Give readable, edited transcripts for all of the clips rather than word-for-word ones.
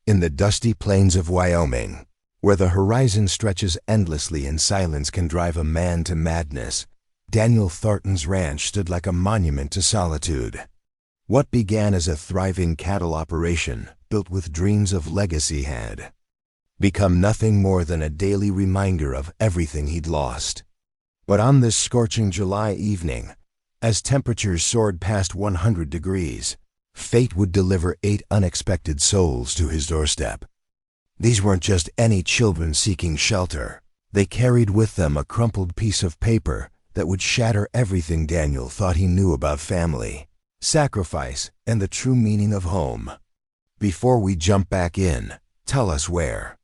In the dusty plains of Wyoming, where the horizon stretches endlessly and silence can drive a man to madness, Daniel Thornton's ranch stood like a monument to solitude. What began as a thriving cattle operation, built with dreams of legacy, had become nothing more than a daily reminder of everything he'd lost. But on this scorching July evening, as temperatures soared past 100 degrees, fate would deliver 8 unexpected souls to his doorstep. These weren't just any children seeking shelter. They carried with them a crumpled piece of paper that would shatter everything Daniel thought he knew about family, sacrifice, and the true meaning of home. Before we jump back in, tell us where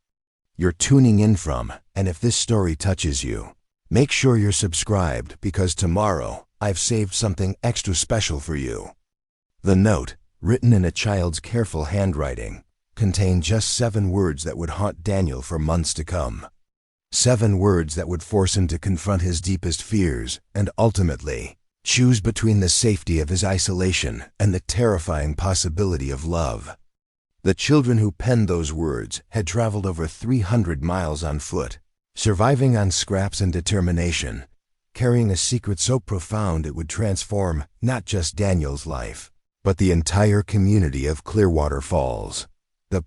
you're tuning in from, and if this story touches you, make sure you're subscribed, because tomorrow I've saved something extra special for you. The note, written in a child's careful handwriting, contained just 7 words that would haunt Daniel for months to come. 7 words that would force him to confront his deepest fears and ultimately choose between the safety of his isolation and the terrifying possibility of love. The children who penned those words had traveled over 300 miles on foot, surviving on scraps and determination, carrying a secret so profound it would transform not just Daniel's life, but the entire community of Clearwater Falls. The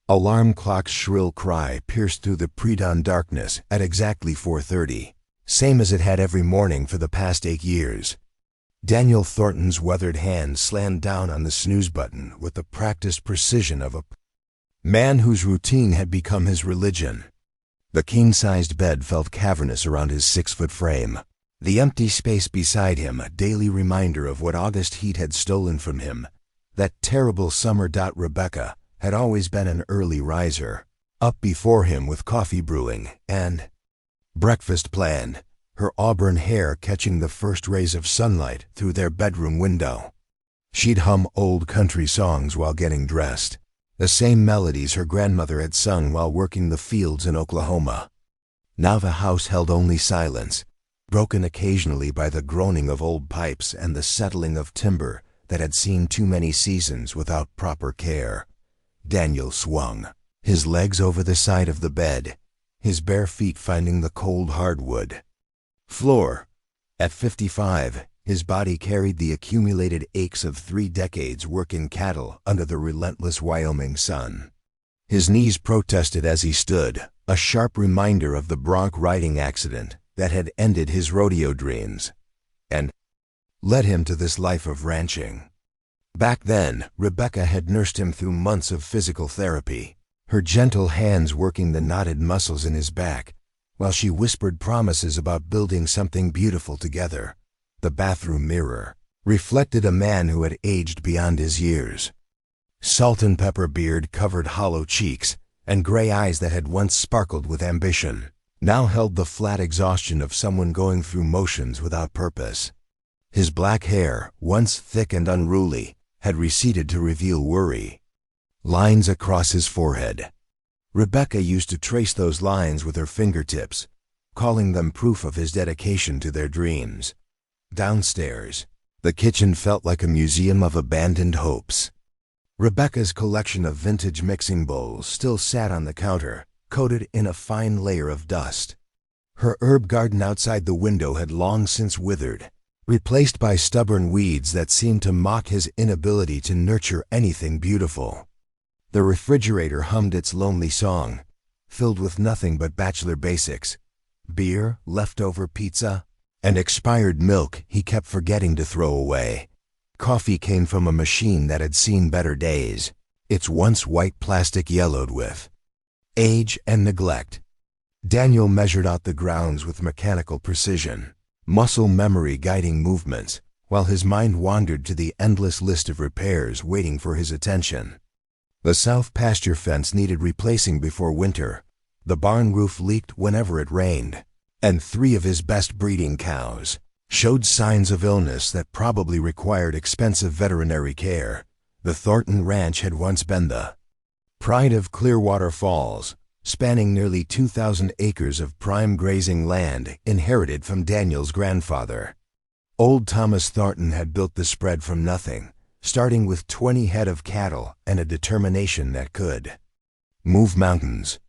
alarm clock's shrill cry pierced through the pre-dawn darkness at exactly 4:30, same as it had every morning for the past 8 years. Daniel Thornton's weathered hand slammed down on the snooze button with the practiced precision of a man whose routine had become his religion. The king-sized bed felt cavernous around his 6-foot frame. The empty space beside him a daily reminder of what August heat had stolen from him. That terrible summer. Rebecca had always been an early riser, up before him with coffee brewing and breakfast planned, her auburn hair catching the first rays of sunlight through their bedroom window. She'd hum old country songs while getting dressed, the same melodies her grandmother had sung while working the fields in Oklahoma. Now the house held only silence, broken occasionally by the groaning of old pipes and the settling of timber that had seen too many seasons without proper care. Daniel swung, his legs over the side of the bed, his bare feet finding the cold hardwood floor. At 55, his body carried the accumulated aches of 3 decades working cattle under the relentless Wyoming sun. His knees protested as he stood, a sharp reminder of the bronc riding accident that had ended his rodeo dreams and led him to this life of ranching. Back then, Rebecca had nursed him through months of physical therapy, her gentle hands working the knotted muscles in his back, while she whispered promises about building something beautiful together. The bathroom mirror reflected a man who had aged beyond his years. Salt and pepper beard covered hollow cheeks, and gray eyes that had once sparkled with ambition now held the flat exhaustion of someone going through motions without purpose. His black hair, once thick and unruly, had receded to reveal worry lines across his forehead. Rebecca used to trace those lines with her fingertips, calling them proof of his dedication to their dreams. Downstairs, the kitchen felt like a museum of abandoned hopes. Rebecca's collection of vintage mixing bowls still sat on the counter, coated in a fine layer of dust. Her herb garden outside the window had long since withered, replaced by stubborn weeds that seemed to mock his inability to nurture anything beautiful. The refrigerator hummed its lonely song, filled with nothing but bachelor basics: beer, leftover pizza, and expired milk he kept forgetting to throw away. Coffee came from a machine that had seen better days, its once white plastic yellowed with age and neglect. Daniel measured out the grounds with mechanical precision, muscle memory guiding movements, while his mind wandered to the endless list of repairs waiting for his attention. The south pasture fence needed replacing before winter, the barn roof leaked whenever it rained, and 3 of his best breeding cows showed signs of illness that probably required expensive veterinary care. The Thornton Ranch had once been the pride of Clearwater Falls, spanning nearly 2,000 acres of prime grazing land inherited from Daniel's grandfather. Old Thomas Thornton had built the spread from nothing, starting with 20 head of cattle and a determination that could move mountains.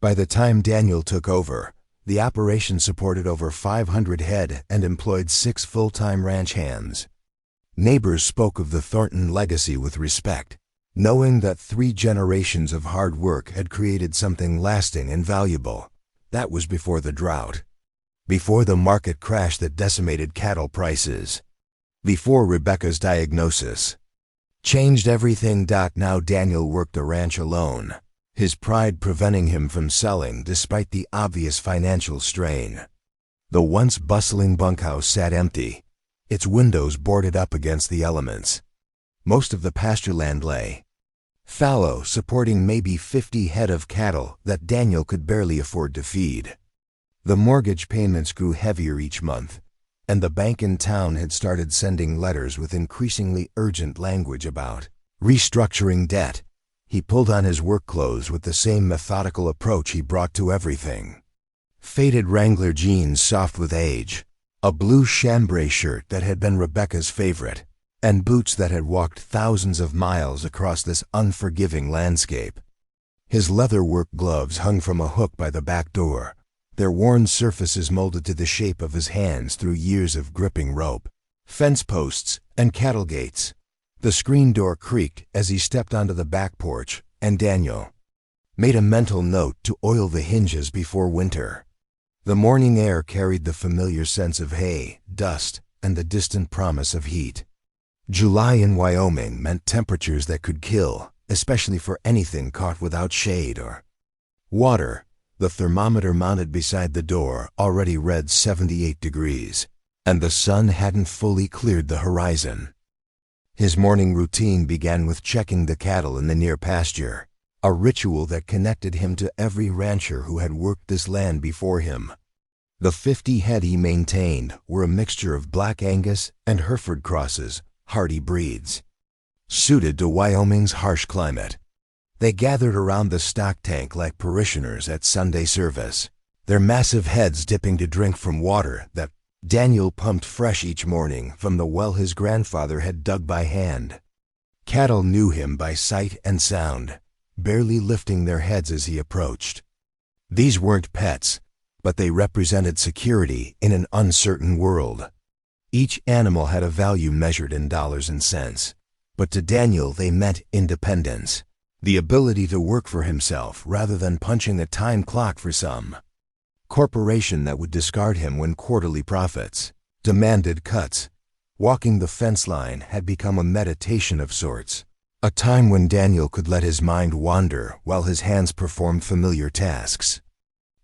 By the time Daniel took over, the operation supported over 500 head and employed 6 full-time ranch hands. Neighbors spoke of the Thornton legacy with respect, knowing that 3 generations of hard work had created something lasting and valuable. That was before the drought, before the market crash that decimated cattle prices, before Rebecca's diagnosis changed everything. Now Daniel worked the ranch alone, his pride preventing him from selling despite the obvious financial strain. The once bustling bunkhouse sat empty, its windows boarded up against the elements. Most of the pasture land lay fallow, supporting maybe 50 head of cattle that Daniel could barely afford to feed. The mortgage payments grew heavier each month, and the bank in town had started sending letters with increasingly urgent language about restructuring debt. He pulled on his work clothes with the same methodical approach he brought to everything. Faded Wrangler jeans soft with age, a blue chambray shirt that had been Rebecca's favorite, and boots that had walked thousands of miles across this unforgiving landscape. His leatherwork gloves hung from a hook by the back door, their worn surfaces molded to the shape of his hands through years of gripping rope, fence posts, and cattle gates. The screen door creaked as he stepped onto the back porch, and Daniel made a mental note to oil the hinges before winter. The morning air carried the familiar sense of hay, dust, and the distant promise of heat. July in Wyoming meant temperatures that could kill, especially for anything caught without shade or water. The thermometer mounted beside the door already read 78 degrees, and the sun hadn't fully cleared the horizon. His morning routine began with checking the cattle in the near pasture, a ritual that connected him to every rancher who had worked this land before him. The 50 head he maintained were a mixture of Black Angus and Hereford crosses, hardy breeds, suited to Wyoming's harsh climate. They gathered around the stock tank like parishioners at Sunday service, their massive heads dipping to drink from water that Daniel pumped fresh each morning from the well his grandfather had dug by hand. Cattle knew him by sight and sound, barely lifting their heads as he approached. These weren't pets, but they represented security in an uncertain world. Each animal had a value measured in dollars and cents, but to Daniel they meant independence, the ability to work for himself rather than punching a time clock for some corporation that would discard him when quarterly profits demanded cuts. Walking the fence line had become a meditation of sorts, a time when Daniel could let his mind wander while his hands performed familiar tasks.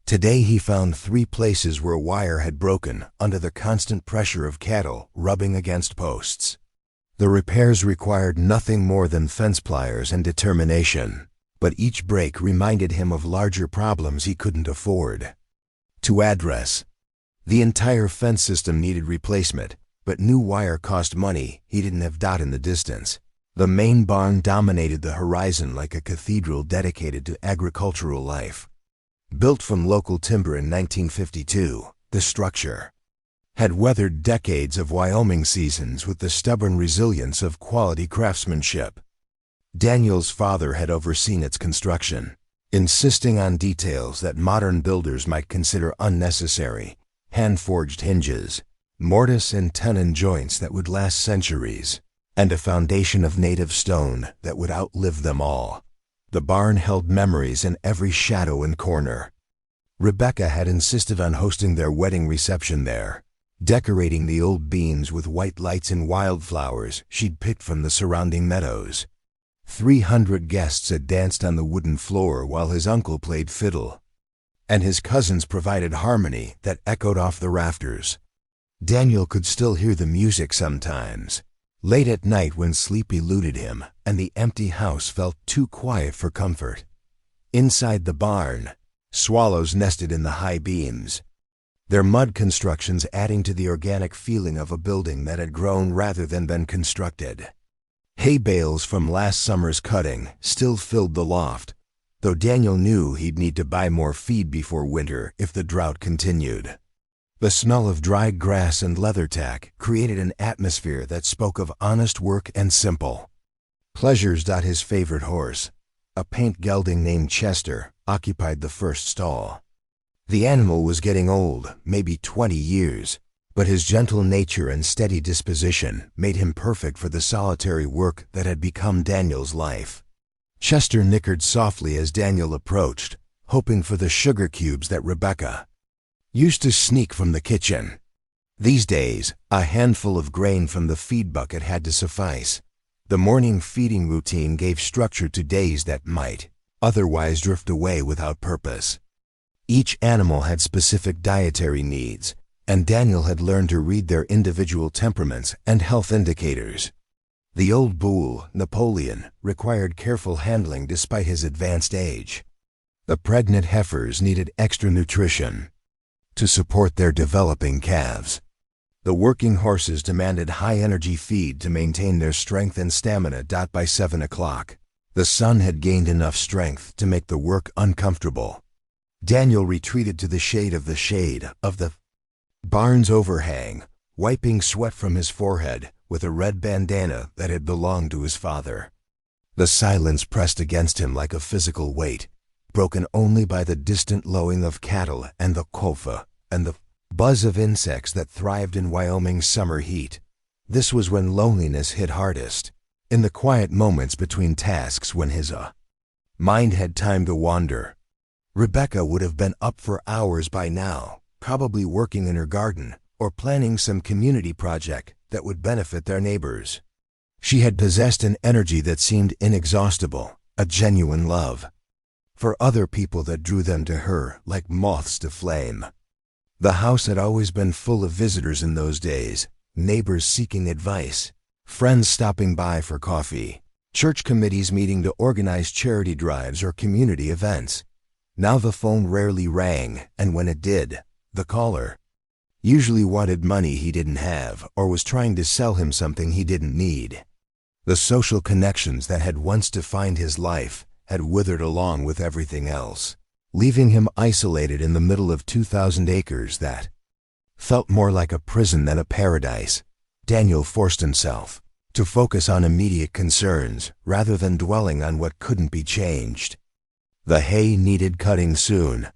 Today he found 3 places where wire had broken under the constant pressure of cattle rubbing against posts. The repairs required nothing more than fence pliers and determination, but each break reminded him of larger problems he couldn't afford to address. The entire fence system needed replacement, but new wire cost money he didn't have dot in the distance. The main barn dominated the horizon like a cathedral dedicated to agricultural life. Built from local timber in 1952, the structure had weathered decades of Wyoming seasons with the stubborn resilience of quality craftsmanship. Daniel's father had overseen its construction, insisting on details that modern builders might consider unnecessary: hand-forged hinges, mortise and tenon joints that would last centuries, and a foundation of native stone that would outlive them all. The barn held memories in every shadow and corner. Rebecca had insisted on hosting their wedding reception there, decorating the old beams with white lights and wildflowers she'd picked from the surrounding meadows. 300 guests had danced on the wooden floor while his uncle played fiddle, and his cousins provided harmony that echoed off the rafters. Daniel could still hear the music sometimes, late at night when sleep eluded him and the empty house felt too quiet for comfort. Inside the barn, swallows nested in the high beams, their mud constructions adding to the organic feeling of a building that had grown rather than been constructed. Hay bales from last summer's cutting still filled the loft, though Daniel knew he'd need to buy more feed before winter if the drought continued. The smell of dried grass and leather tack created an atmosphere that spoke of honest work and simple pleasures. His favorite horse, A paint gelding named Chester, occupied the first stall. The animal was getting old, maybe 20 years, but his gentle nature and steady disposition made him perfect for the solitary work that had become Daniel's life. Chester nickered softly as Daniel approached, hoping for the sugar cubes that Rebecca used to sneak from the kitchen. These days, a handful of grain from the feed bucket had to suffice. The morning feeding routine gave structure to days that might otherwise drift away without purpose. Each animal had specific dietary needs, and Daniel had learned to read their individual temperaments and health indicators. The old bull, Napoleon, required careful handling despite his advanced age. The pregnant heifers needed extra nutrition to support their developing calves. The working horses demanded high-energy feed to maintain their strength and stamina. By 7 o'clock, the sun had gained enough strength to make the work uncomfortable. Daniel retreated to the shade of the barn's overhang, wiping sweat from his forehead with a red bandana that had belonged to his father. The silence pressed against him like a physical weight, broken only by the distant lowing of cattle and the kofa and the buzz of insects that thrived in Wyoming's summer heat. This was when loneliness hit hardest, in the quiet moments between tasks when his mind had time to wander. Rebecca would have been up for hours by now, probably working in her garden or planning some community project that would benefit their neighbors. She had possessed an energy that seemed inexhaustible, a genuine love for other people that drew them to her like moths to flame. The house had always been full of visitors in those days, neighbors seeking advice, friends stopping by for coffee, church committees meeting to organize charity drives or community events. Now the phone rarely rang, and when it did, the caller usually wanted money he didn't have or was trying to sell him something he didn't need. The social connections that had once defined his life had withered along with everything else, leaving him isolated in the middle of 2,000 acres that felt more like a prison than a paradise. Daniel forced himself to focus on immediate concerns rather than dwelling on what couldn't be changed. The hay needed cutting soon,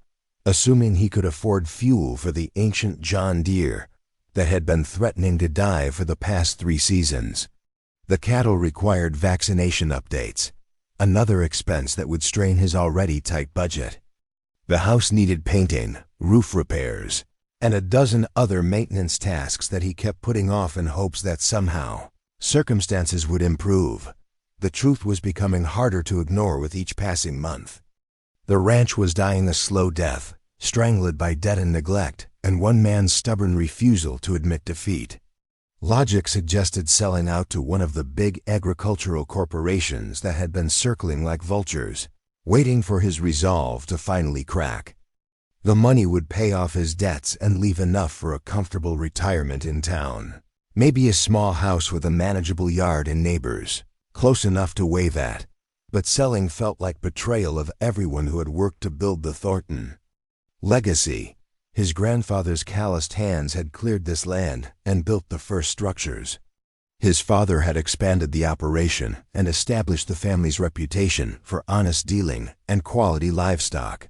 assuming he could afford fuel for the ancient John Deere that had been threatening to die for the past 3 seasons. The cattle required vaccination updates, another expense that would strain his already tight budget. The house needed painting, roof repairs, and a dozen other maintenance tasks that he kept putting off in hopes that somehow circumstances would improve. The truth was becoming harder to ignore with each passing month. The ranch was dying a slow death, strangled by debt and neglect, and one man's stubborn refusal to admit defeat. Logic suggested selling out to one of the big agricultural corporations that had been circling like vultures, waiting for his resolve to finally crack. The money would pay off his debts and leave enough for a comfortable retirement in town. Maybe a small house with a manageable yard and neighbors, close enough to wave at. But selling felt like betrayal of everyone who had worked to build the Thornton legacy. His grandfather's calloused hands had cleared this land and built the first structures. His father had expanded the operation and established the family's reputation for honest dealing and quality livestock.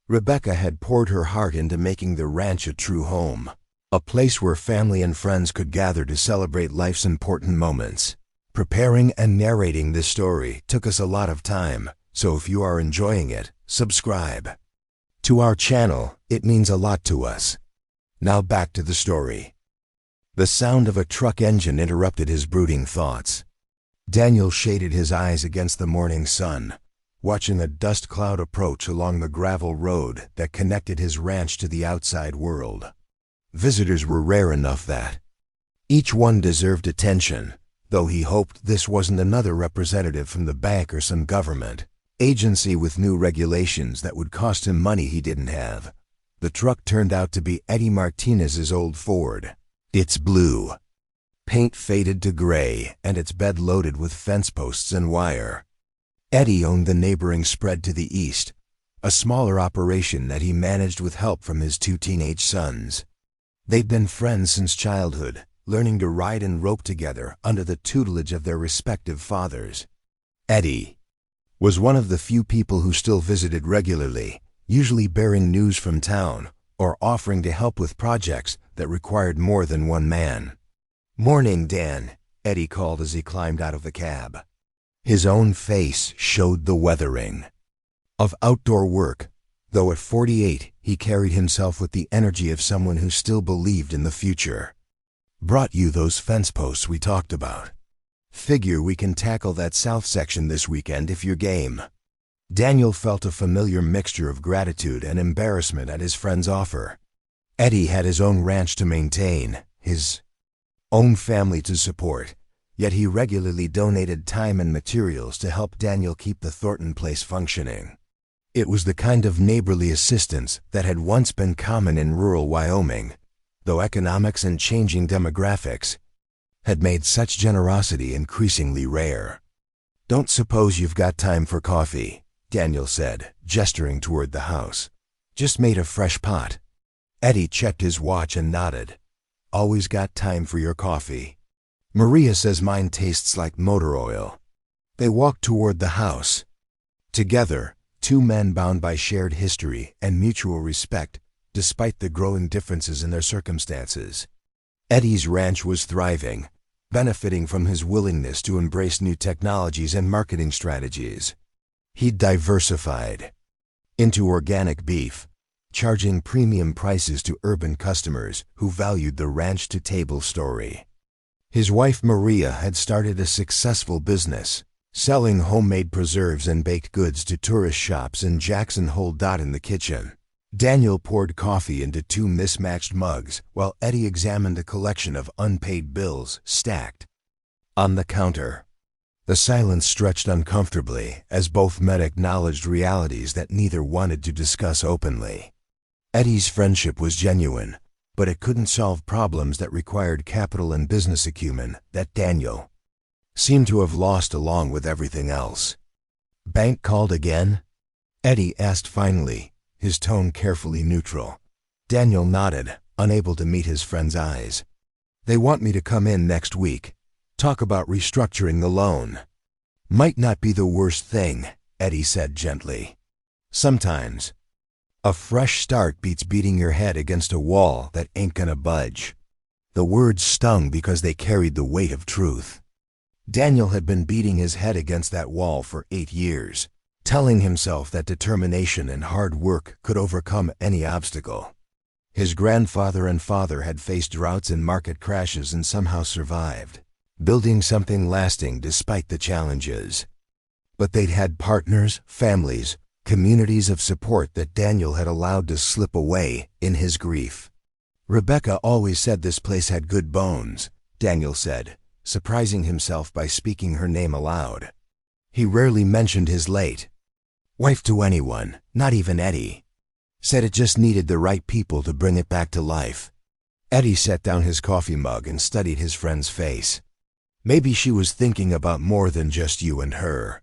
Rebecca had poured her heart into making the ranch a true home, a place where family and friends could gather to celebrate life's important moments. Preparing and narrating this story took us a lot of time, so if you are enjoying it, subscribe to our channel. It means a lot to us. Now back to the story. The sound of a truck engine interrupted his brooding thoughts. Daniel shaded his eyes against the morning sun, watching a dust cloud approach along the gravel road that connected his ranch to the outside world. Visitors were rare enough that each one deserved attention, though he hoped this wasn't another representative from the bank or some government agency with new regulations that would cost him money he didn't have. The truck turned out to be Eddie Martinez's old Ford. Its blue paint faded to gray and its bed loaded with fence posts and wire. Eddie owned the neighboring spread to the east, a smaller operation that he managed with help from his 2 teenage sons. They'd been friends since childhood, learning to ride and rope together under the tutelage of their respective fathers. Eddie was one of the few people who still visited regularly, usually bearing news from town or offering to help with projects that required more than one man. "Morning, Dan," Eddie called as he climbed out of the cab. His own face showed the weathering of outdoor work, though at 48 he carried himself with the energy of someone who still believed in the future. "Brought you those fence posts we talked about. Figure we can tackle that south section this weekend if you're game." Daniel felt a familiar mixture of gratitude and embarrassment at his friend's offer. Eddie had his own ranch to maintain, his own family to support, yet he regularly donated time and materials to help Daniel keep the Thornton place functioning. It was the kind of neighborly assistance that had once been common in rural Wyoming, though economics and changing demographics had made such generosity increasingly rare. "Don't suppose you've got time for coffee," Daniel said, gesturing toward the house. "Just made a fresh pot." Eddie checked his watch and nodded. "Always got time for your coffee. Maria says mine tastes like motor oil." They walked toward the house. Together, two men bound by shared history and mutual respect, despite the growing differences in their circumstances. Eddie's ranch was thriving, benefiting from his willingness to embrace new technologies and marketing strategies. He'd diversified into organic beef, charging premium prices to urban customers who valued the ranch-to-table story. His wife Maria had started a successful business, selling homemade preserves and baked goods to tourist shops in Jackson Hole. In the kitchen, Daniel poured coffee into two mismatched mugs while Eddie examined a collection of unpaid bills stacked on the counter. The silence stretched uncomfortably as both men acknowledged realities that neither wanted to discuss openly. Eddie's friendship was genuine, but it couldn't solve problems that required capital and business acumen that Daniel seemed to have lost along with everything else. "Bank called again?" Eddie asked finally, his tone carefully neutral. Daniel nodded, unable to meet his friend's eyes. "They want me to come in next week. Talk about restructuring the loan." "Might not be the worst thing," Eddie said gently. "Sometimes a fresh start beats beating your head against a wall that ain't gonna budge." The words stung because they carried the weight of truth. Daniel had been beating his head against that wall for 8 years, telling himself that determination and hard work could overcome any obstacle. His grandfather and father had faced droughts and market crashes and somehow survived, building something lasting despite the challenges. But they'd had partners, families, communities of support that Daniel had allowed to slip away in his grief. "Rebecca always said this place had good bones," Daniel said, surprising himself by speaking her name aloud. He rarely mentioned his late wife to anyone, not even Eddie. Said it just needed the right people to bring it back to life. Eddie set down his coffee mug and studied his friend's face. "Maybe she was thinking about more than just you and her."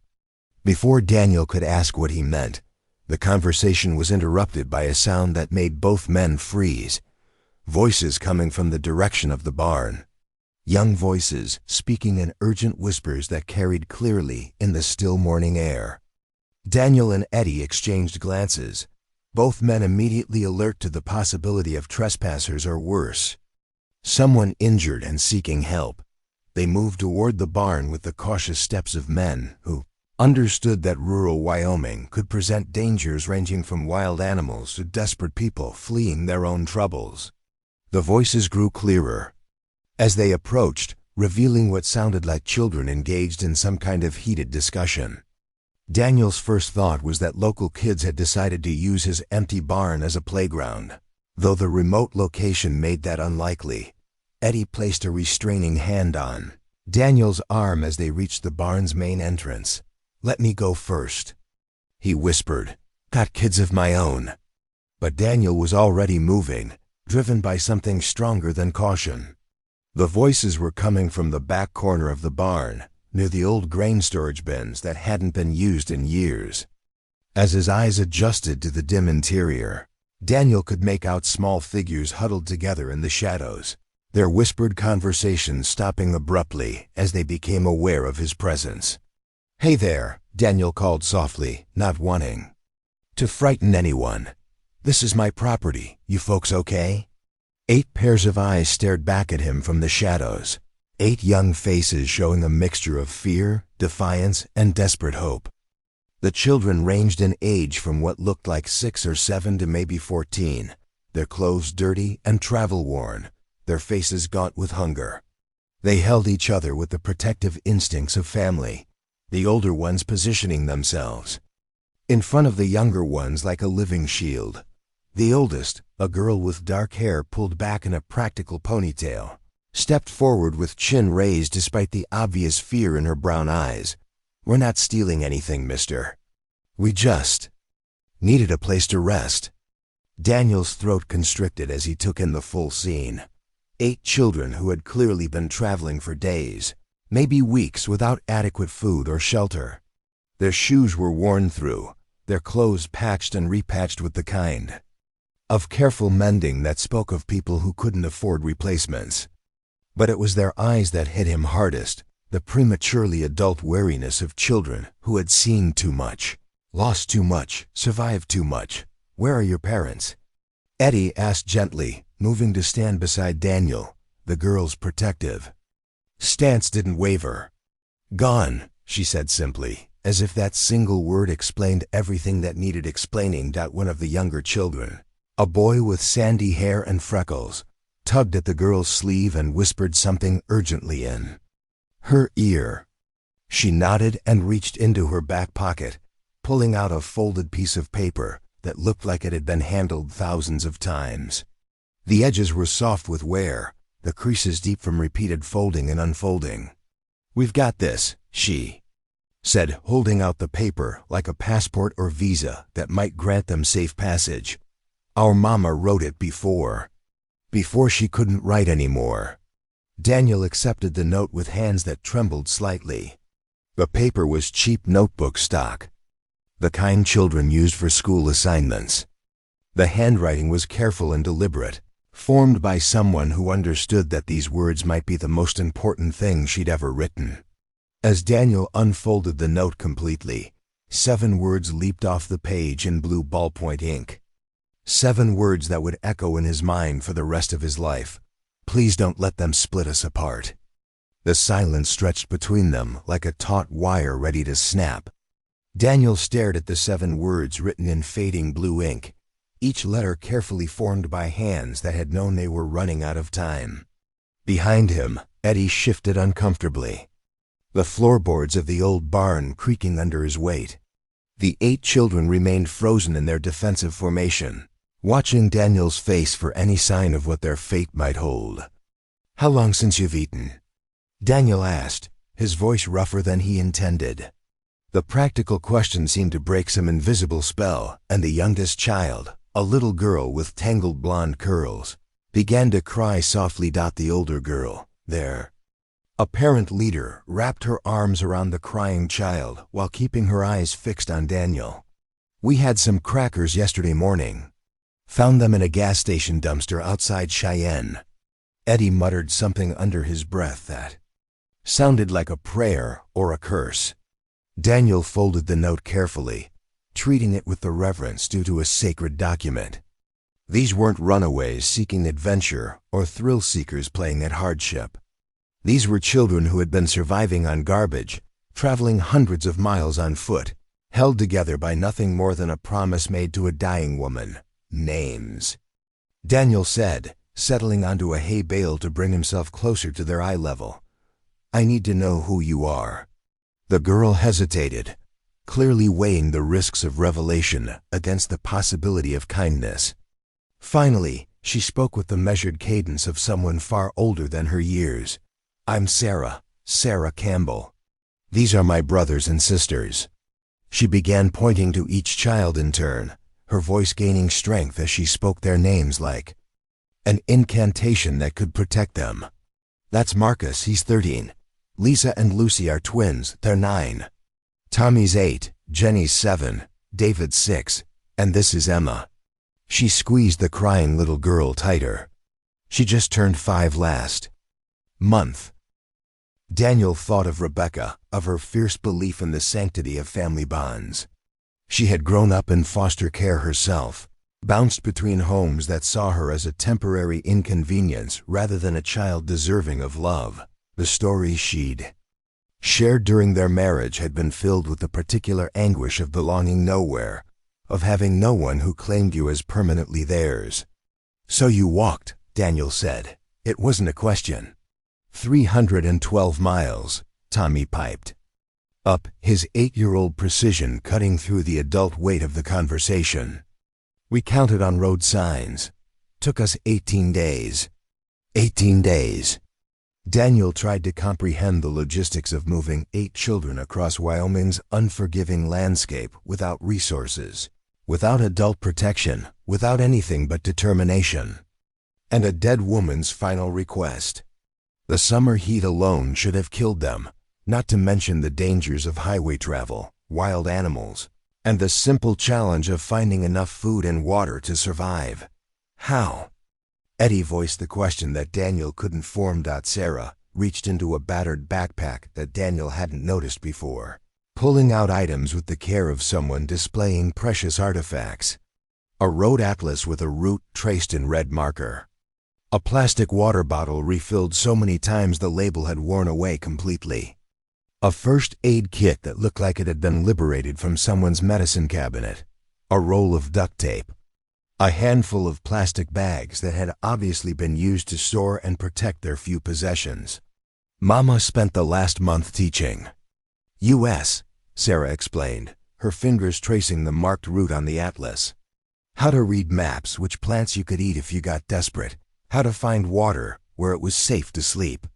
Before Daniel could ask what he meant, the conversation was interrupted by a sound that made both men freeze. Voices coming from the direction of the barn. Young voices speaking in urgent whispers that carried clearly in the still morning air. Daniel and Eddie exchanged glances, both men immediately alert to the possibility of trespassers or worse. Someone injured and seeking help. They moved toward the barn with the cautious steps of men who understood that rural Wyoming could present dangers ranging from wild animals to desperate people fleeing their own troubles. The voices grew clearer as they approached, revealing what sounded like children engaged in some kind of heated discussion. Daniel's first thought was that local kids had decided to use his empty barn as a playground. Though the remote location made that unlikely, Eddie placed a restraining hand on Daniel's arm as they reached the barn's main entrance. "Let me go first," he whispered. "Got kids of my own." But Daniel was already moving, driven by something stronger than caution. The voices were coming from the back corner of the barn, near the old grain storage bins that hadn't been used in years. As his eyes adjusted to the dim interior, Daniel could make out small figures huddled together in the shadows, their whispered conversations stopping abruptly as they became aware of his presence. "Hey there," Daniel called softly, not wanting to frighten anyone. "This is my property. You folks okay?" 8 pairs of eyes stared back at him from the shadows. 8 young faces showing a mixture of fear, defiance, and desperate hope. The children ranged in age from what looked like 6 or 7 to maybe 14, their clothes dirty and travel-worn, their faces gaunt with hunger. They held each other with the protective instincts of family, the older ones positioning themselves in front of the younger ones like a living shield. The oldest, a girl with dark hair pulled back in a practical ponytail, stepped forward with chin raised despite the obvious fear in her brown eyes. "We're not stealing anything, mister. We just needed a place to rest." Daniel's throat constricted as he took in the full scene. 8 children who had clearly been traveling for days, maybe weeks, without adequate food or shelter. Their shoes were worn through, their clothes patched and repatched with the kind of careful mending that spoke of people who couldn't afford replacements. But it was their eyes that hit him hardest, the prematurely adult wariness of children who had seen too much, lost too much, survived too much. "Where are your parents?" Eddie asked gently, moving to stand beside Daniel, the girl's protective stance didn't waver. "Gone," she said simply, as if that single word explained everything that needed explaining. One of the younger children, a boy with sandy hair and freckles, tugged at the girl's sleeve and whispered something urgently in her ear. She nodded and reached into her back pocket, pulling out a folded piece of paper that looked like it had been handled thousands of times. The edges were soft with wear, the creases deep from repeated folding and unfolding. "We've got this," she said, holding out the paper like a passport or visa that might grant them safe passage. "Our mama wrote it before she couldn't write anymore." Daniel accepted the note with hands that trembled slightly. The paper was cheap notebook stock, the kind children used for school assignments. The handwriting was careful and deliberate, formed by someone who understood that these words might be the most important thing she'd ever written. As Daniel unfolded the note completely, 7 words leaped off the page in blue ballpoint ink. 7 words that would echo in his mind for the rest of his life. "Please don't let them split us apart." The silence stretched between them like a taut wire ready to snap. Daniel stared at the 7 words written in fading blue ink, each letter carefully formed by hands that had known they were running out of time. Behind him, Eddie shifted uncomfortably, the floorboards of the old barn creaking under his weight. The 8 children remained frozen in their defensive formation, watching Daniel's face for any sign of what their fate might hold. "How long since you've eaten?" Daniel asked, his voice rougher than he intended. The practical question seemed to break some invisible spell, and the youngest child, a little girl with tangled blonde curls, began to cry softly. The older girl, their apparent leader, wrapped her arms around the crying child while keeping her eyes fixed on Daniel. "We had some crackers yesterday morning. Found them in a gas station dumpster outside Cheyenne." Eddie muttered something under his breath that sounded like a prayer or a curse. Daniel folded the note carefully, treating it with the reverence due to a sacred document. These weren't runaways seeking adventure or thrill seekers playing at hardship. These were children who had been surviving on garbage, traveling hundreds of miles on foot, held together by nothing more than a promise made to a dying woman: names. Daniel said, settling onto a hay bale to bring himself closer to their eye level, "I need to know who you are." The girl hesitated, clearly weighing the risks of revelation against the possibility of kindness. Finally, she spoke with the measured cadence of someone far older than her years. "I'm Sarah Campbell. These are my brothers and sisters." She began pointing to each child in turn, her voice gaining strength as she spoke their names like an incantation that could protect them. "That's Marcus, he's 13. Lisa and Lucy are twins, they're 9. Tommy's 8, Jenny's 7, David's 6, and this is Emma." She squeezed the crying little girl tighter. "She just turned 5 last month." Daniel thought of Rebecca, of her fierce belief in the sanctity of family bonds. She had grown up in foster care herself, bounced between homes that saw her as a temporary inconvenience rather than a child deserving of love. The stories she'd shared during their marriage had been filled with the particular anguish of belonging nowhere, of having no one who claimed you as permanently theirs. "So you walked," Daniel said. It wasn't a question. 312 miles, Tommy piped up, his 8-year-old precision cutting through the adult weight of the conversation. "We counted on road signs. Took us 18 days. 18 days. Daniel tried to comprehend the logistics of moving 8 children across Wyoming's unforgiving landscape without resources, without adult protection, without anything but determination. And a dead woman's final request. The summer heat alone should have killed them, not to mention the dangers of highway travel, wild animals, and the simple challenge of finding enough food and water to survive. How?" Eddie voiced the question that Daniel couldn't form. Sarah reached into a battered backpack that Daniel hadn't noticed before, pulling out items with the care of someone displaying precious artifacts. A road atlas with a route traced in red marker. A plastic water bottle refilled so many times the label had worn away completely. A first aid kit that looked like it had been liberated from someone's medicine cabinet. A roll of duct tape. A handful of plastic bags that had obviously been used to store and protect their few possessions. Mama spent the last month teaching U.S., Sarah explained, her fingers tracing the marked route on the atlas. How to read maps, which plants you could eat if you got desperate, how to find water, where it was safe to sleep.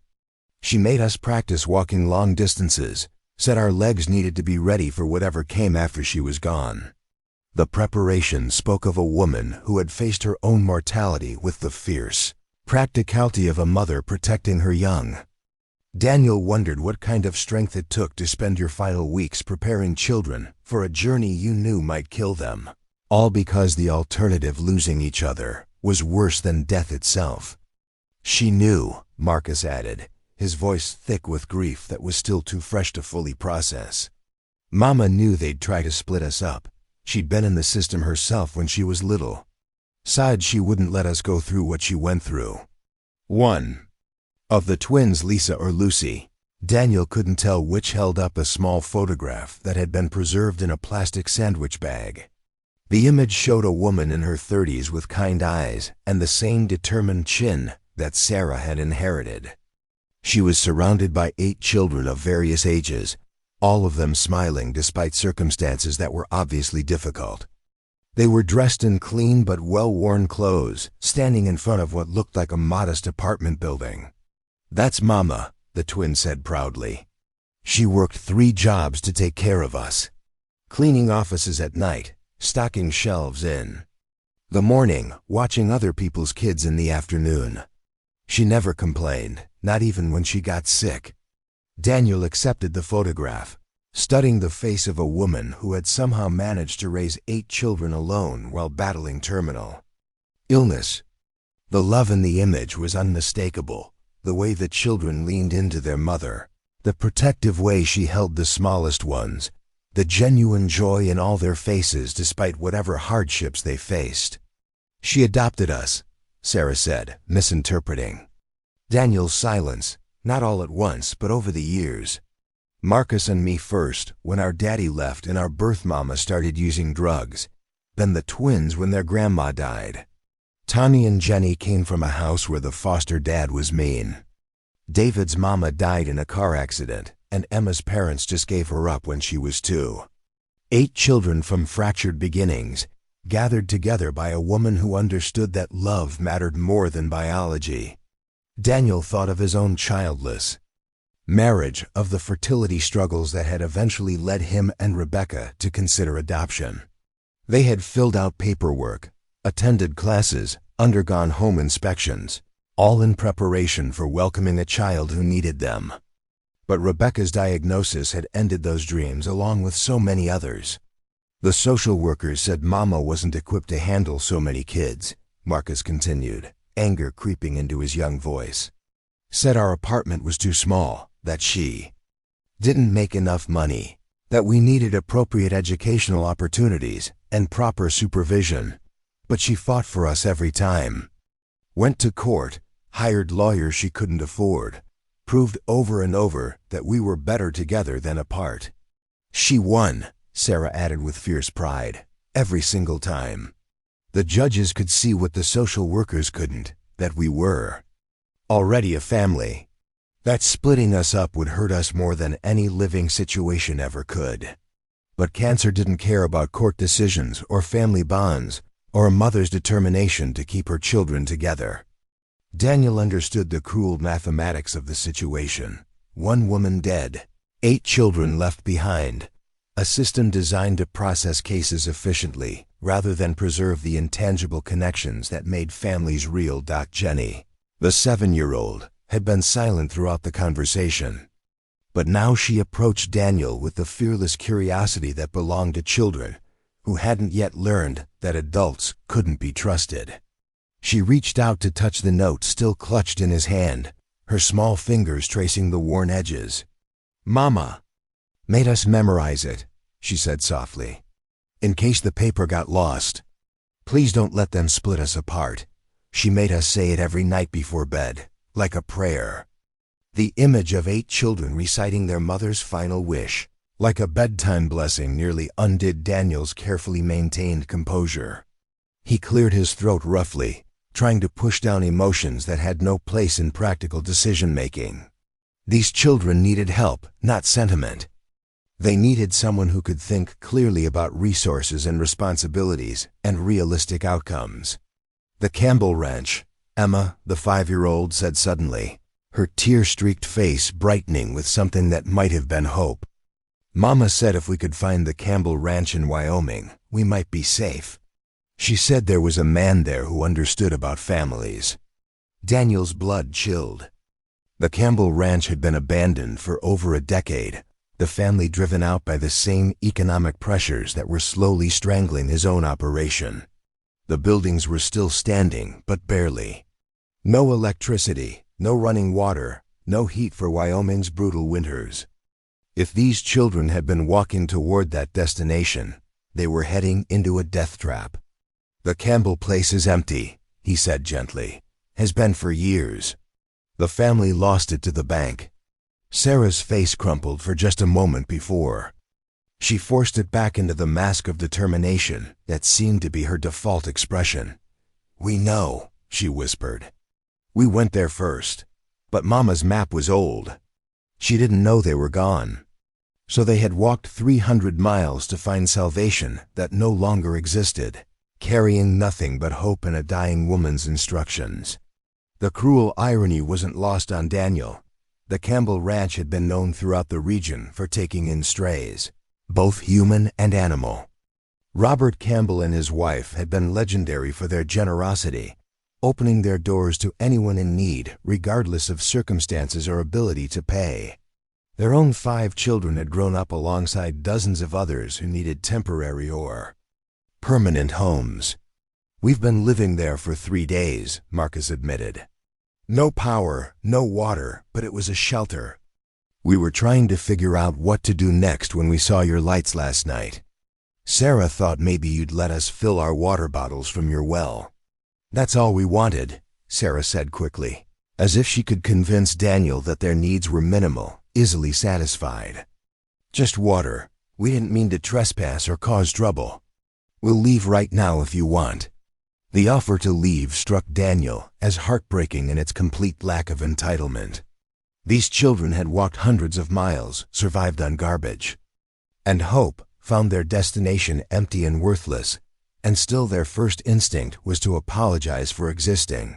She made us practice walking long distances, said our legs needed to be ready for whatever came after she was gone. The preparation spoke of a woman who had faced her own mortality with the fierce practicality of a mother protecting her young. Daniel wondered what kind of strength it took to spend your final weeks preparing children for a journey you knew might kill them, all because the alternative, losing each other, was worse than death itself. "She knew," Marcus added, his voice thick with grief that was still too fresh to fully process. "Mama knew they'd try to split us up. She'd been in the system herself when she was little. Sighed she wouldn't let us go through what she went through." One of the twins, Lisa or Lucy, Daniel couldn't tell which, held up a small photograph that had been preserved in a plastic sandwich bag. The image showed a woman in her 30s with kind eyes and the same determined chin that Sarah had inherited. She was surrounded by 8 children of various ages, all of them smiling despite circumstances that were obviously difficult. They were dressed in clean but well-worn clothes, standing in front of what looked like a modest apartment building. "That's Mama," the twin said proudly. "She worked 3 jobs to take care of us. Cleaning offices at night, stocking shelves in the morning, watching other people's kids in the afternoon. She never complained, not even when she got sick." Daniel accepted the photograph, studying the face of a woman who had somehow managed to raise 8 children alone while battling terminal illness. The love in the image was unmistakable, the way the children leaned into their mother, the protective way she held the smallest ones, the genuine joy in all their faces despite whatever hardships they faced. "She adopted us," Sarah said, misinterpreting Daniel's silence, not all at once but over the years. "Marcus and me first, when our daddy left and our birth mama started using drugs, then the twins when their grandma died. Tommy and Jenny came from a house where the foster dad was mean. David's mama died in a car accident, and Emma's parents just gave her up when she was 2. 8 children from fractured beginnings, gathered together by a woman who understood that love mattered more than biology." Daniel thought of his own childless marriage, of the fertility struggles that had eventually led him and Rebecca to consider adoption. They had filled out paperwork, attended classes, undergone home inspections, all in preparation for welcoming a child who needed them. But Rebecca's diagnosis had ended those dreams along with so many others. "The social workers said Mama wasn't equipped to handle so many kids," Marcus continued, anger creeping into his young voice. "Said our apartment was too small, that she didn't make enough money, that we needed appropriate educational opportunities and proper supervision. But she fought for us every time. Went to court, hired lawyers she couldn't afford, proved over and over that we were better together than apart. She won, Sarah added with fierce pride, every single time. The judges could see what the social workers couldn't, that we were already a family. That splitting us up would hurt us more than any living situation ever could. But cancer didn't care about court decisions or family bonds or a mother's determination to keep her children together. Daniel understood the cruel mathematics of the situation. 1 woman dead, 8 children left behind. A system designed to process cases efficiently rather than preserve the intangible connections that made families real. Jenny, the 7-year-old, had been silent throughout the conversation. But now she approached Daniel with the fearless curiosity that belonged to children who hadn't yet learned that adults couldn't be trusted. She reached out to touch the note still clutched in his hand, her small fingers tracing the worn edges. "Mama made us memorize it," she said softly, "in case the paper got lost. Please don't let them split us apart." She made us say it every night before bed, like a prayer. The image of 8 children reciting their mother's final wish, like a bedtime blessing, nearly undid Daniel's carefully maintained composure. He cleared his throat roughly, trying to push down emotions that had no place in practical decision-making. These children needed help, not sentiment. They needed someone who could think clearly about resources and responsibilities and realistic outcomes. "The Campbell Ranch," Emma, the 5-year-old, said suddenly, her tear-streaked face brightening with something that might have been hope. "Mama said if we could find the Campbell Ranch in Wyoming, we might be safe. She said there was a man there who understood about families." Daniel's blood chilled. The Campbell Ranch had been abandoned for over a decade, the family driven out by the same economic pressures that were slowly strangling his own operation. The buildings were still standing, but barely. No electricity, no running water, no heat for Wyoming's brutal winters. If these children had been walking toward that destination, they were heading into a death trap. "The Campbell place is empty," he said gently. "Has been for years. The family lost it to the bank." Sarah's face crumpled for just a moment before. She forced it back into the mask of determination that seemed to be her default expression. "We know," she whispered. "We went there first, but Mama's map was old. She didn't know they were gone. So they had walked 300 miles to find salvation that no longer existed, carrying nothing but hope and a dying woman's instructions." The cruel irony wasn't lost on Daniel. The Campbell Ranch had been known throughout the region for taking in strays, both human and animal. Robert Campbell and his wife had been legendary for their generosity, opening their doors to anyone in need, regardless of circumstances or ability to pay. Their own 5 children had grown up alongside dozens of others who needed temporary or permanent homes. "We've been living there for 3 days," Marcus admitted. "No power, no water, but it was a shelter. We were trying to figure out what to do next when we saw your lights last night. Sarah thought maybe you'd let us fill our water bottles from your well." "That's all we wanted," Sarah said quickly, as if she could convince Daniel that their needs were minimal, easily satisfied. "Just water. We didn't mean to trespass or cause trouble. We'll leave right now if you want." The offer to leave struck Daniel as heartbreaking in its complete lack of entitlement. These children had walked hundreds of miles, survived on garbage, and hope found their destination empty and worthless, and still their first instinct was to apologize for existing.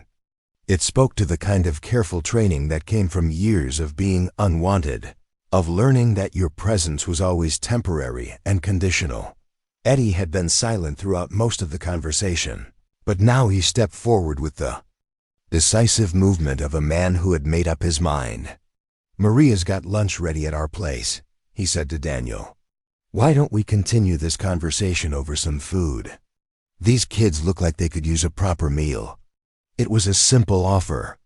It spoke to the kind of careful training that came from years of being unwanted, of learning that your presence was always temporary and conditional. Eddie had been silent throughout most of the conversation, but now he stepped forward with the decisive movement of a man who had made up his mind. "Maria's got lunch ready at our place," he said to Daniel. "Why don't we continue this conversation over some food? These kids look like they could use a proper meal." It was a simple offer,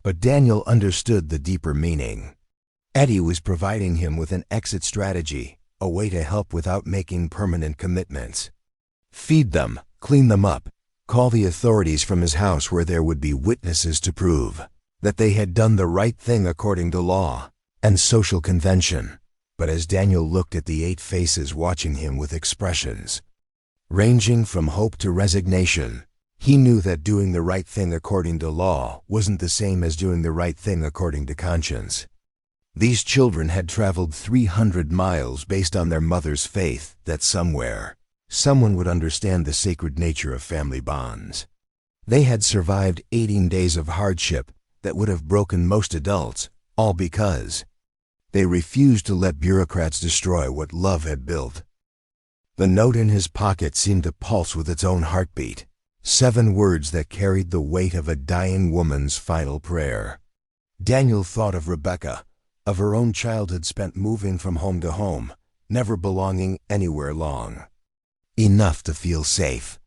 but Daniel understood the deeper meaning. Eddie was providing him with an exit strategy, a way to help without making permanent commitments. Feed them, clean them up, call the authorities from his house where there would be witnesses to prove that they had done the right thing according to law and social convention. But as Daniel looked at the 8 faces watching him with expressions ranging from hope to resignation, he knew that doing the right thing according to law wasn't the same as doing the right thing according to conscience. These children had traveled 300 miles based on their mother's faith that somewhere, someone would understand the sacred nature of family bonds. They had survived 18 days of hardship that would have broken most adults, all because they refused to let bureaucrats destroy what love had built. The note in his pocket seemed to pulse with its own heartbeat, 7 words that carried the weight of a dying woman's final prayer. Daniel thought of Rebecca, of her own childhood spent moving from home to home, never belonging anywhere long. Enough to feel safe.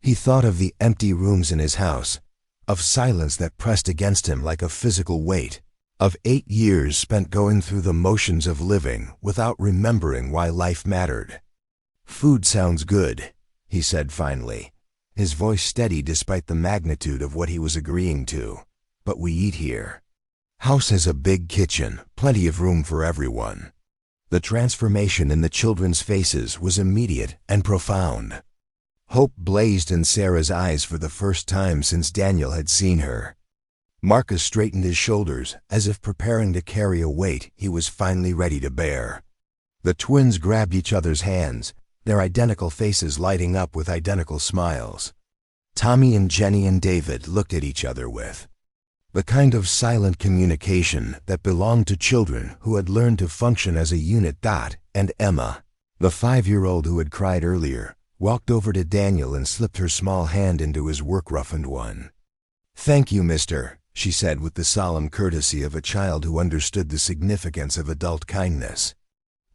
He thought of the empty rooms in his house, of silence that pressed against him like a physical weight, of 8 years spent going through the motions of living without remembering why life mattered. "Food sounds good," he said finally, his voice steady despite the magnitude of what he was agreeing to. "But we eat here. House has a big kitchen, plenty of room for everyone." The transformation in the children's faces was immediate and profound. Hope blazed in Sarah's eyes for the first time since Daniel had seen her. Marcus straightened his shoulders as if preparing to carry a weight he was finally ready to bear. The twins grabbed each other's hands, their identical faces lighting up with identical smiles. Tommy and Jenny and David looked at each other with the kind of silent communication that belonged to children who had learned to function as a unit. And Emma, the 5-year-old who had cried earlier, walked over to Daniel and slipped her small hand into his work-roughened one. "Thank you, mister," she said with the solemn courtesy of a child who understood the significance of adult kindness.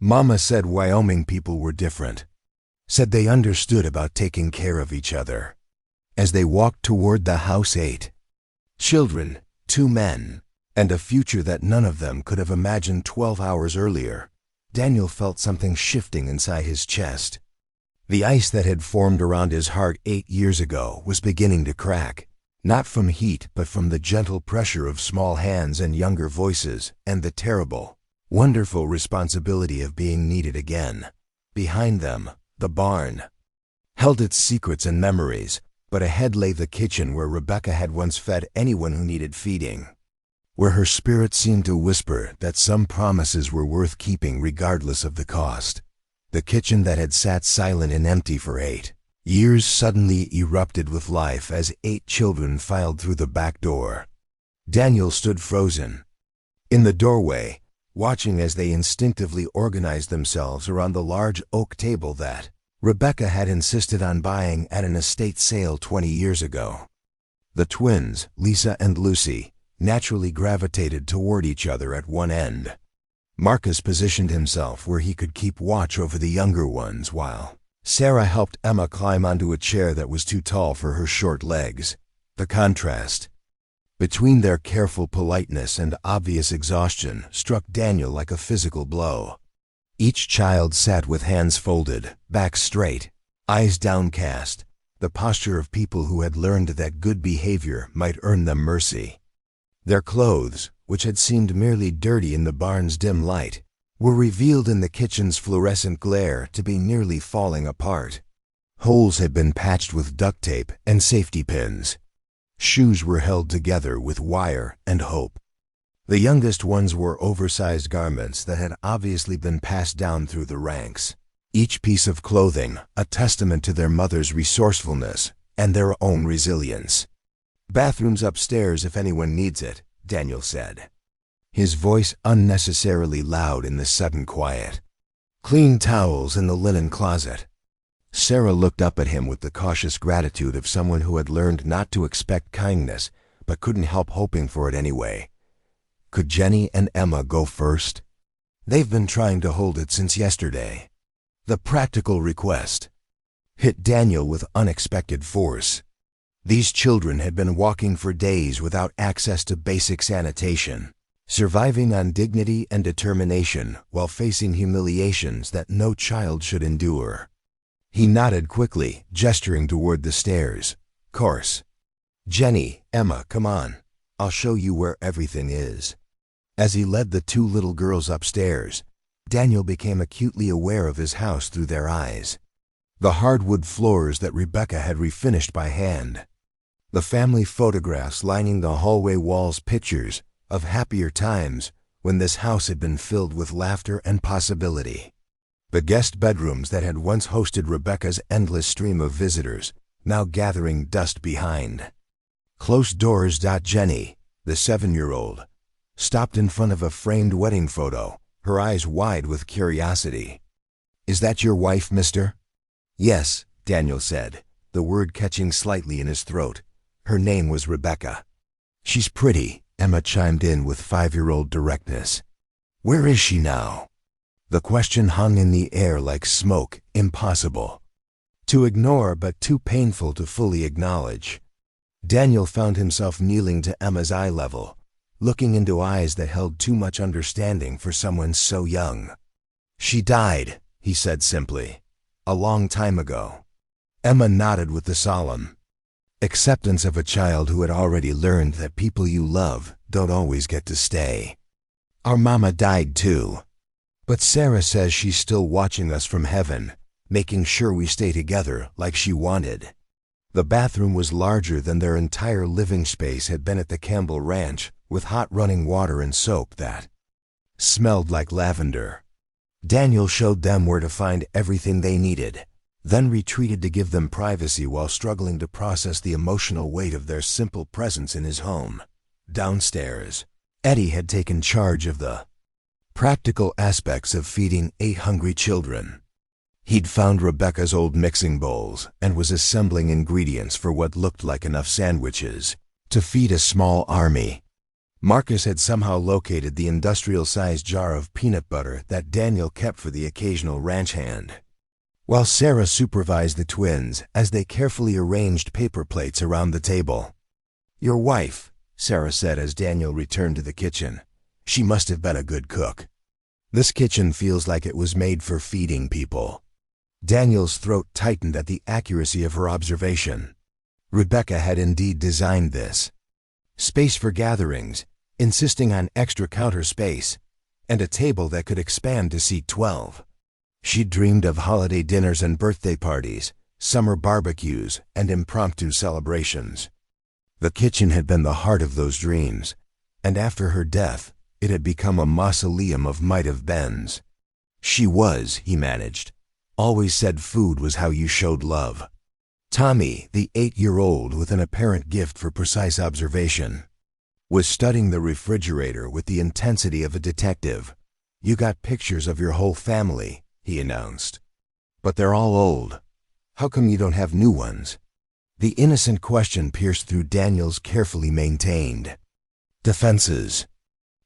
"Mama said Wyoming people were different. Said they understood about taking care of each other." As they walked toward the house, 8 children, 2 men, and a future that none of them could have imagined 12 hours earlier, Daniel felt something shifting inside his chest. The ice that had formed around his heart 8 years ago was beginning to crack, not from heat but from the gentle pressure of small hands and younger voices and the terrible, wonderful responsibility of being needed again. Behind them, the barn held its secrets and memories, but ahead lay the kitchen where Rebecca had once fed anyone who needed feeding, where her spirit seemed to whisper that some promises were worth keeping regardless of the cost. The kitchen that had sat silent and empty for 8 years suddenly erupted with life as 8 children filed through the back door. Daniel stood frozen in the doorway, watching as they instinctively organized themselves around the large oak table that Rebecca had insisted on buying at an estate sale 20 years ago. The twins, Lisa and Lucy, naturally gravitated toward each other at one end. Marcus positioned himself where he could keep watch over the younger ones while Sarah helped Emma climb onto a chair that was too tall for her short legs. The contrast between their careful politeness and obvious exhaustion struck Daniel like a physical blow. Each child sat with hands folded, back straight, eyes downcast, the posture of people who had learned that good behavior might earn them mercy. Their clothes, which had seemed merely dirty in the barn's dim light, were revealed in the kitchen's fluorescent glare to be nearly falling apart. Holes had been patched with duct tape and safety pins. Shoes were held together with wire and hope. The youngest ones wore oversized garments that had obviously been passed down through the ranks, each piece of clothing a testament to their mother's resourcefulness and their own resilience. "Bathroom's upstairs if anyone needs it," Daniel said, his voice unnecessarily loud in the sudden quiet. "Clean towels in the linen closet." Sarah looked up at him with the cautious gratitude of someone who had learned not to expect kindness but couldn't help hoping for it anyway. Could Jenny and Emma go first? "They've been trying to hold it since yesterday." The practical request hit Daniel with unexpected force. These children had been walking for days without access to basic sanitation. surviving on dignity and determination while facing humiliations that no child should endure. He nodded quickly, gesturing toward the stairs. "Course. Jenny, Emma, come on. I'll show you where everything is." As he led the two little girls upstairs, Daniel became acutely aware of his house through their eyes. The hardwood floors that Rebecca had refinished by hand. The family photographs lining the hallway walls, pictures of happier times when this house had been filled with laughter and possibility. The guest bedrooms that had once hosted Rebecca's endless stream of visitors, now gathering dust behind. Closed doors. Jenny, the 7-year-old, stopped in front of a framed wedding photo, her eyes wide with curiosity. "Is that your wife, mister?" "Yes," Daniel said, the word catching slightly in his throat. Her name was Rebecca. "She's pretty," Emma chimed in with 5-year-old directness. "Where is she now?" The question hung in the air like smoke, impossible to ignore but too painful to fully acknowledge. Daniel found himself kneeling to Emma's eye level, looking into eyes that held too much understanding for someone so young. "She died," he said simply. "A long time ago." Emma nodded with the solemn acceptance of a child who had already learned that people you love don't always get to stay. "Our mama died too. But Sarah says she's still watching us from heaven, making sure we stay together like she wanted." The bathroom was larger than their entire living space had been at the Campbell Ranch, with hot running water and soap that smelled like lavender. Daniel showed them where to find everything they needed, then retreated to give them privacy while struggling to process the emotional weight of their simple presence in his home. Downstairs, Eddie had taken charge of the practical aspects of feeding 8 hungry children. He'd found Rebecca's old mixing bowls and was assembling ingredients for what looked like enough sandwiches to feed a small army. Marcus had somehow located the industrial-sized jar of peanut butter that Daniel kept for the occasional ranch hand, while Sarah supervised the twins as they carefully arranged paper plates around the table. "Your wife," Sarah said as Daniel returned to the kitchen. "She must have been a good cook. This kitchen feels like it was made for feeding people." Daniel's throat tightened at the accuracy of her observation. Rebecca had indeed designed this space for gatherings, insisting on extra counter space, and a table that could expand to seat 12. She dreamed of holiday dinners and birthday parties, summer barbecues, and impromptu celebrations. The kitchen had been the heart of those dreams, and after her death, it had become a mausoleum of might-have-beens. "She was," he managed, "always said food was how you showed love." Tommy, the 8-year-old with an apparent gift for precise observation, was studying the refrigerator with the intensity of a detective. "You got pictures of your whole family," he announced. "But they're all old. How come you don't have new ones?" The innocent question pierced through Daniel's carefully maintained defenses.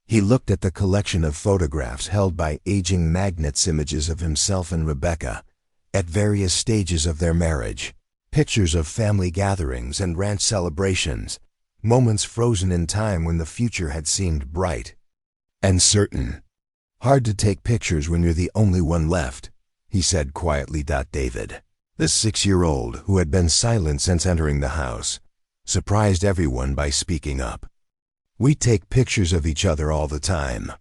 He looked at the collection of photographs held by aging magnets, images of himself and Rebecca at various stages of their marriage, pictures of family gatherings and ranch celebrations, moments frozen in time when the future had seemed bright and certain. "Hard to take pictures when you're the only one left," he said quietly. David, the 6-year-old who had been silent since entering the house, surprised everyone by speaking up. "We take pictures of each other all the time.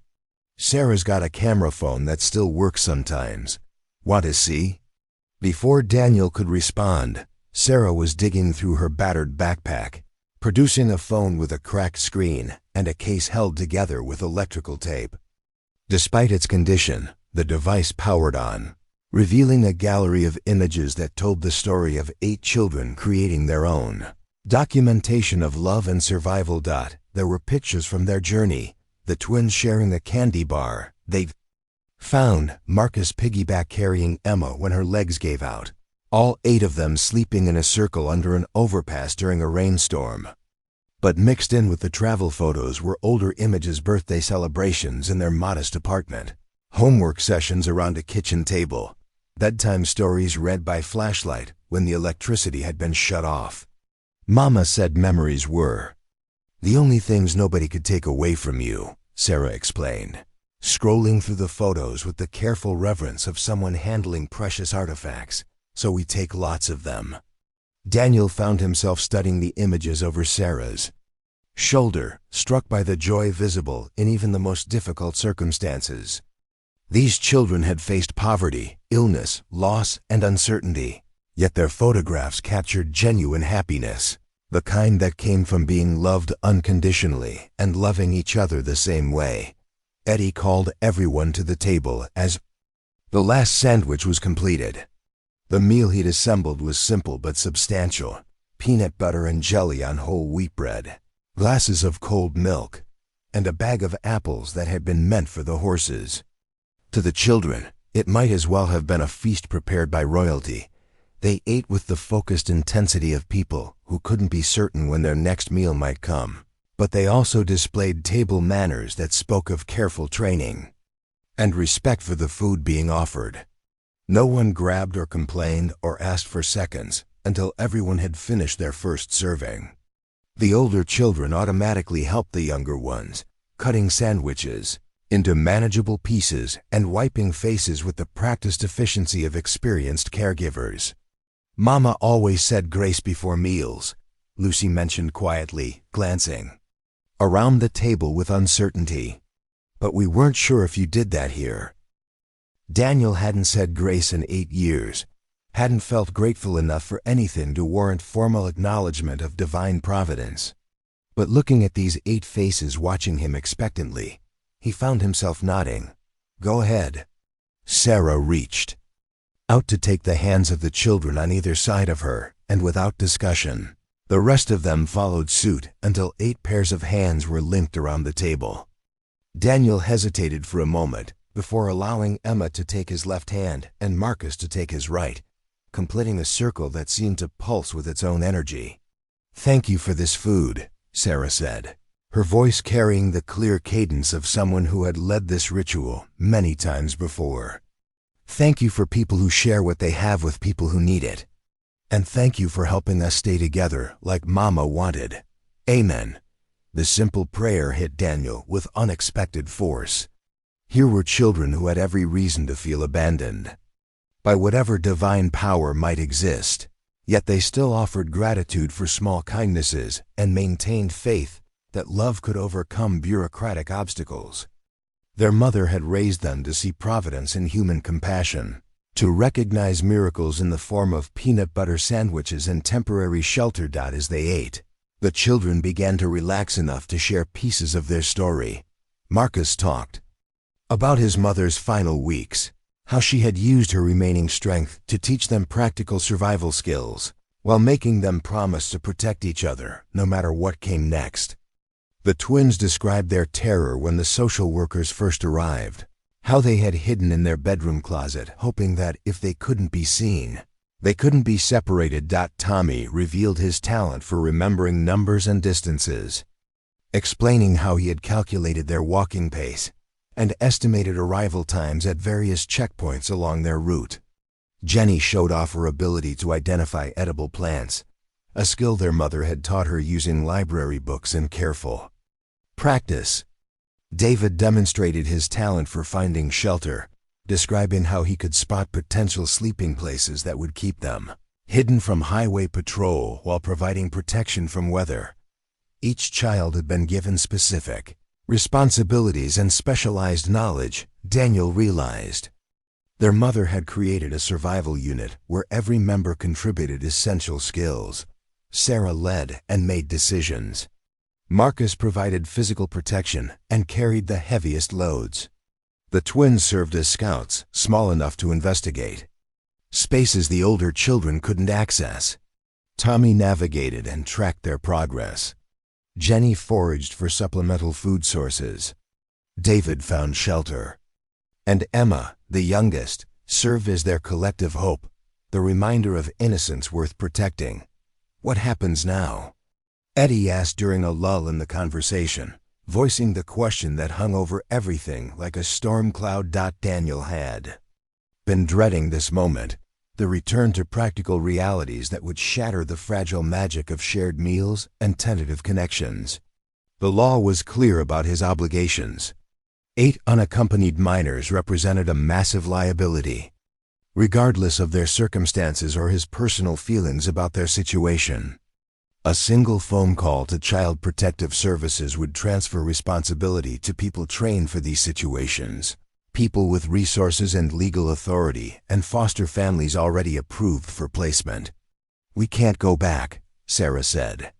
Sarah's got a camera phone that still works sometimes. Want to see?" Before Daniel could respond, Sarah was digging through her battered backpack, producing a phone with a cracked screen and a case held together with electrical tape. Despite its condition, the device powered on, revealing a gallery of images that told the story of 8 children creating their own documentation of love and survival. There were pictures from their journey, the twins sharing a candy bar they'd found, Marcus piggyback carrying Emma when her legs gave out, all 8 of them sleeping in a circle under an overpass during a rainstorm. But mixed in with the travel photos were older images, birthday celebrations in their modest apartment, homework sessions around a kitchen table, bedtime stories read by flashlight when the electricity had been shut off. Mama said memories were the only things nobody could take away from you, Sarah explained, scrolling through the photos with the careful reverence of someone handling precious artifacts, so we take lots of them. Daniel found himself studying the images over Sarah's shoulder, struck by the joy visible in even the most difficult circumstances. These children had faced poverty, illness, loss, and uncertainty, yet their photographs captured genuine happiness, the kind that came from being loved unconditionally and loving each other the same way. Eddie called everyone to the table as the last sandwich was completed. The meal he'd assembled was simple but substantial: peanut butter and jelly on whole wheat bread, glasses of cold milk, and a bag of apples that had been meant for the horses. To the children, it might as well have been a feast prepared by royalty. They ate with the focused intensity of people who couldn't be certain when their next meal might come, but they also displayed table manners that spoke of careful training and respect for the food being offered. No one grabbed or complained or asked for seconds until everyone had finished their first serving. The older children automatically helped the younger ones, cutting sandwiches into manageable pieces and wiping faces with the practiced efficiency of experienced caregivers. "Mama always said grace before meals," Lucy mentioned quietly, glancing around the table with uncertainty. "But we weren't sure if you did that here." Daniel hadn't said grace in 8 years, hadn't felt grateful enough for anything to warrant formal acknowledgement of divine providence. But looking at these 8 faces watching him expectantly, he found himself nodding. "Go ahead." Sarah reached out to take the hands of the children on either side of her, and without discussion, the rest of them followed suit until 8 pairs of hands were linked around the table. Daniel hesitated for a moment before allowing Emma to take his left hand and Marcus to take his right, completing a circle that seemed to pulse with its own energy. "Thank you for this food," Sarah said, her voice carrying the clear cadence of someone who had led this ritual many times before. "Thank you for people who share what they have with people who need it. And thank you for helping us stay together like Mama wanted. Amen." The simple prayer hit Daniel with unexpected force. Here were children who had every reason to feel abandoned by whatever divine power might exist, yet they still offered gratitude for small kindnesses and maintained faith that love could overcome bureaucratic obstacles. Their mother had raised them to see providence in human compassion, to recognize miracles in the form of peanut butter sandwiches and temporary shelter. As they ate, the children began to relax enough to share pieces of their story. Marcus talked about his mother's final weeks, how she had used her remaining strength to teach them practical survival skills, while making them promise to protect each other no matter what came next. The twins described their terror when the social workers first arrived, how they had hidden in their bedroom closet, hoping that if they couldn't be seen, they couldn't be separated. Tommy revealed his talent for remembering numbers and distances, explaining how he had calculated their walking pace and estimated arrival times at various checkpoints along their route. Jenny showed off her ability to identify edible plants, a skill their mother had taught her using library books and careful practice. David demonstrated his talent for finding shelter, describing how he could spot potential sleeping places that would keep them hidden from highway patrol while providing protection from weather. Each child had been given specific responsibilities and specialized knowledge, Daniel realized. Their mother had created a survival unit where every member contributed essential skills. Sarah led and made decisions. Marcus provided physical protection and carried the heaviest loads. The twins served as scouts, small enough to investigate spaces the older children couldn't access. Tommy navigated and tracked their progress. Jenny foraged for supplemental food sources. David found shelter. And Emma, the youngest, served as their collective hope, the reminder of innocence worth protecting. "What happens now?" Eddie asked during a lull in the conversation, voicing the question that hung over everything like a storm cloud. Daniel had been dreading this moment, the return to practical realities that would shatter the fragile magic of shared meals and tentative connections. The law was clear about his obligations. 8 unaccompanied minors represented a massive liability, regardless of their circumstances or his personal feelings about their situation. A single phone call to Child Protective Services would transfer responsibility to people trained for these situations, people with resources and legal authority, and foster families already approved for placement. "We can't go back," Sarah said.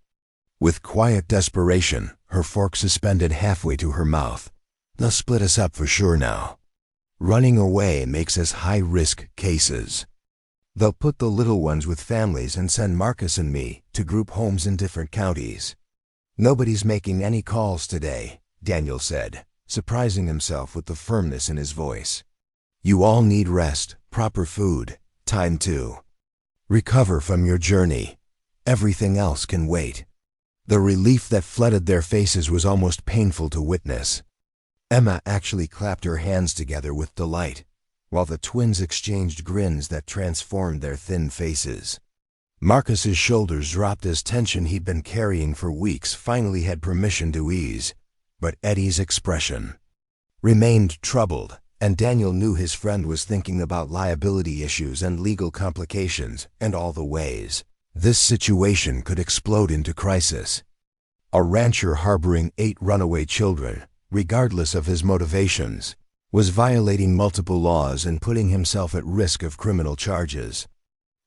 With quiet desperation, her fork suspended halfway to her mouth. "They'll split us up for sure now. Running away makes us high-risk cases. They'll put the little ones with families and send Marcus and me to group homes in different counties." "Nobody's making any calls today," Daniel said, surprising himself with the firmness in his voice. "You all need rest, proper food, time to recover from your journey. Everything else can wait." The relief that flooded their faces was almost painful to witness. Emma actually clapped her hands together with delight, while the twins exchanged grins that transformed their thin faces. Marcus's shoulders dropped as tension he'd been carrying for weeks finally had permission to ease, but Eddie's expression remained troubled, and Daniel knew his friend was thinking about liability issues and legal complications and all the ways this situation could explode into crisis. A rancher harboring 8 runaway children, regardless of his motivations, was violating multiple laws and putting himself at risk of criminal charges.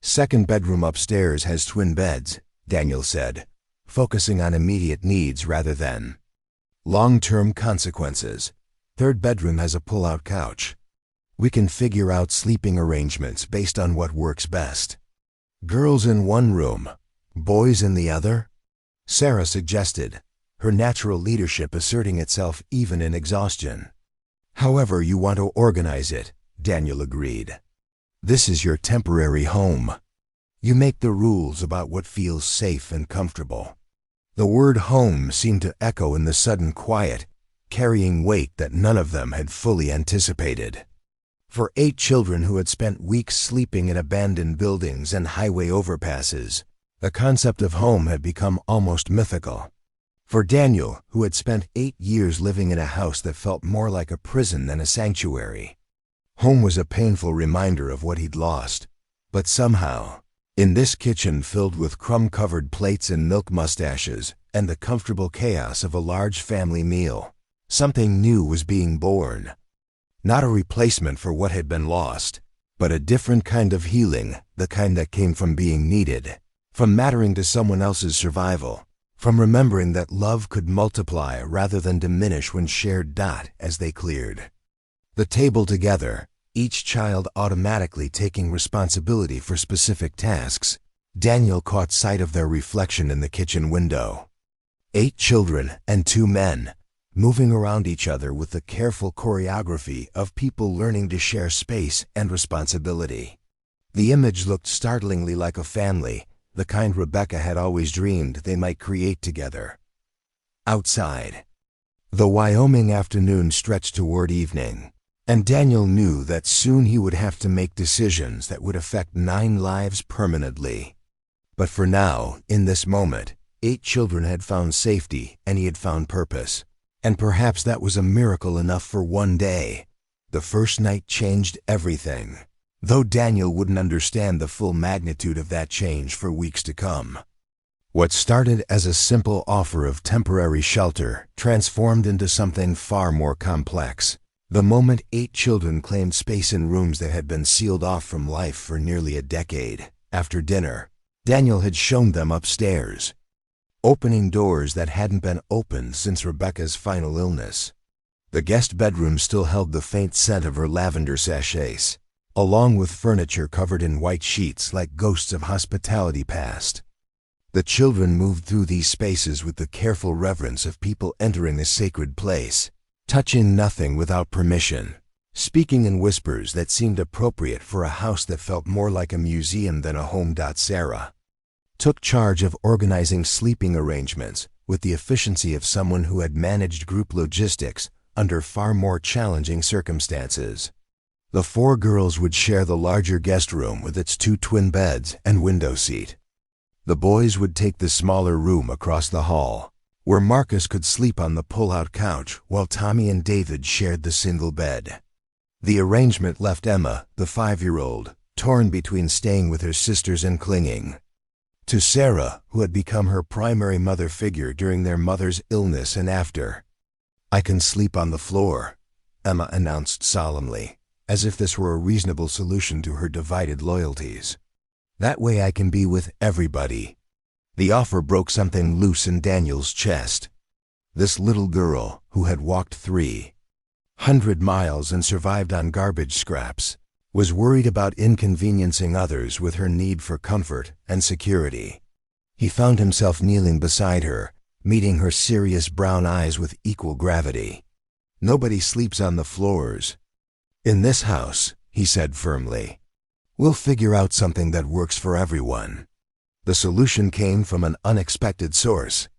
"Second bedroom upstairs has twin beds," Daniel said, focusing on immediate needs rather than long-term consequences. "Third bedroom has a pull-out couch. We can figure out sleeping arrangements based on what works best." "Girls in one room, boys in the other?" Sarah suggested, her natural leadership asserting itself even in exhaustion. "However you want to organize it," Daniel agreed. "This is your temporary home. You make the rules about what feels safe and comfortable." The word home seemed to echo in the sudden quiet, carrying weight that none of them had fully anticipated. For 8 children who had spent weeks sleeping in abandoned buildings and highway overpasses, the concept of home had become almost mythical. For Daniel, who had spent 8 years living in a house that felt more like a prison than a sanctuary, home was a painful reminder of what he'd lost. But somehow, in this kitchen filled with crumb-covered plates and milk mustaches and the comfortable chaos of a large family meal, something new was being born. Not a replacement for what had been lost, but a different kind of healing, the kind that came from being needed, from mattering to someone else's survival, from remembering that love could multiply rather than diminish when shared. As they cleared the table together, each child automatically taking responsibility for specific tasks, Daniel caught sight of their reflection in the kitchen window. 8 children and 2 men, moving around each other with the careful choreography of people learning to share space and responsibility. The image looked startlingly like a family, the kind Rebecca had always dreamed they might create together. Outside, the Wyoming afternoon stretched toward evening, and Daniel knew that soon he would have to make decisions that would affect 9 lives permanently. But for now, in this moment, 8 children had found safety and he had found purpose. And perhaps that was a miracle enough for one day. The first night changed everything, though Daniel wouldn't understand the full magnitude of that change for weeks to come. What started as a simple offer of temporary shelter transformed into something far more complex. The moment 8 children claimed space in rooms that had been sealed off from life for nearly a decade. After dinner, Daniel had shown them upstairs, opening doors that hadn't been opened since Rebecca's final illness. The guest bedroom still held the faint scent of her lavender sachets, along with furniture covered in white sheets like ghosts of hospitality past. The children moved through these spaces with the careful reverence of people entering a sacred place, touching nothing without permission, speaking in whispers that seemed appropriate for a house that felt more like a museum than a home. Sarah took charge of organizing sleeping arrangements with the efficiency of someone who had managed group logistics under far more challenging circumstances. The 4 girls would share the larger guest room with its 2 twin beds and window seat. The boys would take the smaller room across the hall, where Marcus could sleep on the pull-out couch while Tommy and David shared the single bed. The arrangement left Emma, the 5-year-old, torn between staying with her sisters and clinging to Sarah, who had become her primary mother figure during their mother's illness and after. "I can sleep on the floor," Emma announced solemnly, as if this were a reasonable solution to her divided loyalties. "That way I can be with everybody." The offer broke something loose in Daniel's chest. This little girl, who had walked 300 miles and survived on garbage scraps, was worried about inconveniencing others with her need for comfort and security. He found himself kneeling beside her, meeting her serious brown eyes with equal gravity. "Nobody sleeps on the floors in this house," he said firmly. "We'll figure out something that works for everyone." The solution came from an unexpected source.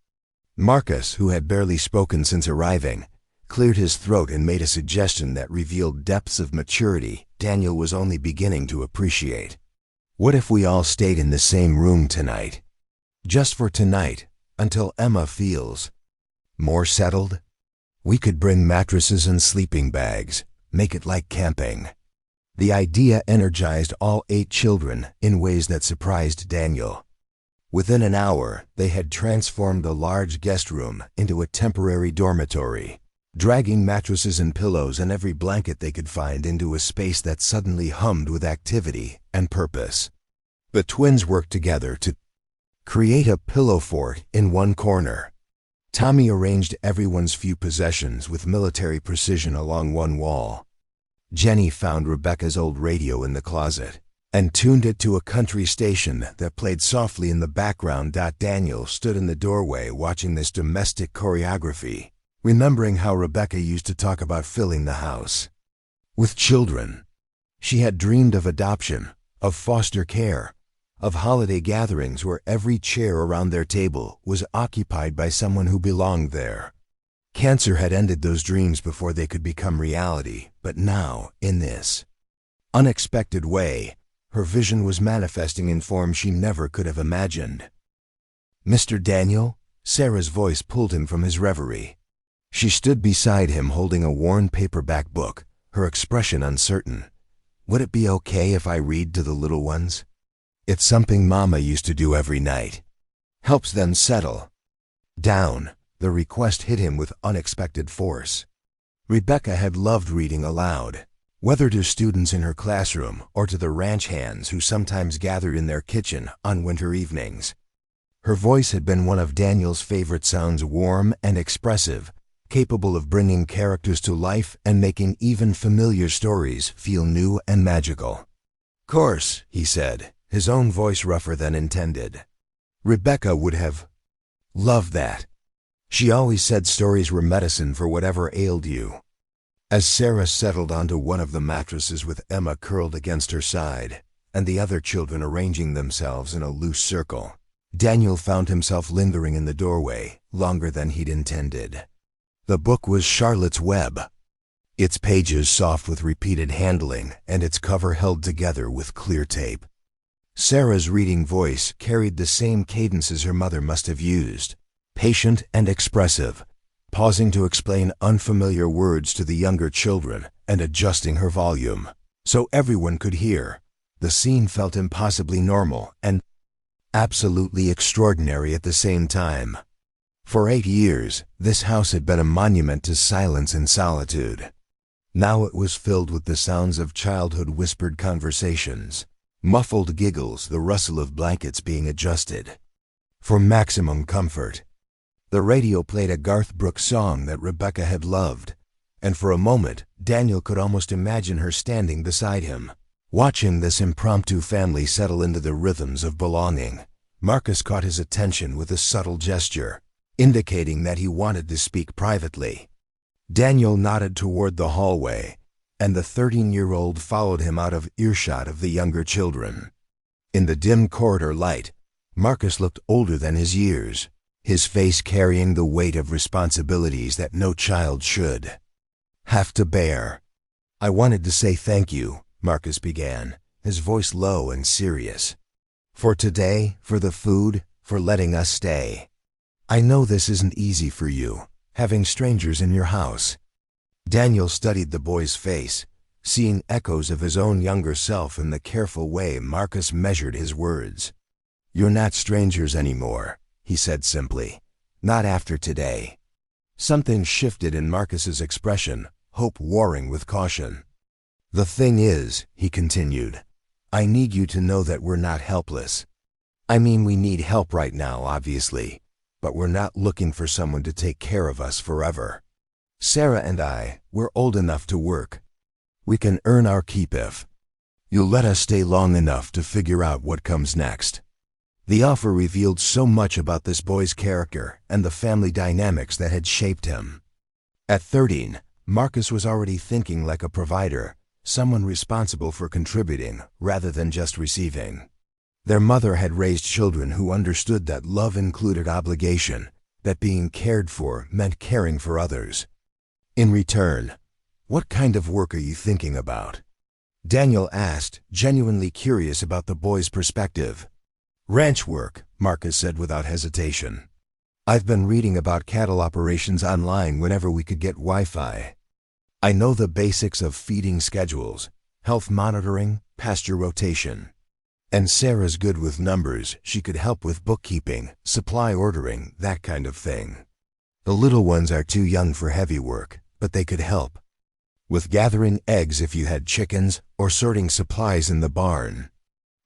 Marcus, who had barely spoken since arriving, cleared his throat and made a suggestion that revealed depths of maturity Daniel was only beginning to appreciate. "What if we all stayed in the same room tonight? Just for tonight, until Emma feels more settled? We could bring mattresses and sleeping bags, make it like camping." The idea energized all 8 children in ways that surprised Daniel. Within an hour, they had transformed the large guest room into a temporary dormitory, dragging mattresses and pillows and every blanket they could find into a space that suddenly hummed with activity and purpose. The twins worked together to create a pillow fort in one corner. Tommy arranged everyone's few possessions with military precision along one wall. Jenny found Rebecca's old radio in the closet and tuned it to a country station that played softly in the background. Daniel stood in the doorway watching this domestic choreography, remembering how Rebecca used to talk about filling the house with children. She had dreamed of adoption, of foster care, of holiday gatherings where every chair around their table was occupied by someone who belonged there. Cancer had ended those dreams before they could become reality, but now, in this unexpected way, her vision was manifesting in forms she never could have imagined. "Mr. Daniel?" Sarah's voice pulled him from his reverie. She stood beside him holding a worn paperback book, her expression uncertain. "Would it be okay if I read to the little ones? It's something Mama used to do every night. Helps them settle down." The request hit him with unexpected force. Rebecca had loved reading aloud, whether to students in her classroom or to the ranch hands who sometimes gathered in their kitchen on winter evenings. Her voice had been one of Daniel's favorite sounds, warm and expressive, capable of bringing characters to life and making even familiar stories feel new and magical. "Course," he said, his own voice rougher than intended. Rebecca would have loved that. She always said stories were medicine for whatever ailed you. As Sarah settled onto one of the mattresses with Emma curled against her side, and the other children arranging themselves in a loose circle, Daniel found himself lingering in the doorway longer than he'd intended. The book was Charlotte's Web, its pages soft with repeated handling and its cover held together with clear tape. Sarah's reading voice carried the same cadence as her mother must have used, patient and expressive, pausing to explain unfamiliar words to the younger children and adjusting her volume so everyone could hear. The scene felt impossibly normal and absolutely extraordinary at the same time. For 8 years, this house had been a monument to silence and solitude. Now it was filled with the sounds of childhood whispered conversations, muffled giggles, the rustle of blankets being adjusted. For maximum comfort, the radio played a Garth Brooks song that Rebecca had loved, and for a moment, Daniel could almost imagine her standing beside him, watching this impromptu family settle into the rhythms of belonging. Marcus caught his attention with a subtle gesture, indicating that he wanted to speak privately. Daniel nodded toward the hallway, and the 13-year-old followed him out of earshot of the younger children. In the dim corridor light, Marcus looked older than his years, his face carrying the weight of responsibilities that no child should have to bear. "I wanted to say thank you," Marcus began, his voice low and serious. "For today, for the food, for letting us stay." I know this isn't easy for you, having strangers in your house. Daniel studied the boy's face, seeing echoes of his own younger self in the careful way Marcus measured his words. You're not strangers anymore, he said simply. Not after today. Something shifted in Marcus's expression, hope warring with caution. The thing is, he continued, I need you to know that we're not helpless. I mean, we need help right now, obviously, but we're not looking for someone to take care of us forever. Sarah and I, we're old enough to work. We can earn our keep if you'll let us stay long enough to figure out what comes next. The offer revealed so much about this boy's character and the family dynamics that had shaped him. At 13, Marcus was already thinking like a provider, someone responsible for contributing rather than just receiving. Their mother had raised children who understood that love included obligation, that being cared for meant caring for others. In return, what kind of work are you thinking about? Daniel asked, genuinely curious about the boy's perspective. Ranch work, Marcus said without hesitation. I've been reading about cattle operations online whenever we could get Wi-Fi. I know the basics of feeding schedules, health monitoring, pasture rotation. And Sarah's good with numbers, she could help with bookkeeping, supply ordering, that kind of thing. The little ones are too young for heavy work, but they could help. With gathering eggs if you had chickens, or sorting supplies in the barn.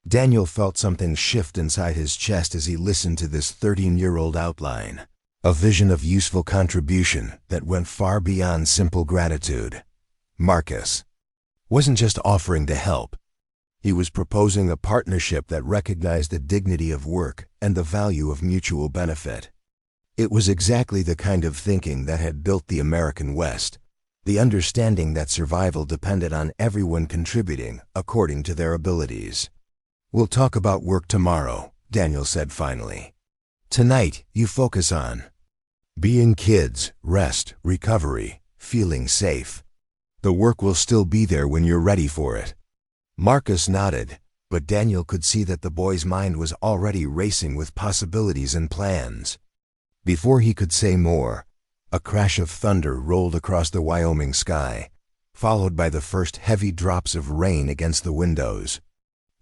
Daniel felt something shift inside his chest as he listened to this 13-year-old outline, a vision of useful contribution that went far beyond simple gratitude. Marcus wasn't just offering to help. He was proposing a partnership that recognized the dignity of work and the value of mutual benefit. It was exactly the kind of thinking that had built the American West, the understanding that survival depended on everyone contributing according to their abilities. We'll talk about work tomorrow, Daniel said finally. Tonight, you focus on being kids, rest, recovery, feeling safe. The work will still be there when you're ready for it. Marcus nodded, but Daniel could see that the boy's mind was already racing with possibilities and plans. Before he could say more, a crash of thunder rolled across the Wyoming sky, followed by the first heavy drops of rain against the windows.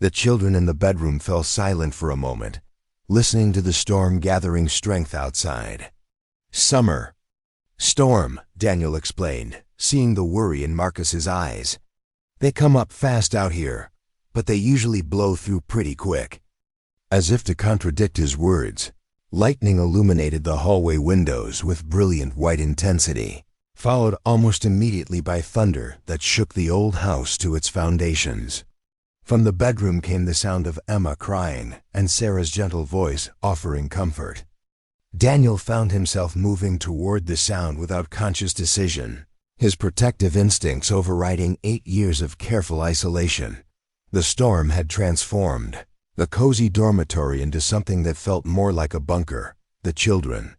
The children in the bedroom fell silent for a moment, listening to the storm gathering strength outside. Summer. Storm, Daniel explained, seeing the worry in Marcus's eyes. They come up fast out here, but they usually blow through pretty quick. As if to contradict his words, lightning illuminated the hallway windows with brilliant white intensity, followed almost immediately by thunder that shook the old house to its foundations. From the bedroom came the sound of Emma crying and Sarah's gentle voice offering comfort. Daniel found himself moving toward the sound without conscious decision, his protective instincts overriding 8 years of careful isolation. The storm had transformed the cozy dormitory into something that felt more like a bunker. The children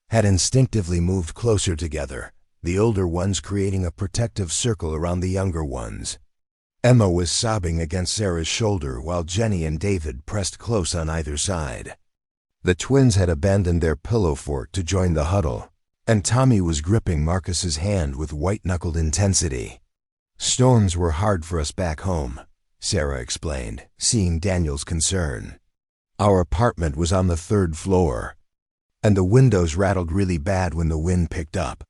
had instinctively moved closer together, the older ones creating a protective circle around the younger ones. Emma was sobbing against Sarah's shoulder while Jenny and David pressed close on either side. The twins had abandoned their pillow fort to join the huddle, and Tommy was gripping Marcus's hand with white-knuckled intensity. Storms were hard for us back home, Sarah explained, seeing Daniel's concern. Our apartment was on the 3rd floor, and the windows rattled really bad when the wind picked up.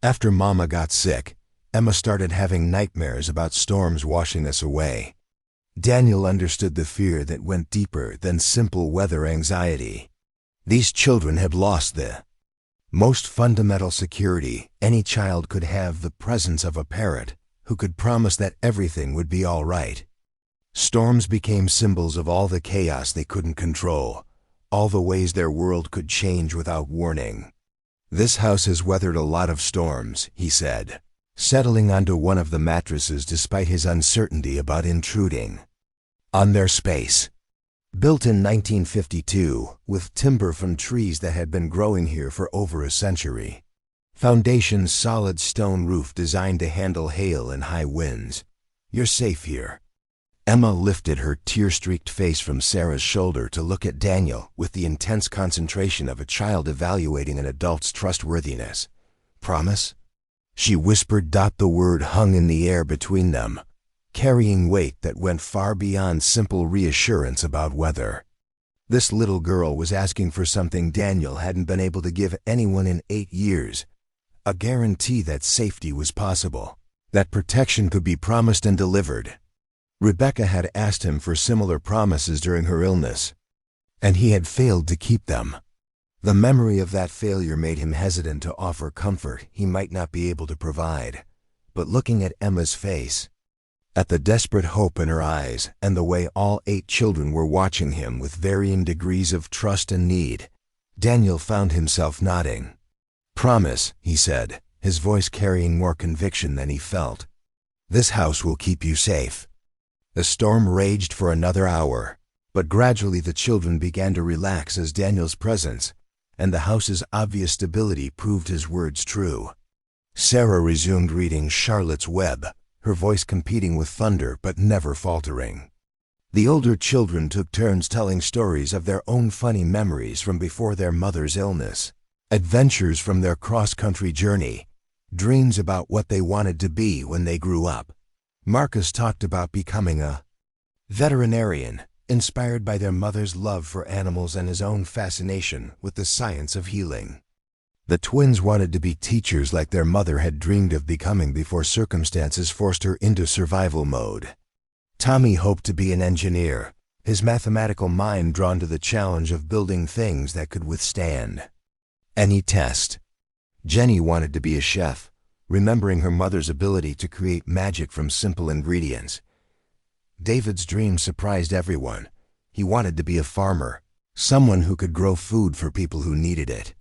After Mama got sick, Emma started having nightmares about storms washing us away. Daniel understood the fear that went deeper than simple weather anxiety. These children had lost the most fundamental security any child could have, the presence of a parent who could promise that everything would be all right. Storms became symbols of all the chaos they couldn't control, all the ways their world could change without warning. This house has weathered a lot of storms, he said, settling onto one of the mattresses despite his uncertainty about intruding on their space. Built in 1952, with timber from trees that had been growing here for over a century. Foundation's solid stone roof designed to handle hail and high winds. You're safe here. Emma lifted her tear-streaked face from Sarah's shoulder to look at Daniel with the intense concentration of a child evaluating an adult's trustworthiness. "Promise?" she whispered. The word hung in the air between them, carrying weight that went far beyond simple reassurance about weather. This little girl was asking for something Daniel hadn't been able to give anyone in 8 years, a guarantee that safety was possible, that protection could be promised and delivered. Rebecca had asked him for similar promises during her illness, and he had failed to keep them. The memory of that failure made him hesitant to offer comfort he might not be able to provide. But looking at Emma's face, at the desperate hope in her eyes, and the way all 8 children were watching him with varying degrees of trust and need, Daniel found himself nodding. "Promise," he said, his voice carrying more conviction than he felt. "This house will keep you safe." The storm raged for another hour, but gradually the children began to relax as Daniel's presence and the house's obvious stability proved his words true. Sarah resumed reading Charlotte's Web, her voice competing with thunder but never faltering. The older children took turns telling stories of their own funny memories from before their mother's illness, adventures from their cross-country journey, dreams about what they wanted to be when they grew up. Marcus talked about becoming a veterinarian, inspired by their mother's love for animals and his own fascination with the science of healing. The twins wanted to be teachers like their mother had dreamed of becoming before circumstances forced her into survival mode. Tommy hoped to be an engineer, his mathematical mind drawn to the challenge of building things that could withstand any test. Jenny wanted to be a chef, remembering her mother's ability to create magic from simple ingredients. David's dream surprised everyone. He wanted to be a farmer, someone who could grow food for people who needed it.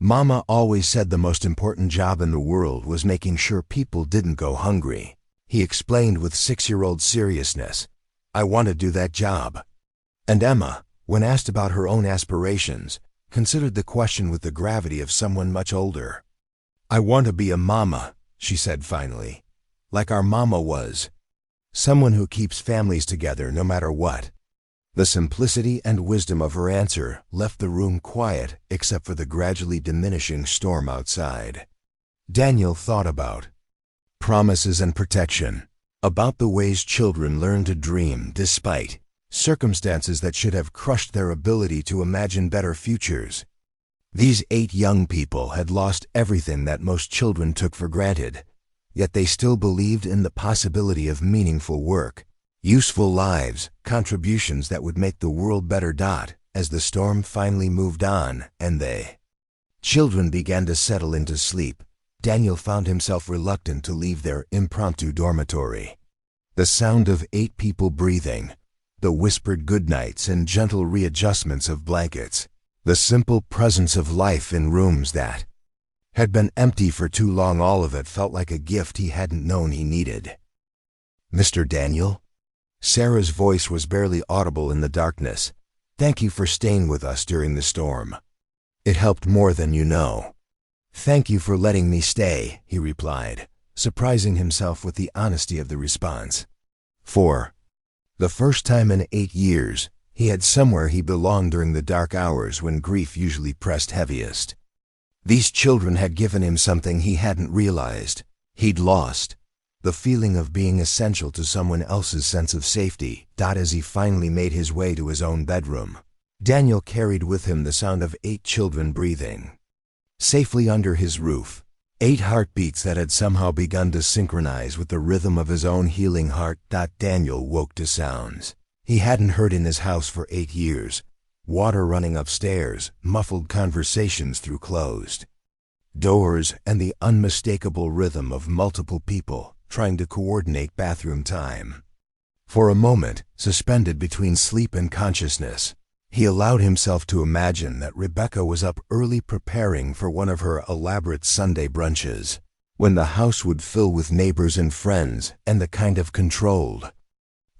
Mama always said the most important job in the world was making sure people didn't go hungry. He explained with 6-year-old seriousness, "I want to do that job." And Emma, when asked about her own aspirations, considered the question with the gravity of someone much older. "I want to be a mama," she said finally, "like our mama was. Someone who keeps families together no matter what." The simplicity and wisdom of her answer left the room quiet except for the gradually diminishing storm outside. Daniel thought about promises and protection, about the ways children learn to dream despite circumstances that should have crushed their ability to imagine better futures. These 8 young people had lost everything that most children took for granted, yet they still believed in the possibility of meaningful work, useful lives, contributions that would make the world better. As the storm finally moved on and the children began to settle into sleep, Daniel found himself reluctant to leave their impromptu dormitory. The sound of 8 people breathing, the whispered goodnights and gentle readjustments of blankets, the simple presence of life in rooms that had been empty for too long, all of it felt like a gift he hadn't known he needed. "Mr. Daniel?" Sarah's voice was barely audible in the darkness. "Thank you for staying with us during the storm. It helped more than you know." "Thank you for letting me stay," he replied, surprising himself with the honesty of the response. For the first time in 8 years, he had somewhere he belonged during the dark hours when grief usually pressed heaviest. These children had given him something he hadn't realized he'd lost. The feeling of being essential to someone else's sense of safety. As he finally made his way to his own bedroom, Daniel carried with him the sound of 8 children breathing safely under his roof, 8 heartbeats that had somehow begun to synchronize with the rhythm of his own healing heart. Daniel woke to sounds he hadn't heard in his house for 8 years, water running upstairs, muffled conversations through closed doors, and the unmistakable rhythm of multiple people trying to coordinate bathroom time. For a moment, suspended between sleep and consciousness, he allowed himself to imagine that Rebecca was up early preparing for one of her elaborate Sunday brunches, when the house would fill with neighbors and friends and the kind of controlled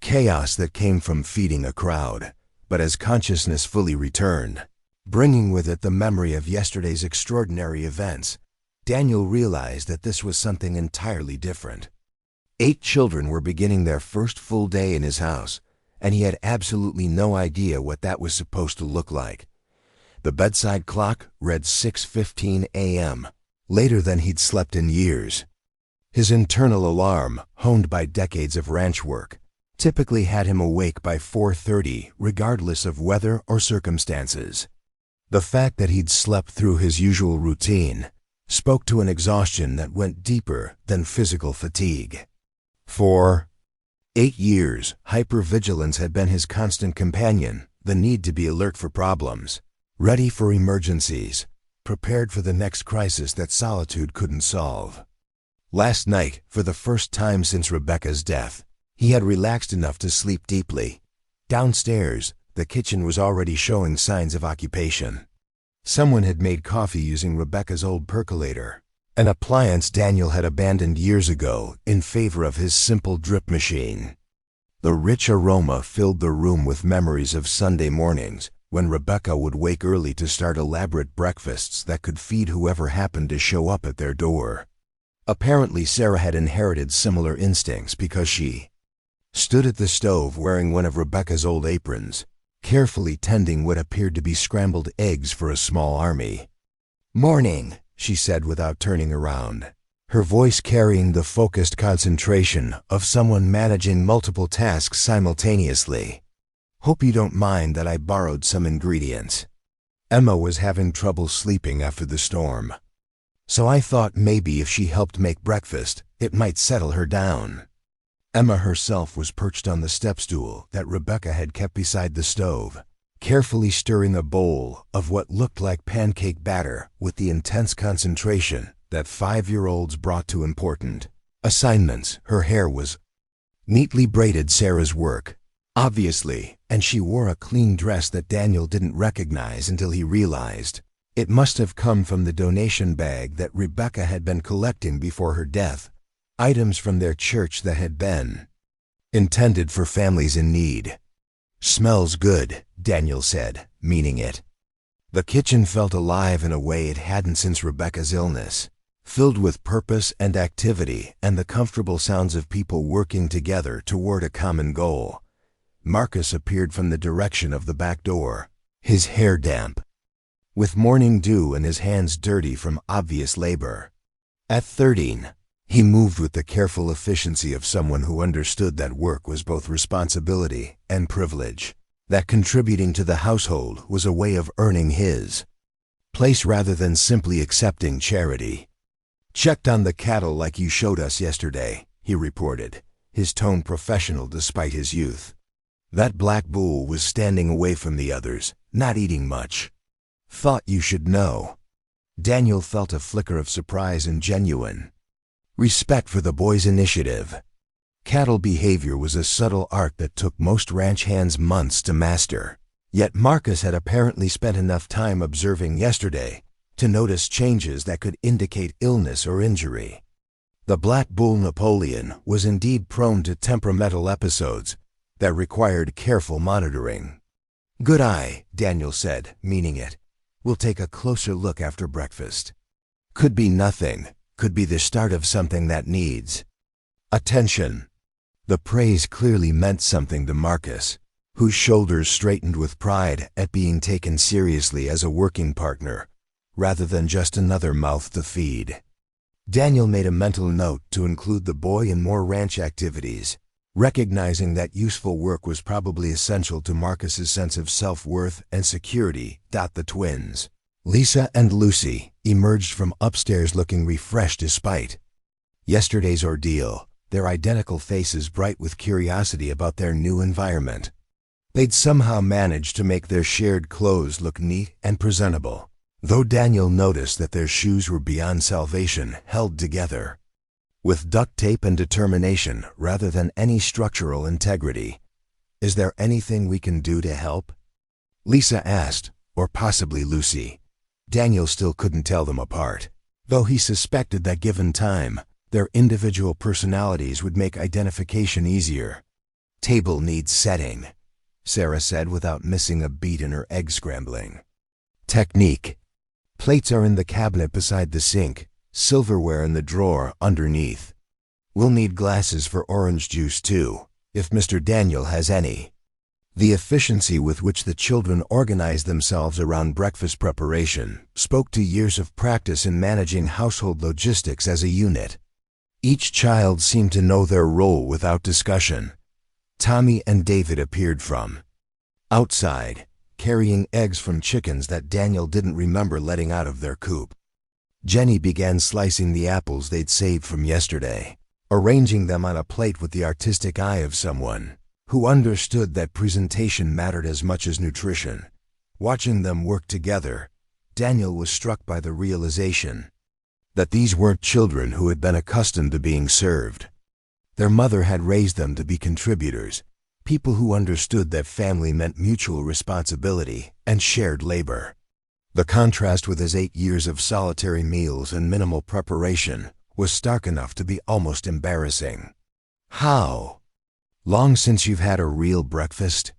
chaos that came from feeding a crowd. But as consciousness fully returned, bringing with it the memory of yesterday's extraordinary events, Daniel realized that this was something entirely different. 8 children were beginning their first full day in his house, and he had absolutely no idea what that was supposed to look like. The bedside clock read 6:15 a.m., later than he'd slept in years. His internal alarm, honed by decades of ranch work, typically had him awake by 4:30 regardless of weather or circumstances. The fact that he'd slept through his usual routine spoke to an exhaustion that went deeper than physical fatigue. For 8 years, hypervigilance had been his constant companion, the need to be alert for problems, ready for emergencies, prepared for the next crisis that solitude couldn't solve. Last night, for the first time since Rebecca's death, he had relaxed enough to sleep deeply. Downstairs, the kitchen was already showing signs of occupation. Someone had made coffee using Rebecca's old percolator, an appliance Daniel had abandoned years ago in favor of his simple drip machine. The rich aroma filled the room with memories of Sunday mornings when Rebecca would wake early to start elaborate breakfasts that could feed whoever happened to show up at their door. Apparently, Sarah had inherited similar instincts because she stood at the stove wearing one of Rebecca's old aprons, carefully tending what appeared to be scrambled eggs for a small army. "Morning," she said without turning around, her voice carrying the focused concentration of someone managing multiple tasks simultaneously. "Hope you don't mind that I borrowed some ingredients." Emma was having trouble sleeping after the storm, so I thought maybe if she helped make breakfast, it might settle her down. Emma herself was perched on the step stool that Rebecca had kept beside the stove, carefully stirring a bowl of what looked like pancake batter with the intense concentration that 5-year-olds brought to important assignments. Her hair was neatly braided, Sarah's work, obviously, and she wore a clean dress that Daniel didn't recognize until he realized it must have come from the donation bag that Rebecca had been collecting before her death, items from their church that had been intended for families in need. "Smells good," Daniel said, meaning it. The kitchen felt alive in a way it hadn't since Rebecca's illness, filled with purpose and activity and the comfortable sounds of people working together toward a common goal. Marcus appeared from the direction of the back door, his hair damp, with morning dew and his hands dirty from obvious labor. At 13, he moved with the careful efficiency of someone who understood that work was both responsibility and privilege, that contributing to the household was a way of earning his place rather than simply accepting charity. "Checked on the cattle like you showed us yesterday," he reported, his tone professional despite his youth. "That black bull was standing away from the others, not eating much. Thought you should know." Daniel felt a flicker of surprise and genuine respect for the boy's initiative. Cattle behavior was a subtle art that took most ranch hands months to master, yet Marcus had apparently spent enough time observing yesterday to notice changes that could indicate illness or injury. The black bull Napoleon was indeed prone to temperamental episodes that required careful monitoring. "Good eye," Daniel said, meaning it. "We'll take a closer look after breakfast." Could be nothing, could be the start of something that needs attention. The praise clearly meant something to Marcus, whose shoulders straightened with pride at being taken seriously as a working partner, rather than just another mouth to feed. Daniel made a mental note to include the boy in more ranch activities, recognizing that useful work was probably essential to Marcus's sense of self-worth and security. The twins, Lisa and Lucy, emerged from upstairs looking refreshed despite yesterday's ordeal, their identical faces bright with curiosity about their new environment. They'd somehow managed to make their shared clothes look neat and presentable, though Daniel noticed that their shoes were beyond salvation, held together with duct tape and determination rather than any structural integrity. "Is there anything we can do to help?" Lisa asked, or possibly Lucy. Daniel still couldn't tell them apart, though he suspected that given time, their individual personalities would make identification easier. "Table needs setting," Sarah said without missing a beat in her egg scrambling technique. "Plates are in the cabinet beside the sink, silverware in the drawer underneath." We'll need glasses for orange juice too, if Mr. Daniel has any. The efficiency with which the children organized themselves around breakfast preparation spoke to years of practice in managing household logistics as a unit. Each child seemed to know their role without discussion. Tommy and David appeared from outside, carrying eggs from chickens that Daniel didn't remember letting out of their coop. Jenny began slicing the apples they'd saved from yesterday, arranging them on a plate with the artistic eye of someone who understood that presentation mattered as much as nutrition. Watching them work together, Daniel was struck by the realization that these weren't children who had been accustomed to being served. Their mother had raised them to be contributors, people who understood that family meant mutual responsibility and shared labor. The contrast with his 8 years of solitary meals and minimal preparation was stark enough to be almost embarrassing. How long since you've had a real breakfast?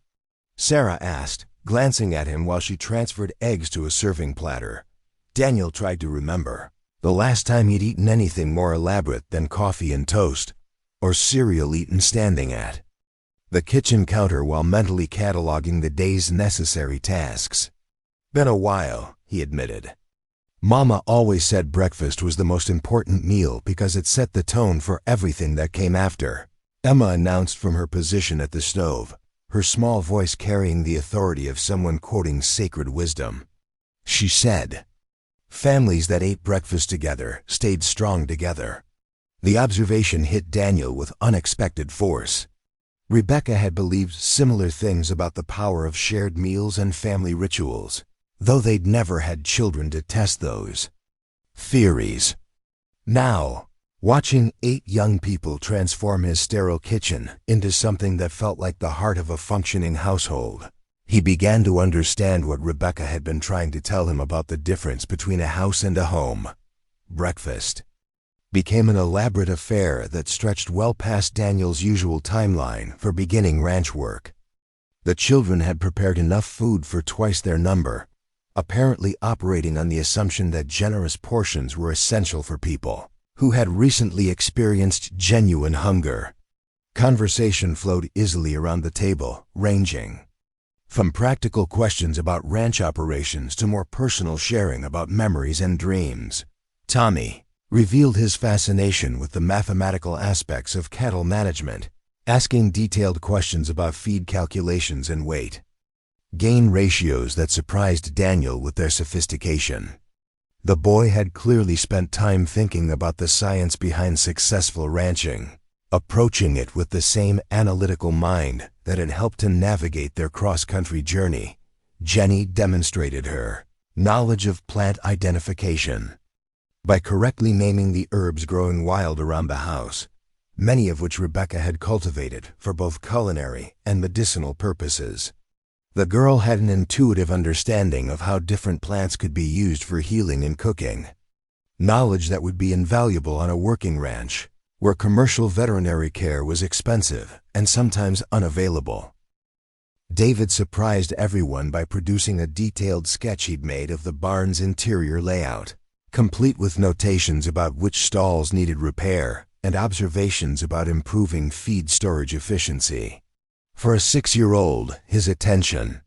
Sarah asked, glancing at him while she transferred eggs to a serving platter. Daniel tried to remember the last time he'd eaten anything more elaborate than coffee and toast, or cereal eaten standing at the kitchen counter while mentally cataloging the day's necessary tasks. Been a while, he admitted. Mama always said breakfast was the most important meal because it set the tone for everything that came after, Emma announced from her position at the stove, her small voice carrying the authority of someone quoting sacred wisdom. She said, "Families that ate breakfast together stayed strong together." The observation hit Daniel with unexpected force. Rebecca had believed similar things about the power of shared meals and family rituals, though they'd never had children to test those theories. Now, watching 8 young people transform his sterile kitchen into something that felt like the heart of a functioning household, he began to understand what Rebecca had been trying to tell him about the difference between a house and a home. Breakfast became an elaborate affair that stretched well past Daniel's usual timeline for beginning ranch work. The children had prepared enough food for twice their number, apparently operating on the assumption that generous portions were essential for people who had recently experienced genuine hunger. Conversation flowed easily around the table, ranging from practical questions about ranch operations to more personal sharing about memories and dreams. Tommy revealed his fascination with the mathematical aspects of cattle management, asking detailed questions about feed calculations and weight gain ratios that surprised Daniel with their sophistication. The boy had clearly spent time thinking about the science behind successful ranching, approaching it with the same analytical mind that had helped him navigate their cross-country journey. Jenny demonstrated her knowledge of plant identification by correctly naming the herbs growing wild around the house, many of which Rebecca had cultivated for both culinary and medicinal purposes. The girl had an intuitive understanding of how different plants could be used for healing and cooking, knowledge that would be invaluable on a working ranch, where commercial veterinary care was expensive and sometimes unavailable. David surprised everyone by producing a detailed sketch he'd made of the barn's interior layout, complete with notations about which stalls needed repair and observations about improving feed storage efficiency. For a 6-year-old, his attention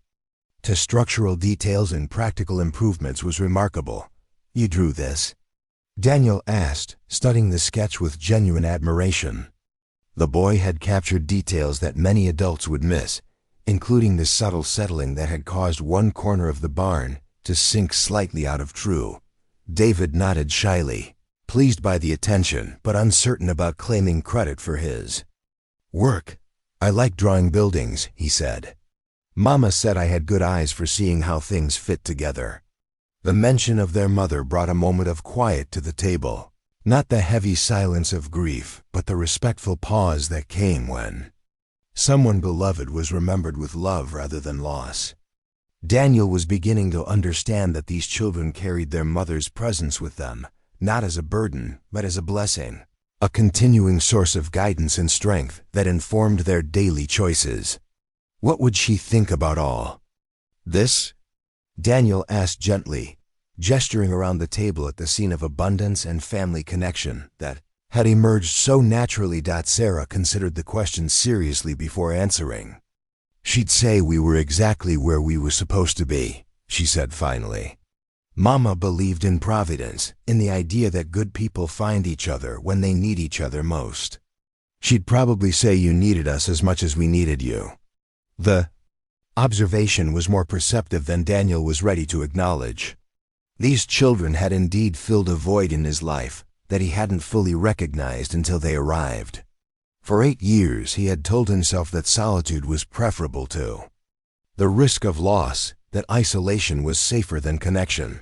to structural details and practical improvements was remarkable. "You drew this?" Daniel asked, studying the sketch with genuine admiration. The boy had captured details that many adults would miss, including the subtle settling that had caused one corner of the barn to sink slightly out of true. David nodded shyly, pleased by the attention but uncertain about claiming credit for his work. "I like drawing buildings," he said. "Mama said I had good eyes for seeing how things fit together." The mention of their mother brought a moment of quiet to the table, not the heavy silence of grief, but the respectful pause that came when someone beloved was remembered with love rather than loss. Daniel was beginning to understand that these children carried their mother's presence with them, not as a burden, but as a blessing, a continuing source of guidance and strength that informed their daily choices. What would she think about all this? Daniel asked gently, gesturing around the table at the scene of abundance and family connection that had emerged so naturally. Sarah considered the question seriously before answering. "She'd say we were exactly where we were supposed to be," she said finally. "Mama believed in providence, in the idea that good people find each other when they need each other most. She'd probably say you needed us as much as we needed you." The observation was more perceptive than Daniel was ready to acknowledge. These children had indeed filled a void in his life that he hadn't fully recognized until they arrived. For 8 years he had told himself that solitude was preferable to the risk of loss, that isolation was safer than connection.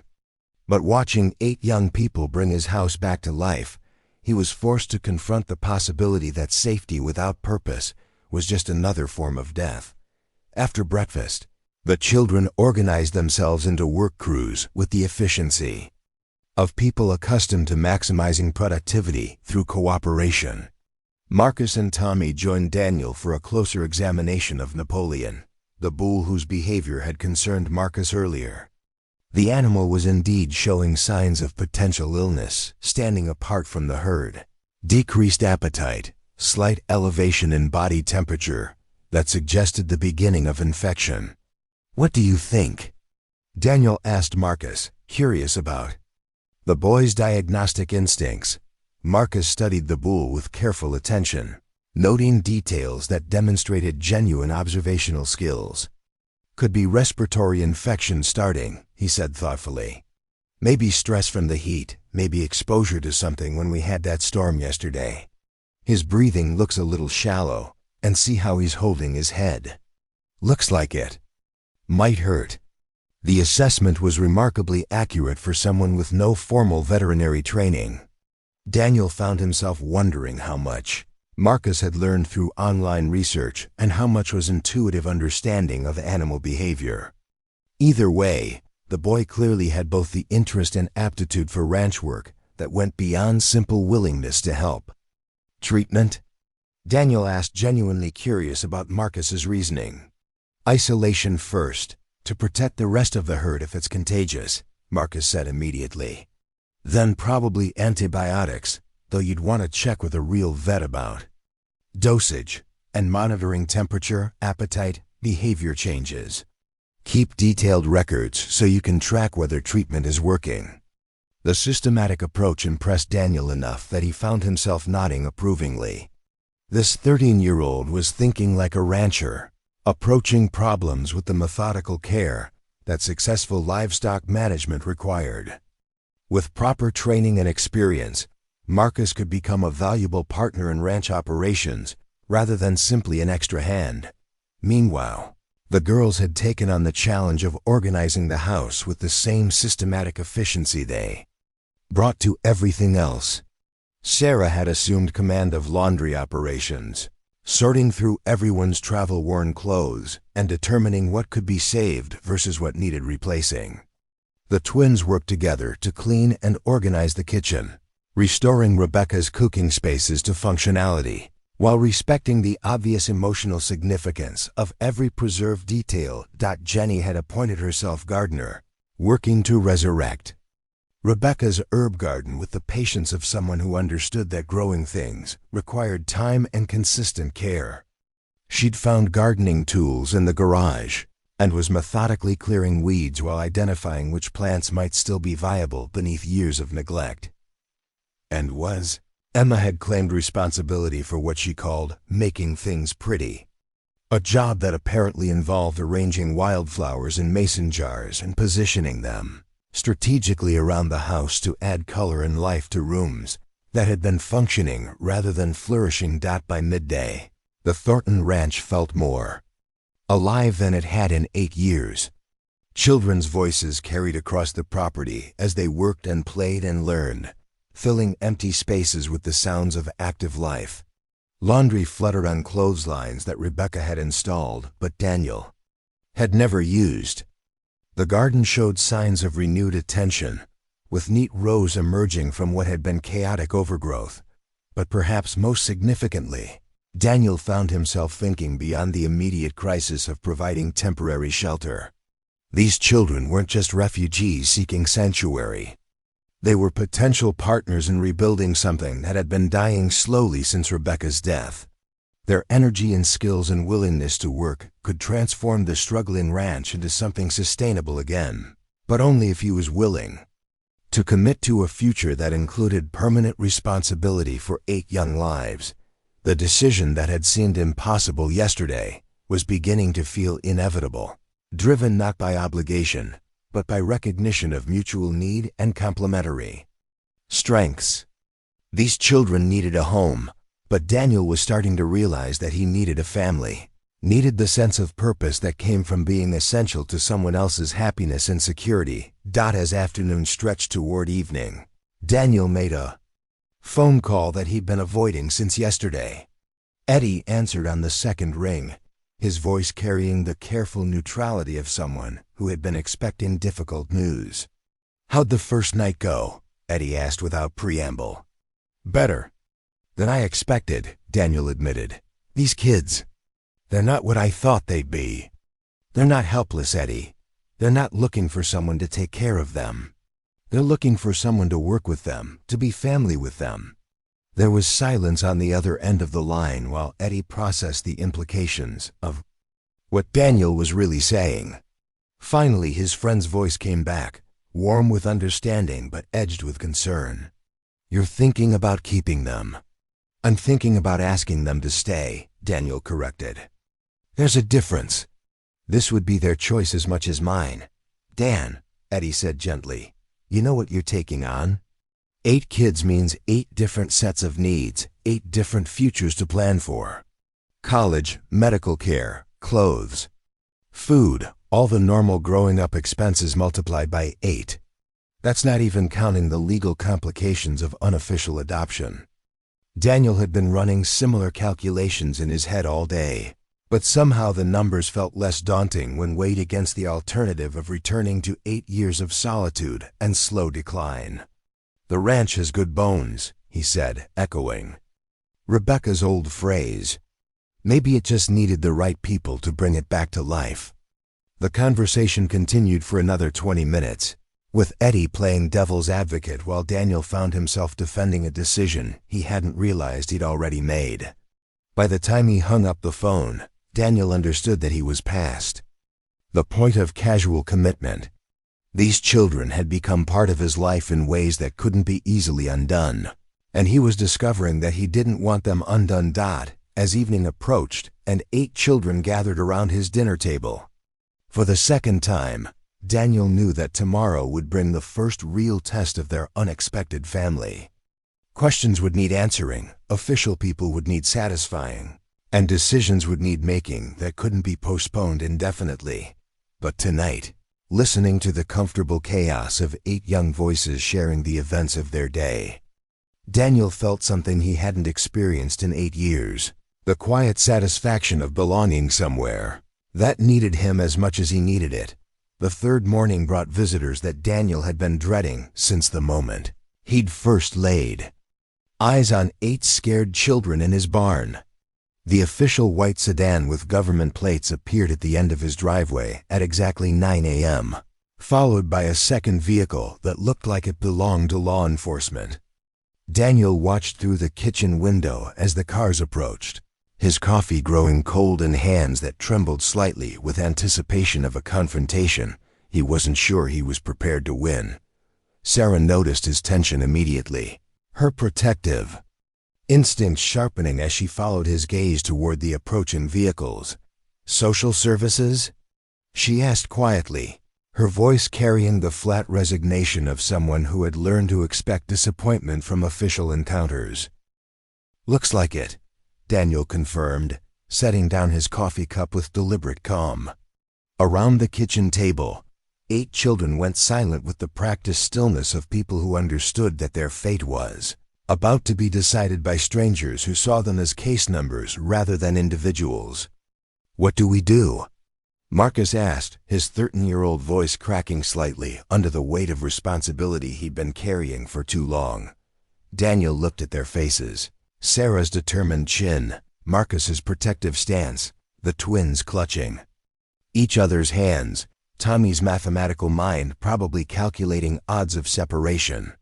But watching 8 young people bring his house back to life, he was forced to confront the possibility that safety without purpose was just another form of death. After breakfast, the children organized themselves into work crews with the efficiency of people accustomed to maximizing productivity through cooperation. Marcus and Tommy joined Daniel for a closer examination of Napoleon, the bull whose behavior had concerned Marcus earlier. The animal was indeed showing signs of potential illness, standing apart from the herd. Decreased appetite, slight elevation in body temperature that suggested the beginning of infection. "What do you think?" Daniel asked Marcus, curious about the boy's diagnostic instincts. Marcus studied the bull with careful attention, noting details that demonstrated genuine observational skills. "Could be respiratory infection starting," he said thoughtfully. "Maybe stress from the heat, maybe exposure to something when we had that storm yesterday. His breathing looks a little shallow, and see how he's holding his head. Looks like it might hurt." The assessment was remarkably accurate for someone with no formal veterinary training. Daniel found himself wondering how much Marcus had learned through online research and how much was intuitive understanding of animal behavior. Either way, the boy clearly had both the interest and aptitude for ranch work that went beyond simple willingness to help. "Treatment?" Daniel asked, genuinely curious about Marcus's reasoning. "Isolation first, to protect the rest of the herd if it's contagious," Marcus said immediately. "Then probably antibiotics, though you'd want to check with a real vet about dosage and monitoring temperature, appetite, behavior changes. Keep detailed records so you can track whether treatment is working." The systematic approach impressed Daniel enough that he found himself nodding approvingly. This 13-year-old was thinking like a rancher, approaching problems with the methodical care that successful livestock management required. With proper training and experience, Marcus could become a valuable partner in ranch operations rather than simply an extra hand. Meanwhile, the girls had taken on the challenge of organizing the house with the same systematic efficiency they brought to everything else. Sarah had assumed command of laundry operations, sorting through everyone's travel-worn clothes and determining what could be saved versus what needed replacing. The twins worked together to clean and organize the kitchen, restoring Rebecca's cooking spaces to functionality, while respecting the obvious emotional significance of every preserved detail. Jenny had appointed herself gardener, working to resurrect Rebecca's herb garden with the patience of someone who understood that growing things required time and consistent care. She'd found gardening tools in the garage and was methodically clearing weeds while identifying which plants might still be viable beneath years of neglect. Emma had claimed responsibility for what she called making things pretty, a job that apparently involved arranging wildflowers in mason jars and positioning them strategically around the house to add color and life to rooms that had been functioning rather than flourishing. By midday, the Thornton Ranch felt more alive than it had in 8 years. Children's voices carried across the property as they worked and played and learned, filling empty spaces with the sounds of active life. Laundry fluttered on clotheslines that Rebecca had installed but Daniel had never used. The garden showed signs of renewed attention, with neat rows emerging from what had been chaotic overgrowth. But perhaps most significantly, Daniel found himself thinking beyond the immediate crisis of providing temporary shelter. These children weren't just refugees seeking sanctuary. They were potential partners in rebuilding something that had been dying slowly since Rebecca's death. Their energy and skills and willingness to work could transform the struggling ranch into something sustainable again, but only if he was willing to commit to a future that included permanent responsibility for 8 young lives. The decision that had seemed impossible yesterday was beginning to feel inevitable, driven not by obligation, but by recognition of mutual need and complementary strengths. These children needed a home, but Daniel was starting to realize that he needed a family, needed the sense of purpose that came from being essential to someone else's happiness and security. As afternoon stretched toward evening, Daniel made a phone call that he'd been avoiding since yesterday. Eddie answered on the second ring, his voice carrying the careful neutrality of someone who had been expecting difficult news. "How'd the first night go?" Eddie asked without preamble. "Better than I expected," Daniel admitted. "These kids, they're not what I thought they'd be. They're not helpless, Eddie. They're not looking for someone to take care of them. They're looking for someone to work with them, to be family with them." There was silence on the other end of the line while Eddie processed the implications of what Daniel was really saying. Finally, his friend's voice came back, warm with understanding but edged with concern. "You're thinking about keeping them." "I'm thinking about asking them to stay," Daniel corrected. "There's a difference. This would be their choice as much as mine." "Dan," Eddie said gently, "you know what you're taking on? 8 kids means 8 different sets of needs, 8 different futures to plan for. College, medical care, clothes, food, all the normal growing up expenses multiplied by 8. That's not even counting the legal complications of unofficial adoption." Daniel had been running similar calculations in his head all day, but somehow the numbers felt less daunting when weighed against the alternative of returning to 8 years of solitude and slow decline. "The ranch has good bones," he said, echoing Rebecca's old phrase. Maybe it just needed the right people to bring it back to life. The conversation continued for another 20 minutes, with Eddie playing devil's advocate while Daniel found himself defending a decision he hadn't realized he'd already made. By the time he hung up the phone, Daniel understood that he was past the point of casual commitment. These children had become part of his life in ways that couldn't be easily undone, and he was discovering that he didn't want them undone. As evening approached and 8 children gathered around his dinner table, for the second time, Daniel knew that tomorrow would bring the first real test of their unexpected family. Questions would need answering, official people would need satisfying, and decisions would need making that couldn't be postponed indefinitely. But tonight, listening to the comfortable chaos of 8 young voices sharing the events of their day, Daniel felt something he hadn't experienced in 8 years, the quiet satisfaction of belonging somewhere. That needed him as much as he needed it. The third morning brought visitors that Daniel had been dreading since the moment he'd first laid eyes on 8 scared children in his barn. The official white sedan with government plates appeared at the end of his driveway at exactly 9 a.m., followed by a second vehicle that looked like it belonged to law enforcement. Daniel watched through the kitchen window as the cars approached, his coffee growing cold in hands that trembled slightly with anticipation of a confrontation he wasn't sure he was prepared to win. Sarah noticed his tension immediately, her protective instincts sharpening as she followed his gaze toward the approaching vehicles. "Social services?" she asked quietly, her voice carrying the flat resignation of someone who had learned to expect disappointment from official encounters. "Looks like it," Daniel confirmed, setting down his coffee cup with deliberate calm. Around the kitchen table, 8 children went silent with the practiced stillness of people who understood that their fate was about to be decided by strangers who saw them as case numbers rather than individuals. "What do we do?" Marcus asked, his 13-year-old voice cracking slightly under the weight of responsibility he'd been carrying for too long. Daniel looked at their faces, Sarah's determined chin, Marcus's protective stance, the twins clutching each other's hands, Tommy's mathematical mind probably calculating odds of separation.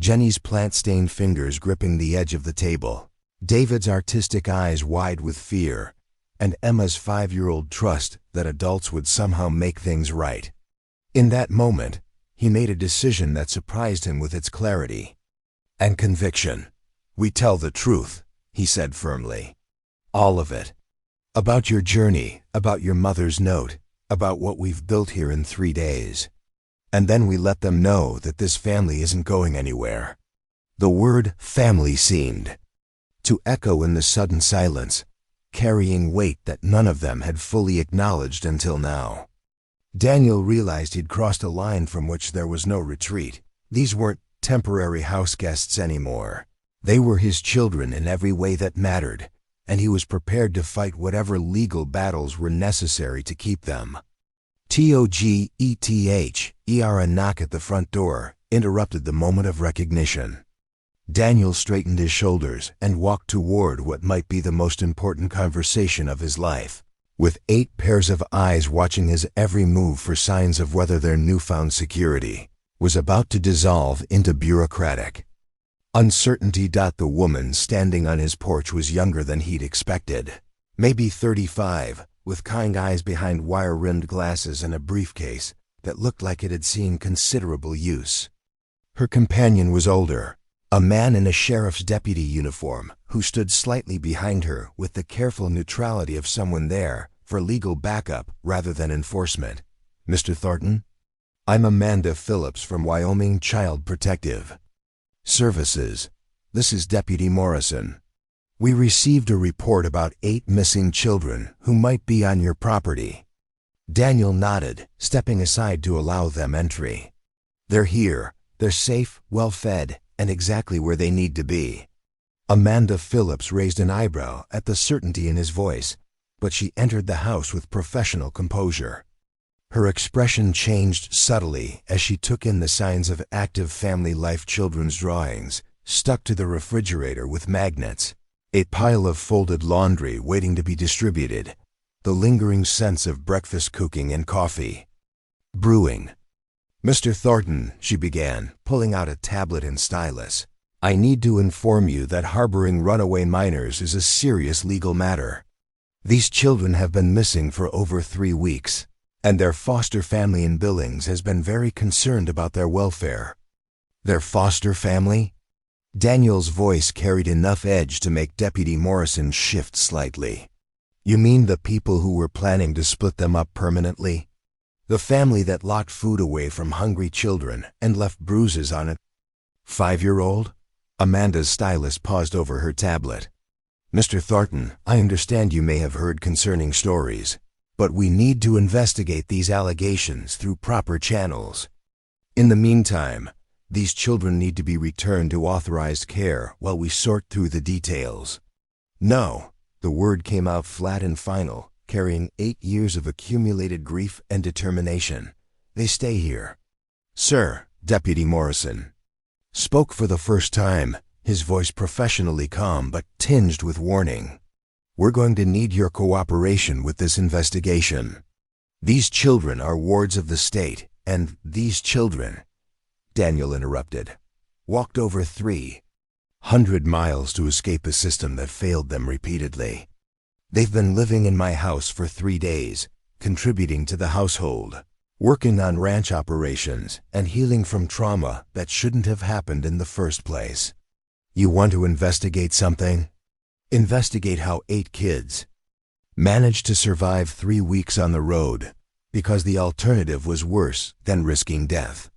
Jenny's plant-stained fingers gripping the edge of the table, David's artistic eyes wide with fear, and Emma's 5-year-old trust that adults would somehow make things right. In that moment, he made a decision that surprised him with its clarity and conviction. "We tell the truth," he said firmly. "All of it. About your journey, about your mother's note, about what we've built here in 3 days. And then we let them know that this family isn't going anywhere." The word family seemed to echo in the sudden silence, carrying weight that none of them had fully acknowledged until now. Daniel realized he'd crossed a line from which there was no retreat. These weren't temporary house guests anymore. They were his children in every way that mattered, and he was prepared to fight whatever legal battles were necessary to keep them. A knock at the front door interrupted the moment of recognition. Daniel straightened his shoulders and walked toward what might be the most important conversation of his life. With 8 pairs of eyes watching his every move for signs of whether their newfound security was about to dissolve into bureaucratic uncertainty. The woman standing on his porch was younger than he'd expected. Maybe 35, with kind eyes behind wire-rimmed glasses and a briefcase that looked like it had seen considerable use. Her companion was older, a man in a sheriff's deputy uniform who stood slightly behind her with the careful neutrality of someone there for legal backup rather than enforcement. "Mr. Thornton? I'm Amanda Phillips from Wyoming Child Protective Services. This is Deputy Morrison. We received a report about 8 missing children who might be on your property." Daniel nodded, stepping aside to allow them entry. "They're here. They're safe, well-fed, and exactly where they need to be." Amanda Phillips raised an eyebrow at the certainty in his voice, but she entered the house with professional composure. Her expression changed subtly as she took in the signs of active family life: children's drawings stuck to the refrigerator with magnets, a pile of folded laundry waiting to be distributed, the lingering sense of breakfast cooking and coffee brewing. "Mr. Thornton," she began, pulling out a tablet and stylus, "I need to inform you that harboring runaway minors is a serious legal matter. These children have been missing for over 3 weeks, and their foster family in Billings has been very concerned about their welfare." "Their foster family?" Daniel's voice carried enough edge to make Deputy Morrison shift slightly. "You mean the people who were planning to split them up permanently? The family that locked food away from hungry children and left bruises on it?" 5-year-old? Amanda's stylus paused over her tablet. "Mr. Thornton, I understand you may have heard concerning stories, but we need to investigate these allegations through proper channels. In the meantime, these children need to be returned to authorized care while we sort through the details." "No." The word came out flat and final, carrying 8 years of accumulated grief and determination. "They stay here." "Sir," Deputy Morrison spoke for the first time, his voice professionally calm but tinged with warning. "We're going to need your cooperation with this investigation. These children are wards of the state, and these children," Daniel interrupted, "walked over 300 miles to escape a system that failed them repeatedly. They've been living in my house for 3 days, contributing to the household, working on ranch operations, and healing from trauma that shouldn't have happened in the first place. You want to investigate something? Investigate how 8 kids managed to survive 3 weeks on the road because the alternative was worse than risking death."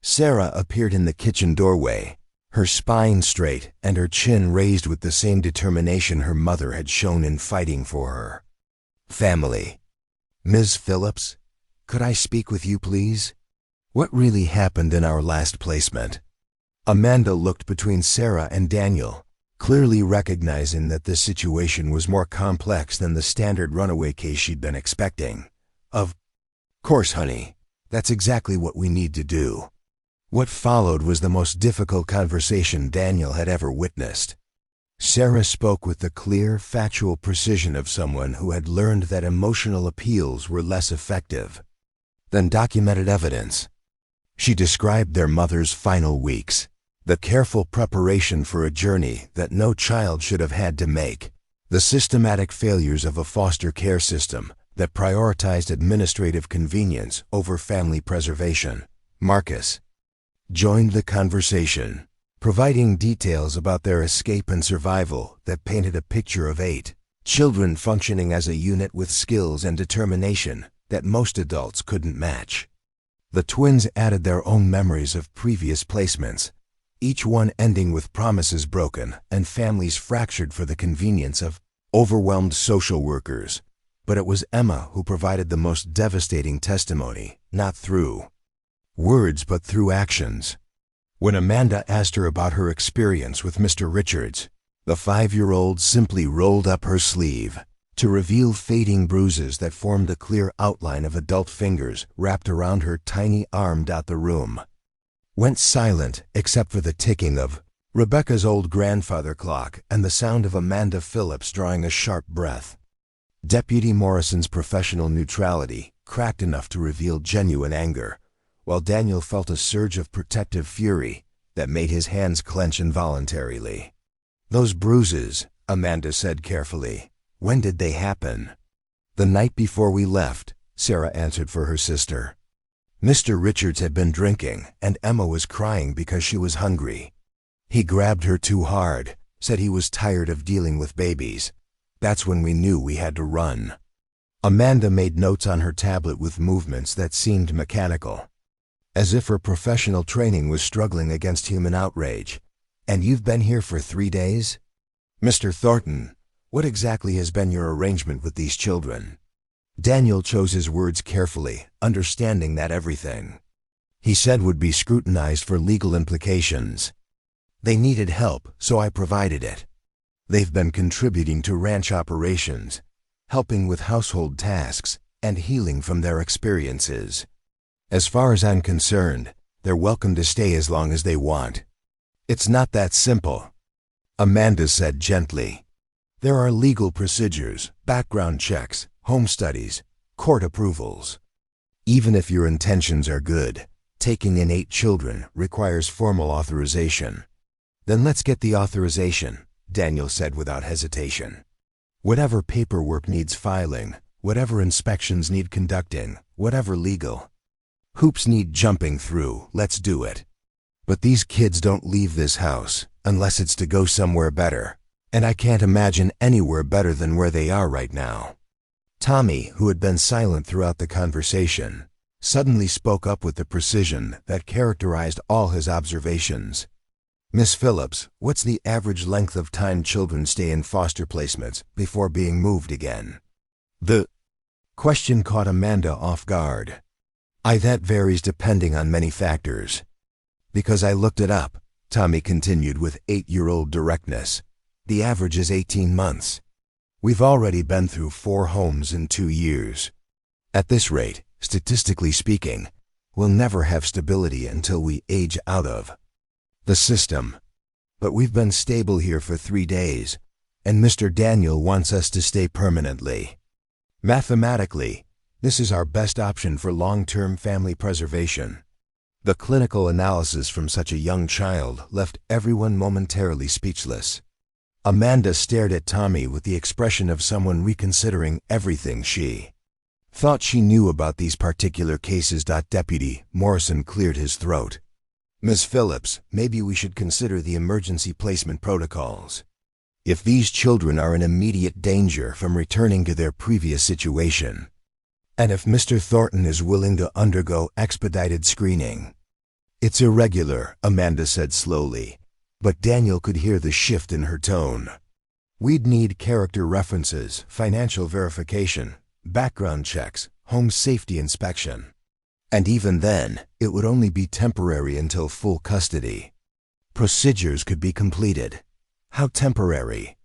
Sarah appeared in the kitchen doorway, her spine straight and her chin raised with the same determination her mother had shown in fighting for her family. "Ms. Phillips, could I speak with you, please? What really happened in our last placement?" Amanda looked between Sarah and Daniel, clearly recognizing that this situation was more complex than the standard runaway case she'd been expecting. "Of course, honey. That's exactly what we need to do." What followed was the most difficult conversation Daniel had ever witnessed. Sarah spoke with the clear, factual precision of someone who had learned that emotional appeals were less effective than documented evidence. She described their mother's final weeks, The careful preparation for a journey that no child should have had to make. The systematic failures of a foster care system that prioritized administrative convenience over family preservation. Marcus joined the conversation, providing details about their escape and survival that painted a picture of 8 children functioning as a unit with skills and determination that most adults couldn't match. The twins added their own memories of previous placements, each one ending with promises broken and families fractured for the convenience of overwhelmed social workers. But it was Emma who provided the most devastating testimony, not through words but through actions. When Amanda asked her about her experience with Mr. Richards, the 5-year-old simply rolled up her sleeve to reveal fading bruises that formed a clear outline of adult fingers wrapped around her tiny arm. The room went silent except for the ticking of Rebecca's old grandfather clock and the sound of Amanda Phillips drawing a sharp breath. Deputy Morrison's professional neutrality cracked enough to reveal genuine anger, while Daniel felt a surge of protective fury that made his hands clench involuntarily. "Those bruises," Amanda said carefully, "when did they happen?" "The night before we left," Sarah answered for her sister. Mr. Richards had been drinking, and Emma was crying because she was hungry. He grabbed her too hard, said he was tired of dealing with babies. That's when we knew we had to run. Amanda made notes on her tablet with movements that seemed mechanical, as if her professional training was struggling against human outrage. "And you've been here for 3 days? Mr. Thornton, what exactly has been your arrangement with these children?" Daniel chose his words carefully, understanding that everything he said would be scrutinized for legal implications. "They needed help, so I provided it. They've been contributing to ranch operations, helping with household tasks, and healing from their experiences. As far as I'm concerned, they're welcome to stay as long as they want." "It's not that simple," Amanda said gently. "There are legal procedures, background checks, home studies, court approvals. Even if your intentions are good, taking in 8 children requires formal authorization." "Then let's get the authorization," Daniel said without hesitation. "Whatever paperwork needs filing, whatever inspections need conducting, whatever legal hoops need jumping through, let's do it. But these kids don't leave this house unless it's to go somewhere better, and I can't imagine anywhere better than where they are right now." Tommy, who had been silent throughout the conversation, suddenly spoke up with the precision that characterized all his observations. "Miss Phillips, what's the average length of time children stay in foster placements before being moved again?" The question caught Amanda off guard. That varies depending on many factors. "Because I looked it up," Tommy continued with 8-year-old directness. "The average is 18 months. We've already been through 4 homes in 2 years. At this rate, statistically speaking, we'll never have stability until we age out of the system. But we've been stable here for 3 days, and Mr. Daniel wants us to stay permanently. Mathematically, this is our best option for long-term family preservation." The clinical analysis from such a young child left everyone momentarily speechless. Amanda stared at Tommy with the expression of someone reconsidering everything she thought she knew about these particular cases. Deputy Morrison cleared his throat. "Miss Phillips, maybe we should consider the emergency placement protocols. If these children are in immediate danger from returning to their previous situation, and if Mr. Thornton is willing to undergo expedited screening." "It's irregular," Amanda said slowly, but Daniel could hear the shift in her tone. "We'd need character references, financial verification, background checks, home safety inspection. And even then, it would only be temporary until full custody. Procedures could be completed." "How temporary?"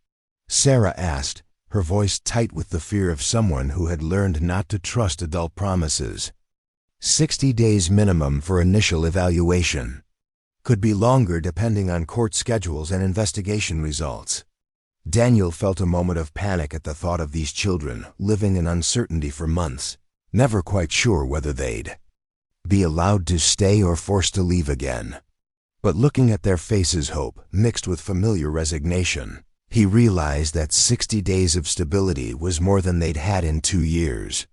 Sarah asked, her voice tight with the fear of someone who had learned not to trust adult promises. 60 days minimum for initial evaluation. Could be longer depending on court schedules and investigation results." Daniel felt a moment of panic at the thought of these children living in uncertainty for months, never quite sure whether they'd be allowed to stay or forced to leave again. But looking at their faces, hope mixed with familiar resignation, he realized that 60 days of stability was more than they'd had in 2 years.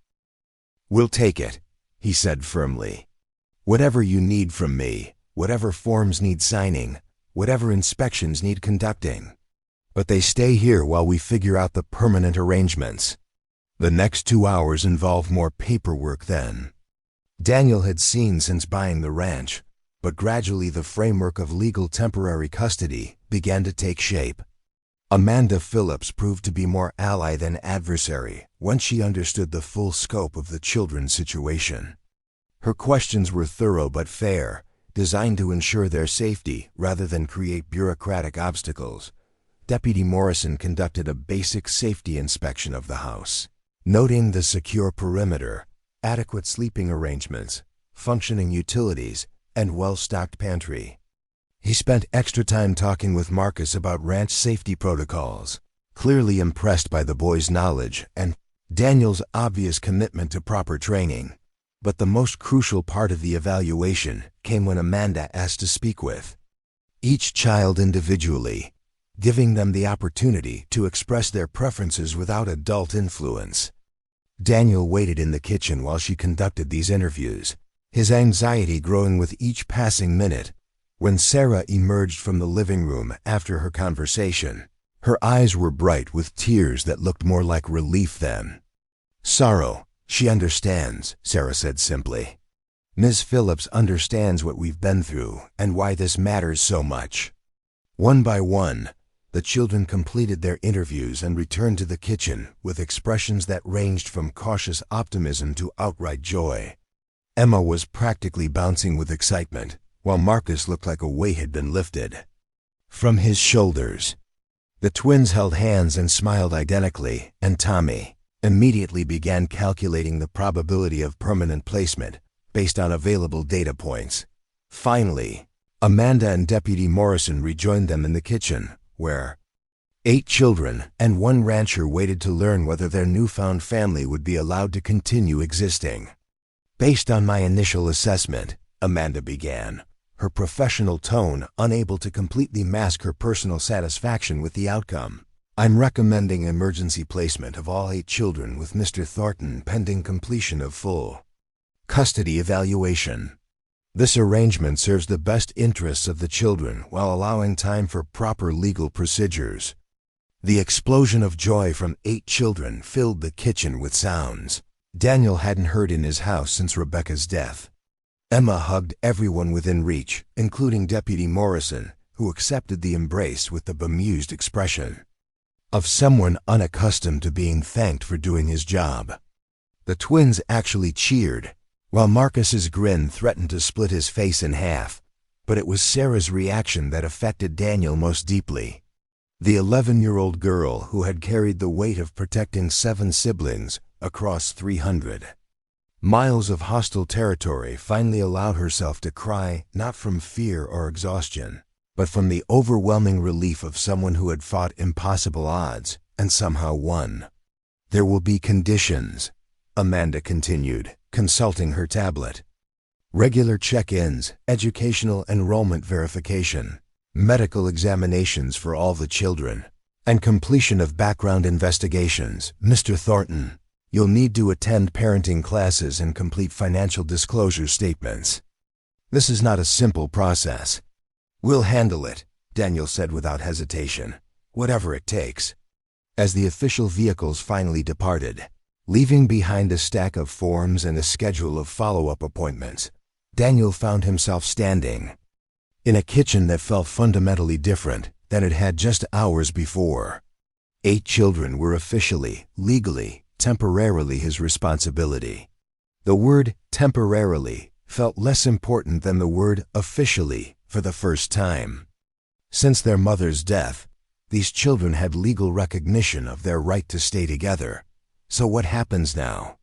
"We'll take it," he said firmly. "Whatever you need from me, whatever forms need signing, whatever inspections need conducting. But they stay here while we figure out the permanent arrangements." The next 2 hours involved more paperwork than Daniel had seen since buying the ranch, but gradually the framework of legal temporary custody began to take shape. Amanda Phillips proved to be more ally than adversary once she understood the full scope of the children's situation. Her questions were thorough but fair, designed to ensure their safety rather than create bureaucratic obstacles. Deputy Morrison conducted a basic safety inspection of the house, noting the secure perimeter, adequate sleeping arrangements, functioning utilities, and well-stocked pantry. He spent extra time talking with Marcus about ranch safety protocols, clearly impressed by the boy's knowledge and Daniel's obvious commitment to proper training. But the most crucial part of the evaluation came when Amanda asked to speak with each child individually, giving them the opportunity to express their preferences without adult influence. Daniel waited in the kitchen while she conducted these interviews, his anxiety growing with each passing minute. When Sarah emerged from the living room after her conversation, her eyes were bright with tears that looked more like relief than sorrow. "She understands," Sarah said simply. "Ms. Phillips understands what we've been through and why this matters so much." One by one, the children completed their interviews and returned to the kitchen with expressions that ranged from cautious optimism to outright joy. Emma was practically bouncing with excitement, while Marcus looked like a weight had been lifted from his shoulders. The twins held hands and smiled identically, and Tommy immediately began calculating the probability of permanent placement based on available data points. Finally, Amanda and Deputy Morrison rejoined them in the kitchen, where 8 children and 1 rancher waited to learn whether their newfound family would be allowed to continue existing. "Based on my initial assessment," Amanda began, her professional tone unable to completely mask her personal satisfaction with the outcome, "I'm recommending emergency placement of all 8 children with Mr. Thornton pending completion of full custody evaluation. This arrangement serves the best interests of the children while allowing time for proper legal procedures." The explosion of joy from 8 children filled the kitchen with sounds Daniel hadn't heard in his house since Rebecca's death. Emma hugged everyone within reach, including Deputy Morrison, who accepted the embrace with the bemused expression of someone unaccustomed to being thanked for doing his job. The twins actually cheered, while Marcus's grin threatened to split his face in half, but it was Sarah's reaction that affected Daniel most deeply. The 11-year-old girl who had carried the weight of protecting 7 siblings across 300 miles of hostile territory finally allowed herself to cry, not from fear or exhaustion, but from the overwhelming relief of someone who had fought impossible odds and somehow won. "There will be conditions," Amanda continued, consulting her tablet. "Regular check-ins, educational enrollment verification, medical examinations for all the children, and completion of background investigations. Mr. Thornton, you'll need to attend parenting classes and complete financial disclosure statements. This is not a simple process." "We'll handle it," Daniel said without hesitation, "whatever it takes." As the official vehicles finally departed, leaving behind a stack of forms and a schedule of follow-up appointments, Daniel found himself standing in a kitchen that felt fundamentally different than it had just hours before. 8 children were officially, legally, temporarily his responsibility. The word temporarily felt less important than the word officially for the first time. Since their mother's death, these children had legal recognition of their right to stay together. So what happens now?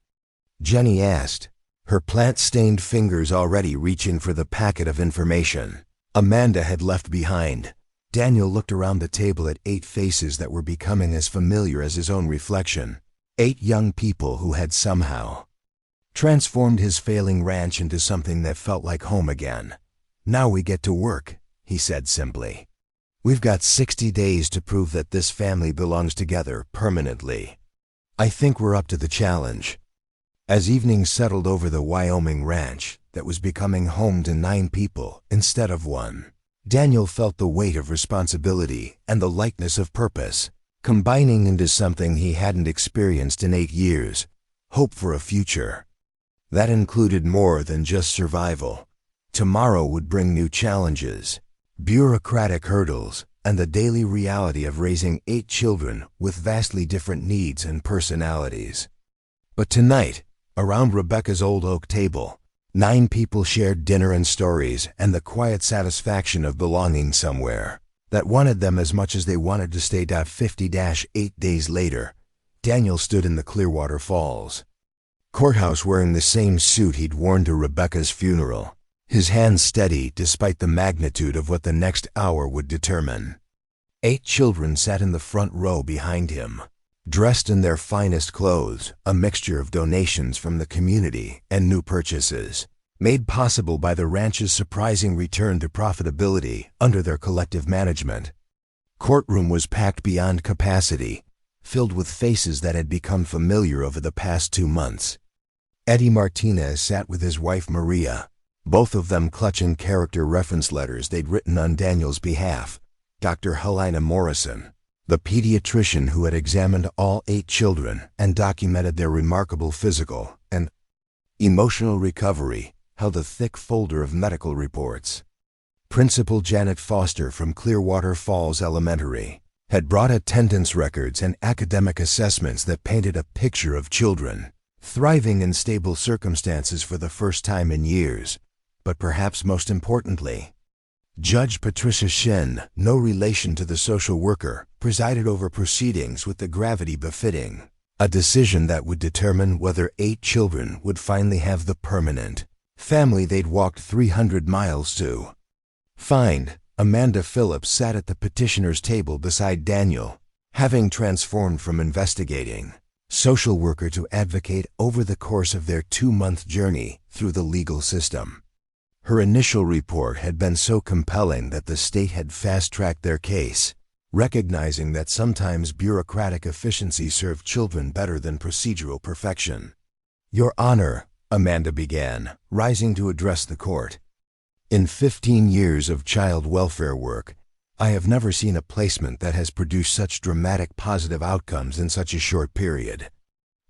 Jenny asked, her plant-stained fingers already reaching for the packet of information Amanda had left behind. Daniel looked around the table at 8 faces that were becoming as familiar as his own reflection. 8 young people who had somehow transformed his failing ranch into something that felt like home again. "Now we get to work," he said simply. "We've got 60 days to prove that this family belongs together permanently. I think we're up to the challenge." As evening settled over the Wyoming ranch that was becoming home to 9 people instead of 1, Daniel felt the weight of responsibility and the lightness of purpose, combining into something he hadn't experienced in 8 years, hope for a future. That included more than just survival. Tomorrow would bring new challenges, bureaucratic hurdles, and the daily reality of raising 8 children with vastly different needs and personalities. But tonight, around Rebecca's old oak table, 9 people shared dinner and stories and the quiet satisfaction of belonging somewhere that wanted them as much as they wanted to stay 50-8 days later. Daniel stood in the Clearwater Falls courthouse wearing the same suit he'd worn to Rebecca's funeral, his hands steady despite the magnitude of what the next hour would determine. 8 children sat in the front row behind him, dressed in their finest clothes, a mixture of donations from the community and new purchases, made possible by the ranch's surprising return to profitability under their collective management. Courtroom was packed beyond capacity, filled with faces that had become familiar over the past 2 months. Eddie Martinez sat with his wife Maria, both of them clutching character reference letters they'd written on Daniel's behalf. Dr. Helena Morrison, the pediatrician who had examined all 8 children and documented their remarkable physical and emotional recovery, held a thick folder of medical reports. Principal Janet Foster from Clearwater Falls Elementary had brought attendance records and academic assessments that painted a picture of children thriving in stable circumstances for the first time in years. But perhaps most importantly, Judge Patricia Shin, no relation to the social worker, presided over proceedings with the gravity befitting a decision that would determine whether 8 children would finally have the permanent family they'd walked 300 miles to find. Amanda Phillips sat at the petitioner's table beside Daniel, having transformed from investigating social worker to advocate over the course of their 2-month journey through the legal system. Her initial report had been so compelling that the state had fast-tracked their case, recognizing that sometimes bureaucratic efficiency served children better than procedural perfection. "Your Honor," Amanda began, rising to address the court, "in 15 years of child welfare work, I have never seen a placement that has produced such dramatic positive outcomes in such a short period.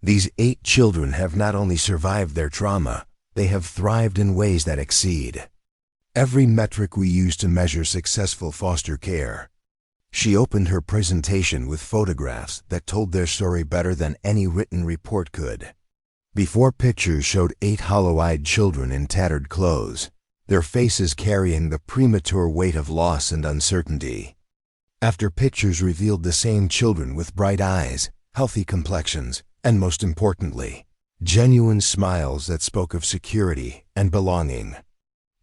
These 8 children have not only survived their trauma, they have thrived in ways that exceed every metric we use to measure successful foster care." She opened her presentation with photographs that told their story better than any written report could. Before pictures showed 8 hollow-eyed children in tattered clothes, their faces carrying the premature weight of loss and uncertainty. After pictures revealed the same children with bright eyes, healthy complexions, and most importantly, genuine smiles that spoke of security and belonging.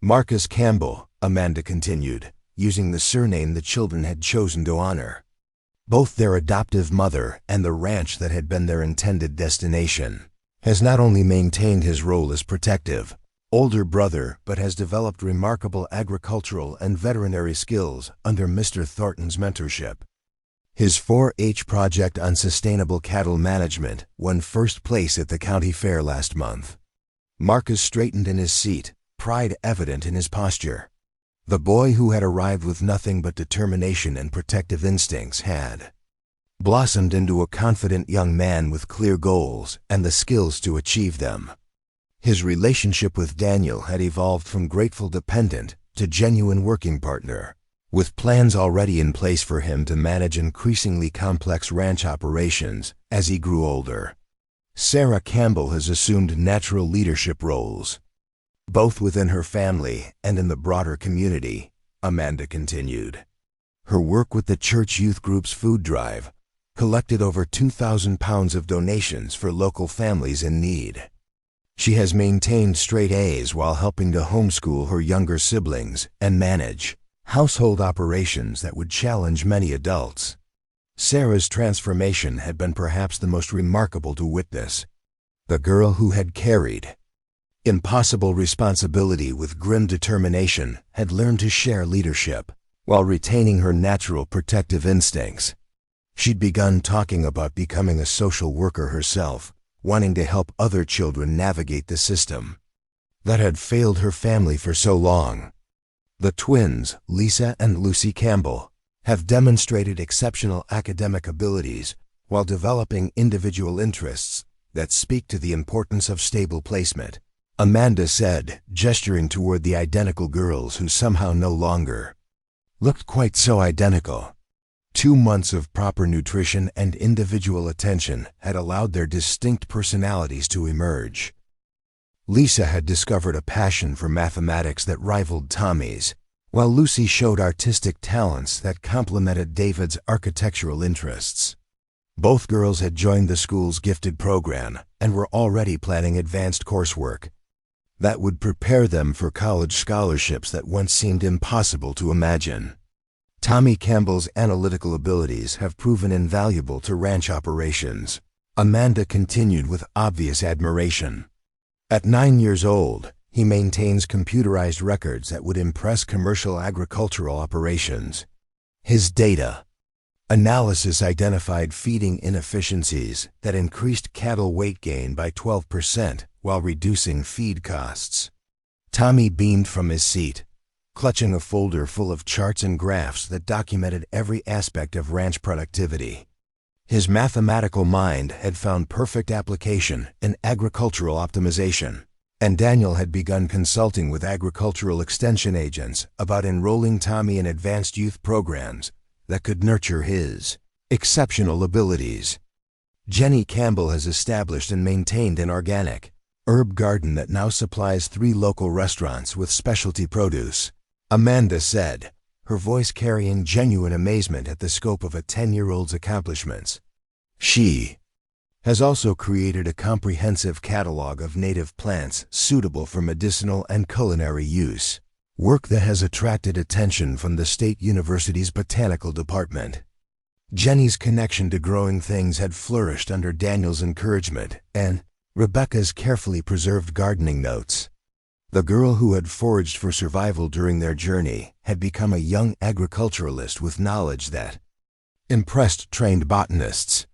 "Marcus Campbell," Amanda continued, using the surname the children had chosen to honor both their adoptive mother and the ranch that had been their intended destination, has not only maintained his role as protective older brother, but has developed remarkable agricultural and veterinary skills under Mr. Thornton's mentorship. His 4-H project on sustainable cattle management won first place at the county fair last month. Marcus straightened in his seat, pride evident in his posture. The boy who had arrived with nothing but determination and protective instincts had blossomed into a confident young man with clear goals and the skills to achieve them. His relationship with Daniel had evolved from grateful dependent to genuine working partner, with plans already in place for him to manage increasingly complex ranch operations as he grew older. Sarah Campbell has assumed natural leadership roles, both within her family and in the broader community, Amanda continued. Her work with the church youth group's food drive collected over 2,000 pounds of donations for local families in need. She has maintained straight A's while helping to homeschool her younger siblings and manage household operations that would challenge many adults. Sarah's transformation had been perhaps the most remarkable to witness. The girl who had carried Impossible responsibility with grim determination had learned to share leadership while retaining her natural protective instincts. She'd begun talking about becoming a social worker herself, wanting to help other children navigate the system that had failed her family for so long. The twins, Lisa and Lucy Campbell, have demonstrated exceptional academic abilities while developing individual interests that speak to the importance of stable placement, Amanda said, gesturing toward the identical girls who somehow no longer looked quite so identical. 2 months of proper nutrition and individual attention had allowed their distinct personalities to emerge. Lisa had discovered a passion for mathematics that rivaled Tommy's, while Lucy showed artistic talents that complemented David's architectural interests. Both girls had joined the school's gifted program and were already planning advanced coursework that would prepare them for college scholarships that once seemed impossible to imagine. Tommy Campbell's analytical abilities have proven invaluable to ranch operations, Amanda continued with obvious admiration. At 9 years old, he maintains computerized records that would impress commercial agricultural operations. His data analysis identified feeding inefficiencies that increased cattle weight gain by 12% while reducing feed costs. Tommy beamed from his seat, clutching a folder full of charts and graphs that documented every aspect of ranch productivity. His mathematical mind had found perfect application in agricultural optimization, and Daniel had begun consulting with agricultural extension agents about enrolling Tommy in advanced youth programs that could nurture his exceptional abilities. Jenny Campbell has established and maintained an organic herb garden that now supplies 3 local restaurants with specialty produce, Amanda said, her voice carrying genuine amazement at the scope of a 10-year-old's accomplishments. She has also created a comprehensive catalog of native plants suitable for medicinal and culinary use, work that has attracted attention from the State University's Botanical Department. Jenny's connection to growing things had flourished under Daniel's encouragement and Rebecca's carefully preserved gardening notes. The girl who had foraged for survival during their journey had become a young agriculturalist with knowledge that impressed trained botanists.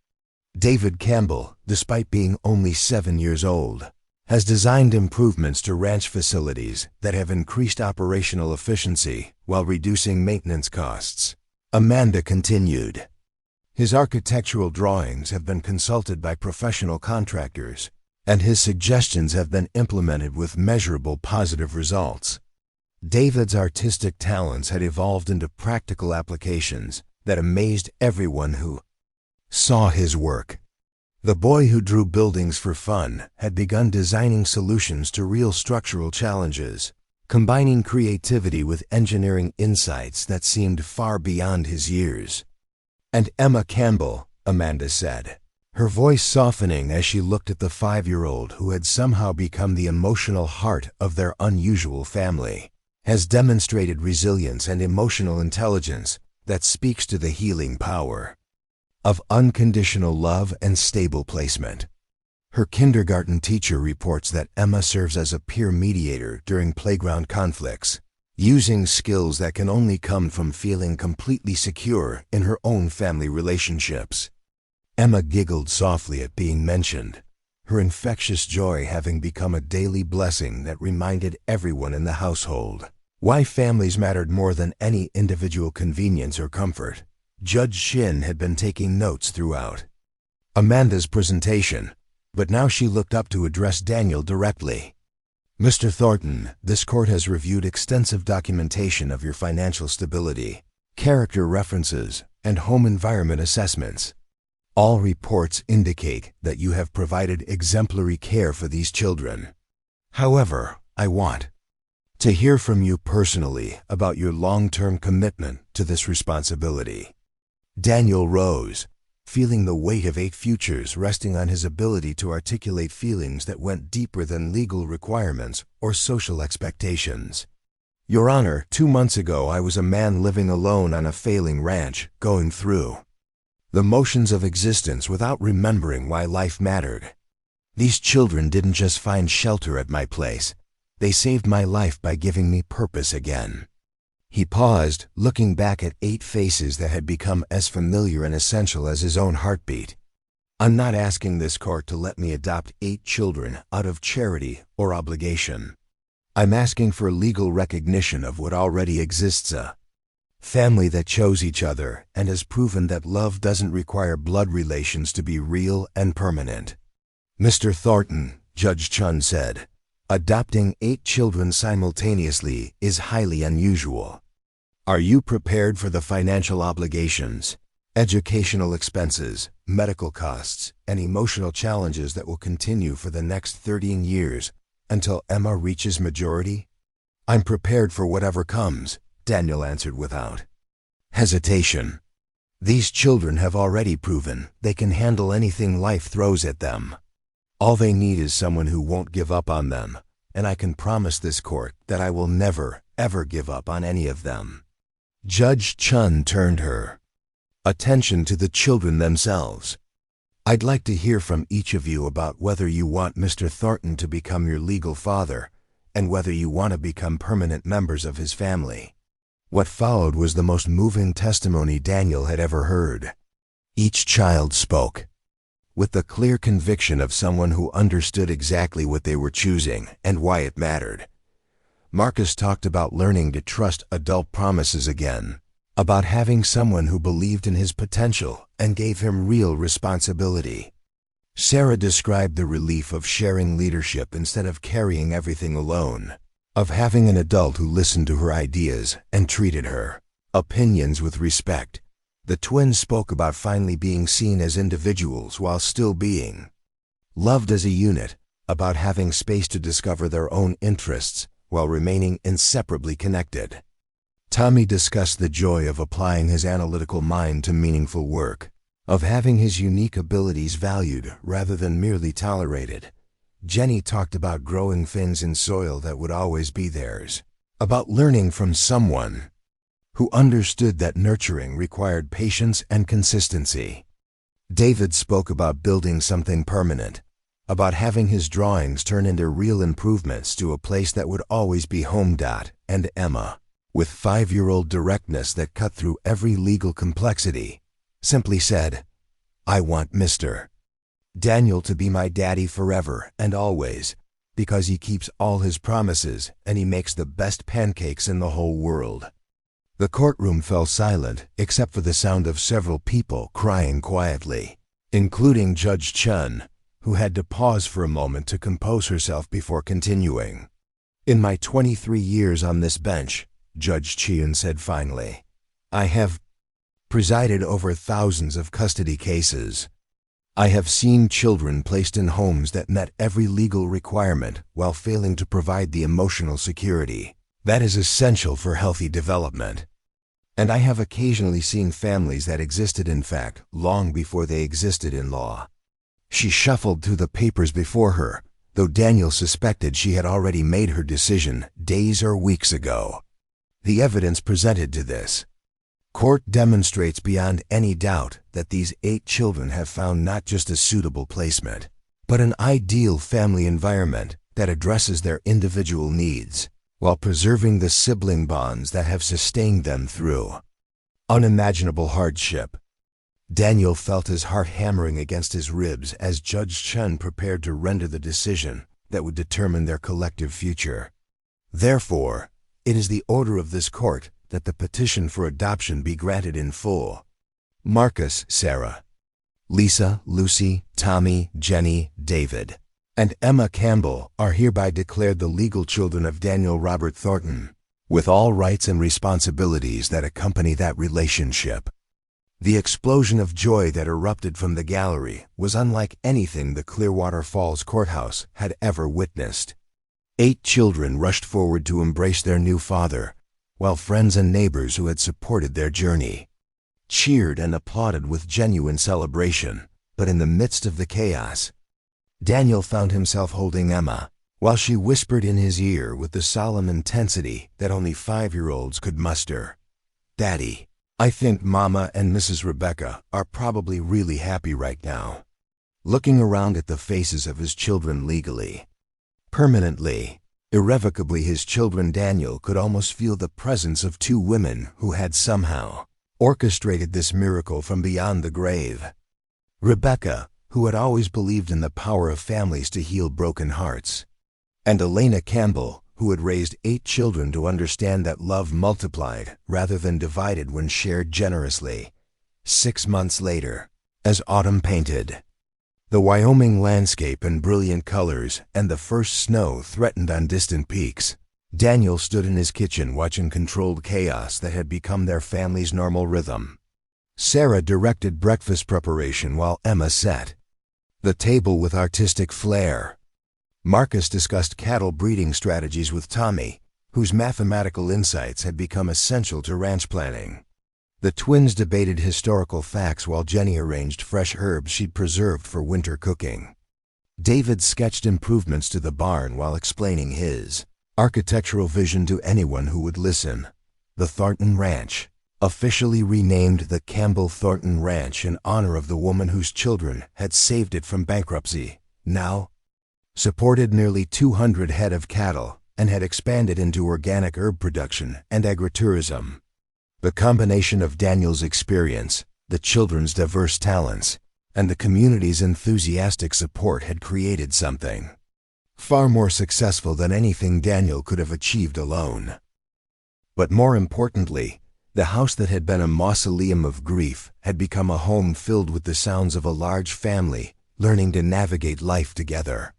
David Campbell, despite being only 7 years old, has designed improvements to ranch facilities that have increased operational efficiency while reducing maintenance costs, Amanda continued. His architectural drawings have been consulted by professional contractors, and his suggestions have been implemented with measurable positive results. David's artistic talents had evolved into practical applications that amazed everyone who saw his work. The boy who drew buildings for fun had begun designing solutions to real structural challenges, combining creativity with engineering insights that seemed far beyond his years. And Emma Campbell, Amanda said, her voice softening as she looked at the 5-year-old who had somehow become the emotional heart of their unusual family, has demonstrated resilience and emotional intelligence that speaks to the healing power of unconditional love and stable placement. Her kindergarten teacher reports that Emma serves as a peer mediator during playground conflicts, using skills that can only come from feeling completely secure in her own family relationships. Emma giggled softly at being mentioned, her infectious joy having become a daily blessing that reminded everyone in the household why families mattered more than any individual convenience or comfort. Judge Shin had been taking notes throughout Amanda's presentation, but now she looked up to address Daniel directly. Mr. Thornton, this court has reviewed extensive documentation of your financial stability, character references, and home environment assessments. All reports indicate that you have provided exemplary care for these children. However, I want to hear from you personally about your long-term commitment to this responsibility. Daniel rose, feeling the weight of 8 futures resting on his ability to articulate feelings that went deeper than legal requirements or social expectations. Your Honor, 2 months ago I was a man living alone on a failing ranch, going through the motions of existence without remembering why life mattered. These children didn't just find shelter at my place. They saved my life by giving me purpose again." He paused, looking back at 8 faces that had become as familiar and essential as his own heartbeat. "I'm not asking this court to let me adopt 8 children out of charity or obligation. I'm asking for legal recognition of what already exists, a family that chose each other and has proven that love doesn't require blood relations to be real and permanent." "Mr. Thornton," Judge Chun said, "adopting 8 children simultaneously is highly unusual. Are you prepared for the financial obligations, educational expenses, medical costs, and emotional challenges that will continue for the next 13 years until Emma reaches majority?" "I'm prepared for whatever comes," Daniel answered without hesitation. "These children have already proven they can handle anything life throws at them. All they need is someone who won't give up on them, and I can promise this court that I will never, ever give up on any of them." Judge Chun turned her attention to the children themselves. "I'd like to hear from each of you about whether you want Mr. Thornton to become your legal father and whether you want to become permanent members of his family." What followed was the most moving testimony Daniel had ever heard. Each child spoke with the clear conviction of someone who understood exactly what they were choosing and why it mattered. Marcus talked about learning to trust adult promises again, about having someone who believed in his potential and gave him real responsibility. Sarah described the relief of sharing leadership instead of carrying everything alone, of having an adult who listened to her ideas and treated her opinions with respect. The twins spoke about finally being seen as individuals while still being loved as a unit, about having space to discover their own interests while remaining inseparably connected. Tommy discussed the joy of applying his analytical mind to meaningful work, of having his unique abilities valued rather than merely tolerated. Jenny talked about growing fins in soil that would always be theirs, about learning from someone who understood that nurturing required patience and consistency. David spoke about building something permanent, about having his drawings turn into real improvements to a place that would always be home. And Emma, with 5-year-old directness that cut through every legal complexity, simply said, "I want Mr. Daniel to be my daddy forever and always, because he keeps all his promises and he makes the best pancakes in the whole world." The courtroom fell silent except for the sound of several people crying quietly, including Judge Chun, who had to pause for a moment to compose herself before continuing. "In my 23 years on this bench," Judge Chun said finally, "I have presided over thousands of custody cases. I have seen children placed in homes that met every legal requirement while failing to provide the emotional security that is essential for healthy development. And I have occasionally seen families that existed in fact long before they existed in law." She shuffled through the papers before her, though Daniel suspected she had already made her decision days or weeks ago. The evidence presented to this court demonstrates beyond any doubt that these 8 children have found not just a suitable placement, but an ideal family environment that addresses their individual needs, while preserving the sibling bonds that have sustained them through unimaginable hardship. Daniel felt his heart hammering against his ribs as Judge Chun prepared to render the decision that would determine their collective future. Therefore, it is the order of this court that the petition for adoption be granted in full. Marcus, Sarah, Lisa, Lucy, Tommy, Jenny, David, and Emma Campbell are hereby declared the legal children of Daniel Robert Thornton, with all rights and responsibilities that accompany that relationship. The explosion of joy that erupted from the gallery was unlike anything the Clearwater Falls Courthouse had ever witnessed. 8 children rushed forward to embrace their new father, while friends and neighbors who had supported their journey cheered and applauded with genuine celebration. But in the midst of the chaos, Daniel found himself holding Emma, while she whispered in his ear with the solemn intensity that only 5-year-olds could muster, "Daddy, I think Mama and Mrs. Rebecca are probably really happy right now." looking around at the faces of his children legally, permanently, irrevocably. His children. Daniel could almost feel the presence of two women who had somehow orchestrated this miracle from beyond the grave. Rebecca, who had always believed in the power of families to heal broken hearts, and Elena Campbell, who had raised 8 children to understand that love multiplied rather than divided when shared generously. 6 months later, as autumn painted the Wyoming landscape in brilliant colors and the first snow threatened on distant peaks, Daniel stood in his kitchen watching controlled chaos that had become their family's normal rhythm. Sarah directed breakfast preparation while Emma set the table with artistic flair. Marcus discussed cattle breeding strategies with Tommy, whose mathematical insights had become essential to ranch planning. The twins debated historical facts while Jenny arranged fresh herbs she'd preserved for winter cooking. David sketched improvements to the barn while explaining his architectural vision to anyone who would listen. The Thornton Ranch, officially renamed the Campbell Thornton Ranch in honor of the woman whose children had saved it from bankruptcy, now supported nearly 200 head of cattle and had expanded into organic herb production and agritourism. The combination of Daniel's experience, the children's diverse talents, and the community's enthusiastic support had created something far more successful than anything Daniel could have achieved alone. But more importantly, the house that had been a mausoleum of grief had become a home filled with the sounds of a large family learning to navigate life together.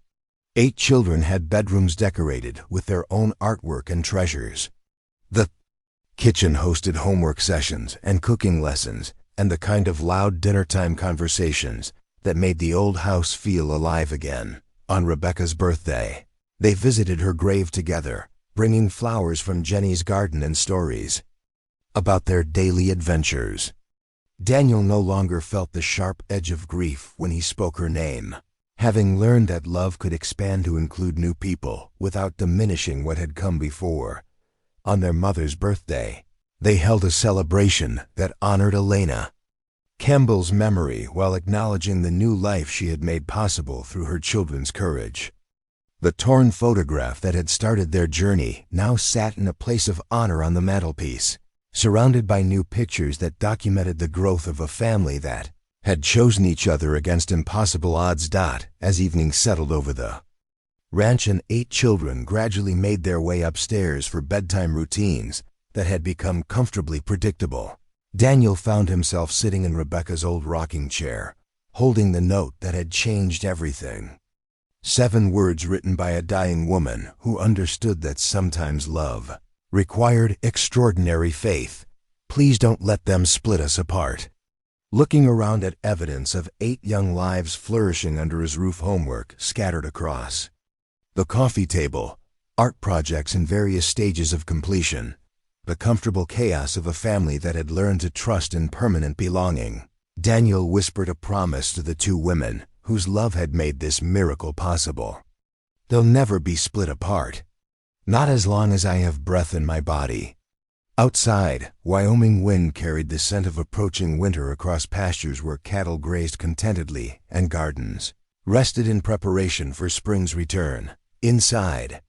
8 children had bedrooms decorated with their own artwork and treasures. The kitchen hosted homework sessions and cooking lessons and the kind of loud dinnertime conversations that made the old house feel alive again. On Rebecca's birthday, they visited her grave together, bringing flowers from Jenny's garden and stories about their daily adventures. Daniel no longer felt the sharp edge of grief when he spoke her name, having learned that love could expand to include new people without diminishing what had come before. On their mother's birthday, they held a celebration that honored Elena Campbell's memory while acknowledging the new life she had made possible through her children's courage. The torn photograph that had started their journey now sat in a place of honor on the mantelpiece, surrounded by new pictures that documented the growth of a family that had chosen each other against impossible odds. As evening settled over the ranch and 8 children gradually made their way upstairs for bedtime routines that had become comfortably predictable, Daniel found himself sitting in Rebecca's old rocking chair, holding the note that had changed everything. 7 words written by a dying woman who understood that sometimes love required extraordinary faith. Please don't let them split us apart. Looking around at evidence of 8 young lives flourishing under his roof, homework scattered across the coffee table, art projects in various stages of completion, the comfortable chaos of a family that had learned to trust in permanent belonging, Daniel whispered a promise to the 2 women whose love had made this miracle possible. They'll never be split apart. Not as long as I have breath in my body. Outside, Wyoming wind carried the scent of approaching winter across pastures where cattle grazed contentedly and gardens rested in preparation for spring's return. Inside,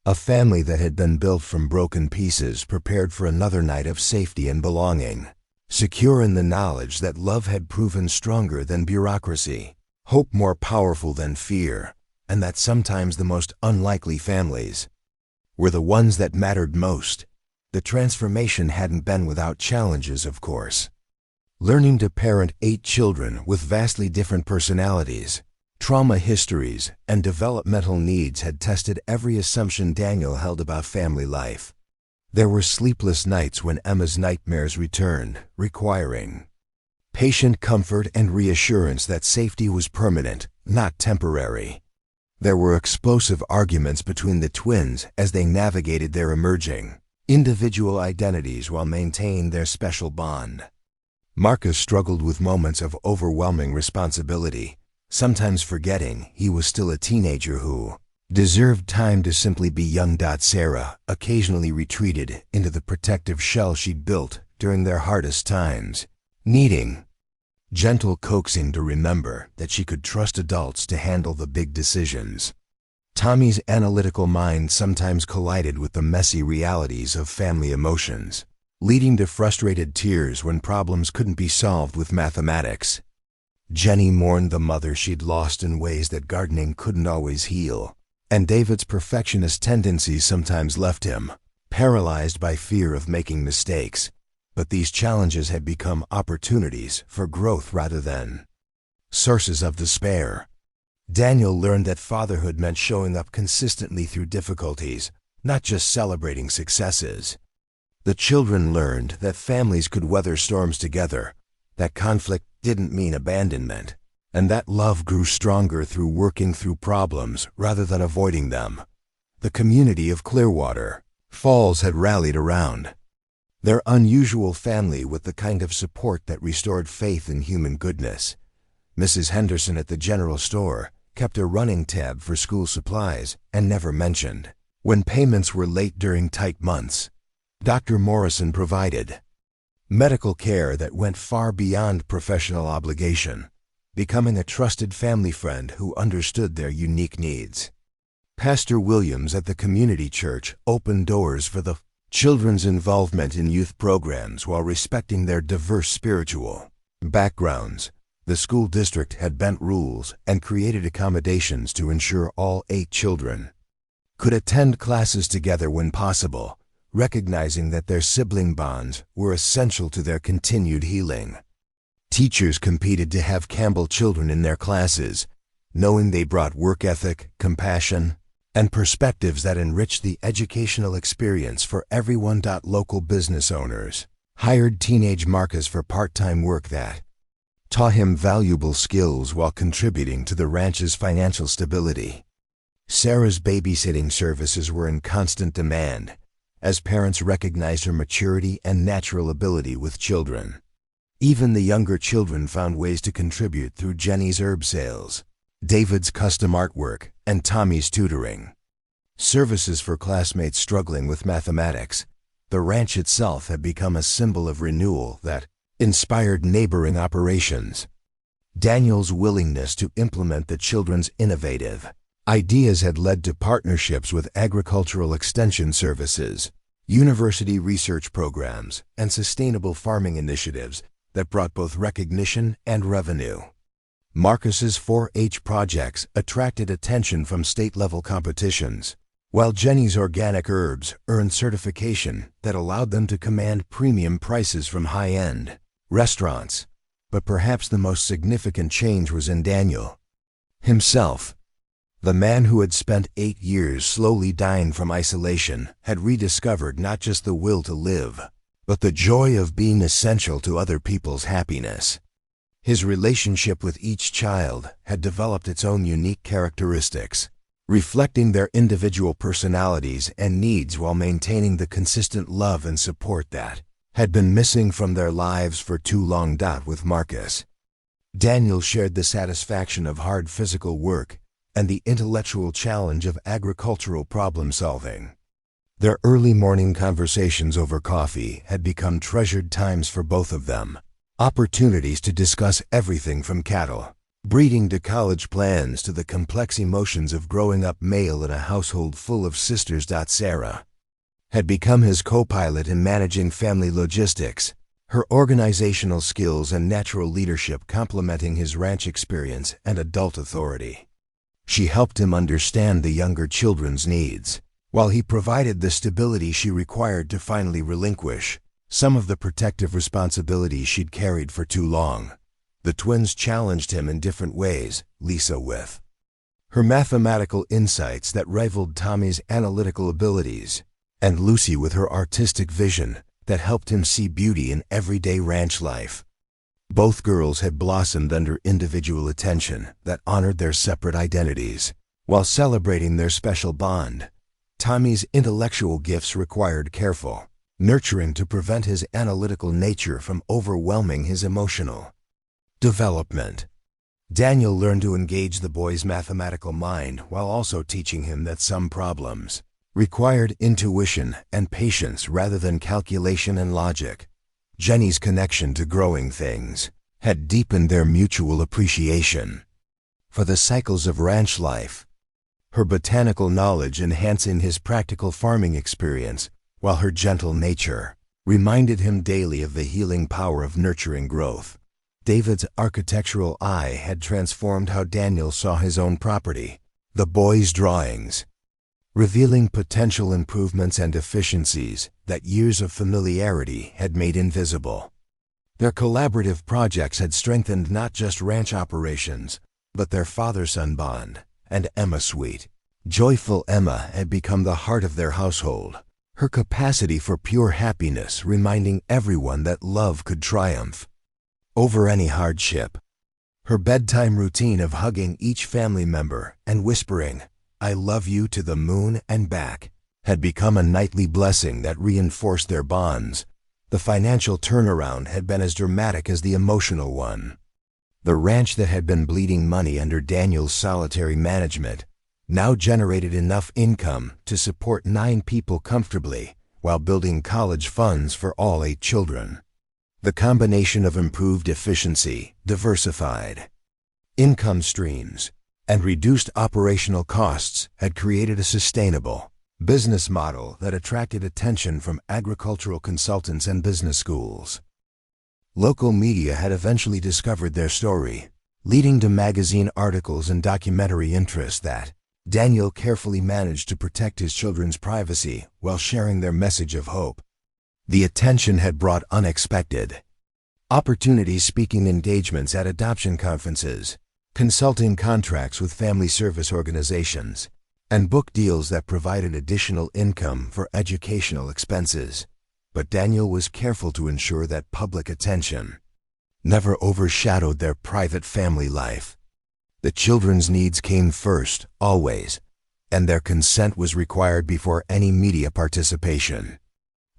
a family that had been built from broken pieces prepared for another night of safety and belonging, secure in the knowledge that love had proven stronger than bureaucracy, hope more powerful than fear, and that sometimes the most unlikely families were the ones that mattered most. The transformation hadn't been without challenges, of course. Learning to parent 8 children with vastly different personalities, trauma histories, and developmental needs had tested every assumption Daniel held about family life. There were sleepless nights when Emma's nightmares returned, requiring patient comfort and reassurance that safety was permanent, not temporary. There were explosive arguments between the twins as they navigated their emerging individual identities while maintaining their special bond. Marcus struggled with moments of overwhelming responsibility, sometimes forgetting he was still a teenager who deserved time to simply be young. Sarah occasionally retreated into the protective shell she'd built during their hardest times, needing gentle coaxing to remember that she could trust adults to handle the big decisions. Tommy's analytical mind sometimes collided with the messy realities of family emotions, leading to frustrated tears when problems couldn't be solved with mathematics. Jenny mourned the mother she'd lost in ways that gardening couldn't always heal, and David's perfectionist tendencies sometimes left him, paralyzed by fear of making mistakes. But these challenges had become opportunities for growth rather than sources of despair. Daniel learned that fatherhood meant showing up consistently through difficulties, not just celebrating successes. The children learned that families could weather storms together, that conflict didn't mean abandonment, and that love grew stronger through working through problems rather than avoiding them. The community of Clearwater Falls had rallied around their unusual family with the kind of support that restored faith in human goodness. Mrs. Henderson at the general store kept a running tab for school supplies and never mentioned when payments were late during tight months. Dr. Morrison provided medical care that went far beyond professional obligation, becoming a trusted family friend who understood their unique needs. Pastor Williams at the community church opened doors for the children's involvement in youth programs while respecting their diverse spiritual backgrounds. The school district had bent rules and created accommodations to ensure all 8 children could attend classes together when possible, recognizing that their sibling bonds were essential to their continued healing. Teachers competed to have Campbell children in their classes, knowing they brought work ethic, compassion, and perspectives that enriched the educational experience for everyone. Local business owners hired teenage Marcus for part-time work that taught him valuable skills while contributing to the ranch's financial stability. Sarah's babysitting services were in constant demand, as parents recognized her maturity and natural ability with children. Even the younger children found ways to contribute through Jenny's herb sales, David's custom artwork, and Tommy's tutoring. Services for classmates struggling with mathematics, the ranch itself had become a symbol of renewal that inspired neighboring operations. Daniel's willingness to implement the children's innovative ideas had led to partnerships with agricultural extension services, university research programs, and sustainable farming initiatives that brought both recognition and revenue. Marcus's 4-H projects attracted attention from state-level competitions, while Jenny's organic herbs earned certification that allowed them to command premium prices from high-end restaurants. But perhaps the most significant change was in Daniel himself. The man who had spent 8 years slowly dying from isolation had rediscovered not just the will to live, but the joy of being essential to other people's happiness. His relationship with each child had developed its own unique characteristics, reflecting their individual personalities and needs while maintaining the consistent love and support that had been missing from their lives for too long. With Marcus, Daniel shared the satisfaction of hard physical work and the intellectual challenge of agricultural problem-solving. Their early morning conversations over coffee had become treasured times for both of them, opportunities to discuss everything from cattle breeding to college plans to the complex emotions of growing up male in a household full of sisters. Sarah had become his co-pilot in managing family logistics, her organizational skills and natural leadership complementing his ranch experience and adult authority. She helped him understand the younger children's needs, while he provided the stability she required to finally relinquish some of the protective responsibilities she'd carried for too long. The twins challenged him in different ways, Lisa with her mathematical insights that rivaled Tommy's analytical abilities, and Lucy with her artistic vision that helped him see beauty in everyday ranch life. Both girls had blossomed under individual attention that honored their separate identities, while celebrating their special bond. Tommy's intellectual gifts required careful nurturing to prevent his analytical nature from overwhelming his emotional development. Daniel learned to engage the boy's mathematical mind while also teaching him that some problems required intuition and patience rather than calculation and logic. Jenny's connection to growing things had deepened their mutual appreciation for the cycles of ranch life, her botanical knowledge enhancing his practical farming experience, while her gentle nature reminded him daily of the healing power of nurturing growth. David's architectural eye had transformed how Daniel saw his own property. The boy's drawings, revealing potential improvements and efficiencies that years of familiarity had made invisible. Their collaborative projects had strengthened not just ranch operations, but their father-son bond, and Emma Sweet. Joyful Emma had become the heart of their household, her capacity for pure happiness reminding everyone that love could triumph over any hardship. Her bedtime routine of hugging each family member and whispering, "I love you to the moon and back," had become a nightly blessing that reinforced their bonds. The financial turnaround had been as dramatic as the emotional one. The ranch that had been bleeding money under Daniel's solitary management now generated enough income to support 9 people comfortably while building college funds for all 8 children. The combination of improved efficiency, diversified income streams, and reduced operational costs had created a sustainable business model that attracted attention from agricultural consultants and business schools. Local media had eventually discovered their story, leading to magazine articles and documentary interest that Daniel carefully managed to protect his children's privacy while sharing their message of hope. The attention had brought unexpected opportunities, speaking engagements at adoption conferences, consulting contracts with family service organizations, and book deals that provided additional income for educational expenses. But Daniel was careful to ensure that public attention never overshadowed their private family life. The children's needs came first, always, and their consent was required before any media participation.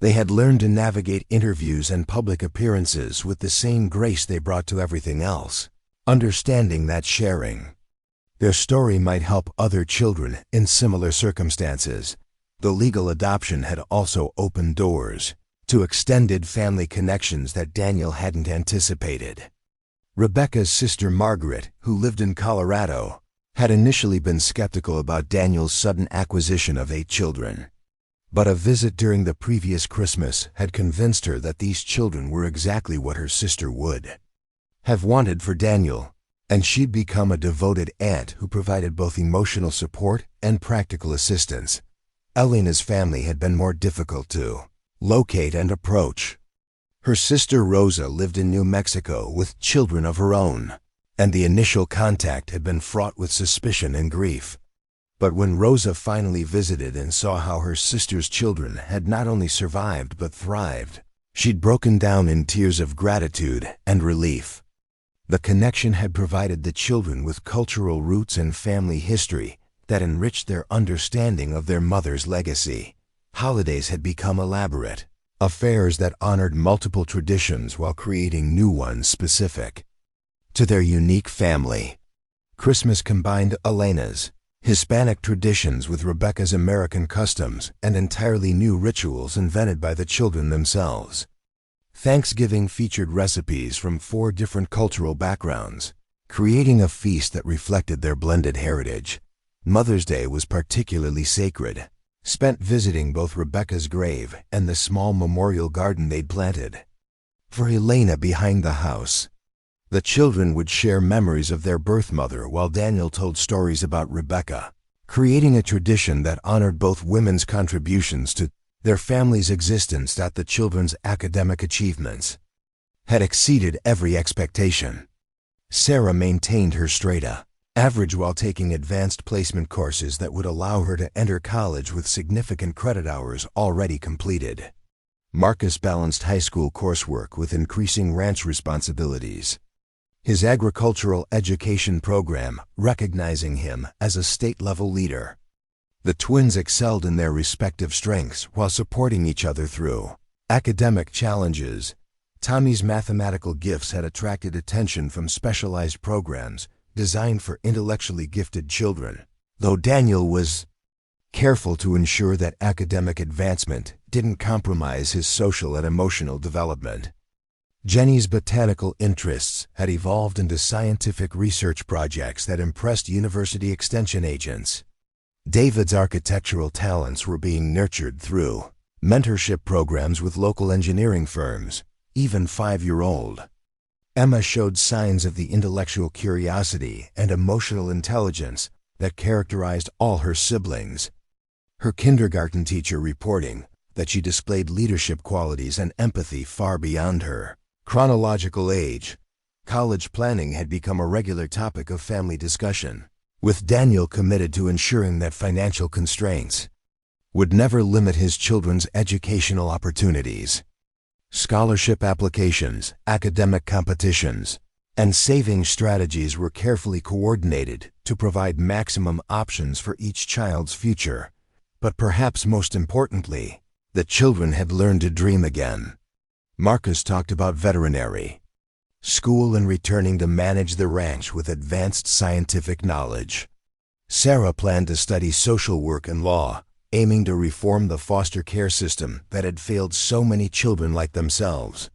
They had learned to navigate interviews and public appearances with the same grace they brought to everything else, understanding that sharing their story might help other children in similar circumstances. The legal adoption had also opened doors to extended family connections that Daniel hadn't anticipated. Rebecca's sister Margaret, who lived in Colorado, had initially been skeptical about Daniel's sudden acquisition of 8 children. But a visit during the previous Christmas had convinced her that these children were exactly what her sister would have wanted for Daniel, and she'd become a devoted aunt who provided both emotional support and practical assistance. Elena's family had been more difficult to locate and approach. Her sister Rosa lived in New Mexico with children of her own, and the initial contact had been fraught with suspicion and grief. But when Rosa finally visited and saw how her sister's children had not only survived but thrived, she'd broken down in tears of gratitude and relief. The connection had provided the children with cultural roots and family history that enriched their understanding of their mother's legacy. Holidays had become elaborate affairs that honored multiple traditions while creating new ones specific to their unique family. Christmas combined Elena's Hispanic traditions with Rebecca's American customs and entirely new rituals invented by the children themselves. Thanksgiving featured recipes from 4 different cultural backgrounds, creating a feast that reflected their blended heritage. Mother's Day was particularly sacred, spent visiting both Rebecca's grave and the small memorial garden they'd planted for Elena behind the house. The children would share memories of their birth mother while Daniel told stories about Rebecca, creating a tradition that honored both women's contributions to their family's existence. That the children's academic achievements had exceeded every expectation. Sarah maintained her straight-A average while taking advanced placement courses that would allow her to enter college with significant credit hours already completed. Marcus balanced high school coursework with increasing ranch responsibilities, his agricultural education program recognizing him as a state-level leader. The twins excelled in their respective strengths while supporting each other through academic challenges. Tommy's mathematical gifts had attracted attention from specialized programs designed for intellectually gifted children, though Daniel was careful to ensure that academic advancement didn't compromise his social and emotional development. Jenny's botanical interests had evolved into scientific research projects that impressed university extension agents. David's architectural talents were being nurtured through mentorship programs with local engineering firms, even 5-year-old. Emma showed signs of the intellectual curiosity and emotional intelligence that characterized all her siblings. Her kindergarten teacher reporting that she displayed leadership qualities and empathy far beyond her chronological age. College planning had become a regular topic of family discussion, with Daniel committed to ensuring that financial constraints would never limit his children's educational opportunities. Scholarship applications, academic competitions, and saving strategies were carefully coordinated to provide maximum options for each child's future. But perhaps most importantly, the children had learned to dream again. Marcus talked about veterinary school and returning to manage the ranch with advanced scientific knowledge. Sarah planned to study social work and law, aiming to reform the foster care system that had failed so many children like themselves.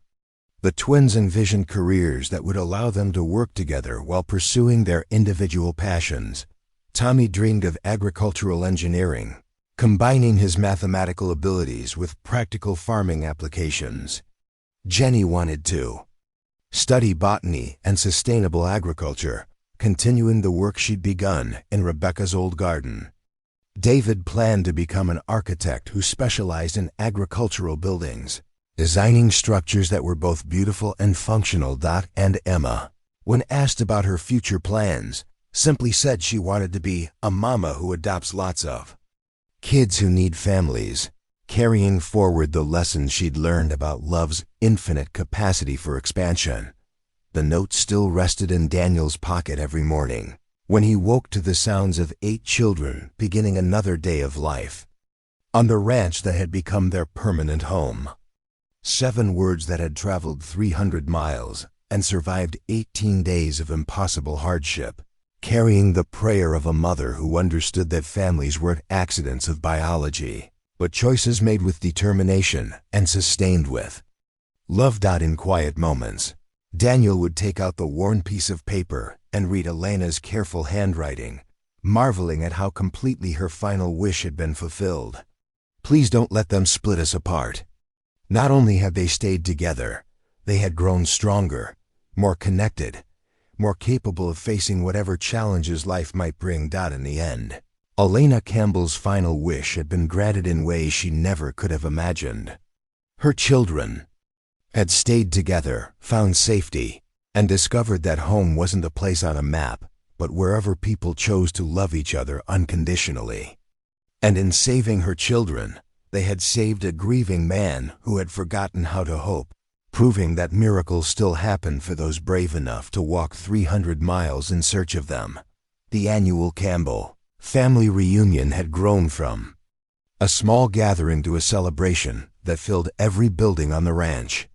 The twins envisioned careers that would allow them to work together while pursuing their individual passions. Tommy dreamed of agricultural engineering, combining his mathematical abilities with practical farming applications. Jenny wanted to study botany and sustainable agriculture, continuing the work she'd begun in Rebecca's old garden. David planned to become an architect who specialized in agricultural buildings, designing structures that were both beautiful and functional. And Emma, when asked about her future plans, simply said she wanted to be a mama who adopts lots of kids who need families, carrying forward the lessons she'd learned about love's infinite capacity for expansion. The note still rested in Daniel's pocket every morning, when he woke to the sounds of 8 children beginning another day of life on the ranch that had become their permanent home. 7 words that had traveled 300 miles and survived 18 days of impossible hardship, carrying the prayer of a mother who understood that families weren't accidents of biology, but choices made with determination and sustained with love. In quiet moments, Daniel would take out the worn piece of paper and read Elena's careful handwriting, marveling at how completely her final wish had been fulfilled. Please don't let them split us apart. Not only had they stayed together, they had grown stronger, more connected, more capable of facing whatever challenges life might bring. In the end, Elena Campbell's final wish had been granted in ways she never could have imagined. Her children had stayed together, found safety, and discovered that home wasn't a place on a map, but wherever people chose to love each other unconditionally. And in saving her children, they had saved a grieving man who had forgotten how to hope, proving that miracles still happen for those brave enough to walk 300 miles in search of them. The annual Campbell family reunion had grown from a small gathering to a celebration that filled every building on the ranch.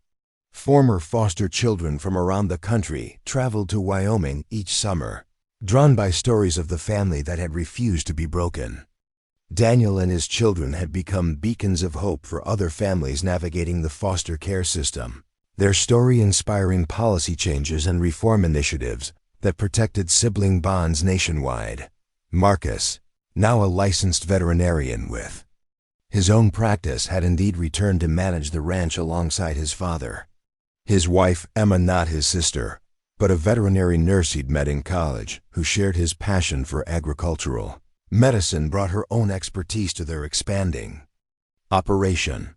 Former foster children from around the country traveled to Wyoming each summer, drawn by stories of the family that had refused to be broken. Daniel and his children had become beacons of hope for other families navigating the foster care system, their story inspiring policy changes and reform initiatives that protected sibling bonds nationwide. Marcus, now a licensed veterinarian with his own practice, had indeed returned to manage the ranch alongside his father. His wife, Emma, not his sister, but a veterinary nurse he'd met in college who shared his passion for agricultural medicine, brought her own expertise to their expanding operation.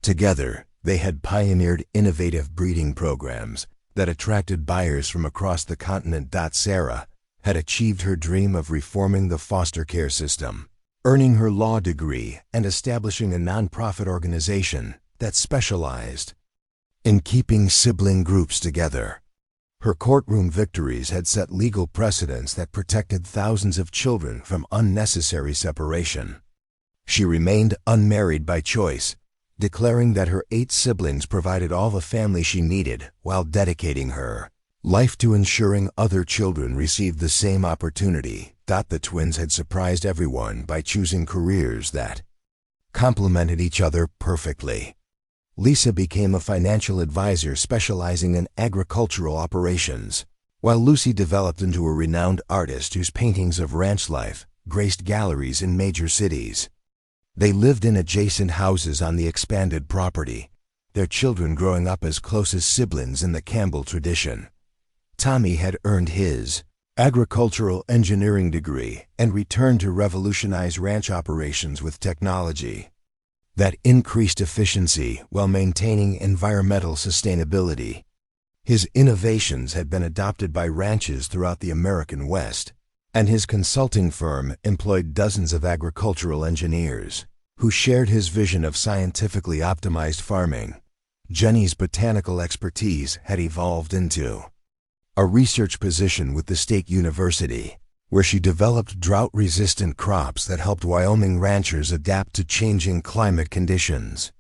Together, they had pioneered innovative breeding programs that attracted buyers from across the continent. Sarah had achieved her dream of reforming the foster care system, earning her law degree and establishing a nonprofit organization that specialized in keeping sibling groups together. Her courtroom victories had set legal precedents that protected thousands of children from unnecessary separation. She remained unmarried by choice, declaring that her 8 siblings provided all the family she needed while dedicating her life to ensuring other children received the same opportunity. The twins had surprised everyone by choosing careers that complemented each other perfectly. Lisa became a financial advisor specializing in agricultural operations, while Lucy developed into a renowned artist whose paintings of ranch life graced galleries in major cities. They lived in adjacent houses on the expanded property, their children growing up as close as siblings in the Campbell tradition. Tommy had earned his agricultural engineering degree and returned to revolutionize ranch operations with technology that increased efficiency while maintaining environmental sustainability. His innovations had been adopted by ranches throughout the American West, and his consulting firm employed dozens of agricultural engineers who shared his vision of scientifically optimized farming. Jenny's botanical expertise had evolved into a research position with the state university, where she developed drought-resistant crops that helped Wyoming ranchers adapt to changing climate conditions.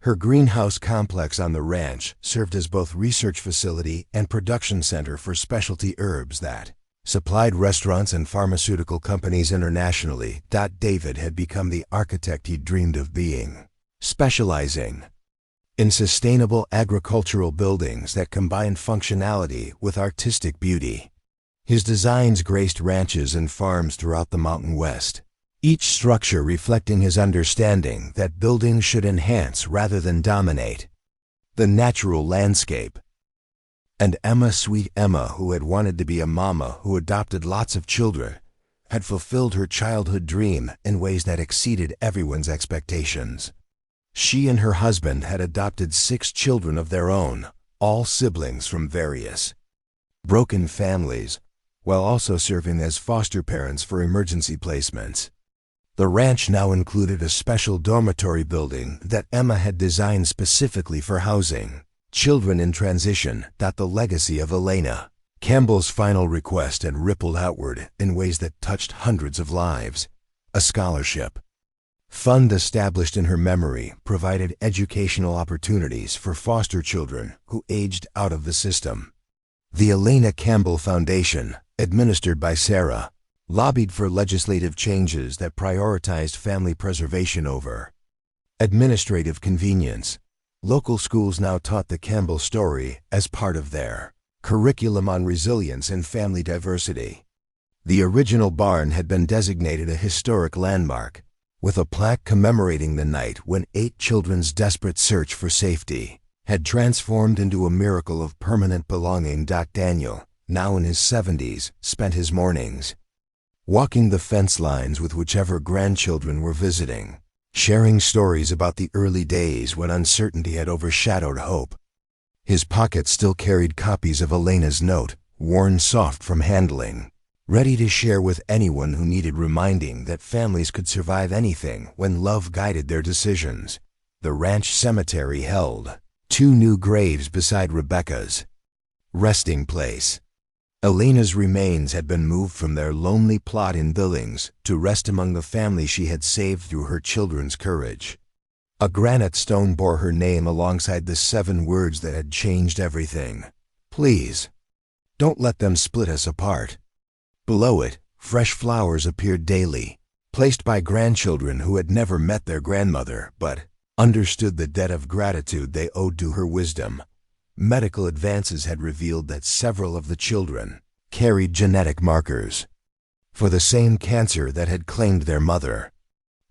Her greenhouse complex on the ranch served as both research facility and production center for specialty herbs that supplied restaurants and pharmaceutical companies internationally. David had become the architect he dreamed of being, specializing in sustainable agricultural buildings that combined functionality with artistic beauty. His designs graced ranches and farms throughout the Mountain West, each structure reflecting his understanding that buildings should enhance rather than dominate the natural landscape. And Emma, sweet Emma, who had wanted to be a mama who adopted lots of children, had fulfilled her childhood dream in ways that exceeded everyone's expectations. She and her husband had adopted 6 children of their own, all siblings from various broken families, while also serving as foster parents for emergency placements. The ranch now included a special dormitory building that Emma had designed specifically for housing children in transition. The legacy of Elena Campbell's final request had rippled outward in ways that touched hundreds of lives. A scholarship fund established in her memory provided educational opportunities for foster children who aged out of the system. The Elena Campbell Foundation, administered by Sarah, lobbied for legislative changes that prioritized family preservation over administrative convenience. Local schools now taught the Campbell story as part of their curriculum on resilience and family diversity. The original barn had been designated a historic landmark, with a plaque commemorating the night when 8 children's desperate search for safety had transformed into a miracle of permanent belonging. Daniel, now in his 70s, spent his mornings walking the fence lines with whichever grandchildren were visiting, sharing stories about the early days when uncertainty had overshadowed hope. His pocket still carried copies of Elena's note, worn soft from handling, ready to share with anyone who needed reminding that families could survive anything when love guided their decisions. The ranch cemetery held 2 new graves beside Rebecca's resting place. Elena's remains had been moved from their lonely plot in Billings to rest among the family she had saved through her children's courage. A granite stone bore her name alongside the 7 words that had changed everything. Please, don't let them split us apart. Below it, fresh flowers appeared daily, placed by grandchildren who had never met their grandmother but understood the debt of gratitude they owed to her wisdom. Medical advances had revealed that several of the children carried genetic markers for the same cancer that had claimed their mother.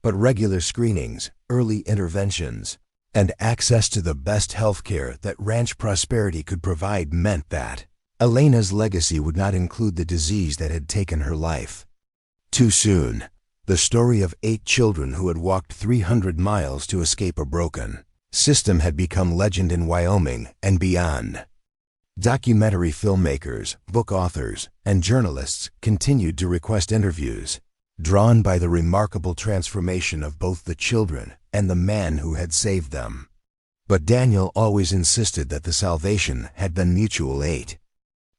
But regular screenings, early interventions, and access to the best health care that Ranch Prosperity could provide meant that Elena's legacy would not include the disease that had taken her life. Too soon, the story of 8 children who had walked 300 miles to escape a broken system had become legend in Wyoming and beyond. Documentary filmmakers, book authors, and journalists continued to request interviews, drawn by the remarkable transformation of both the children and the man who had saved them. But Daniel always insisted that the salvation had been mutual aid.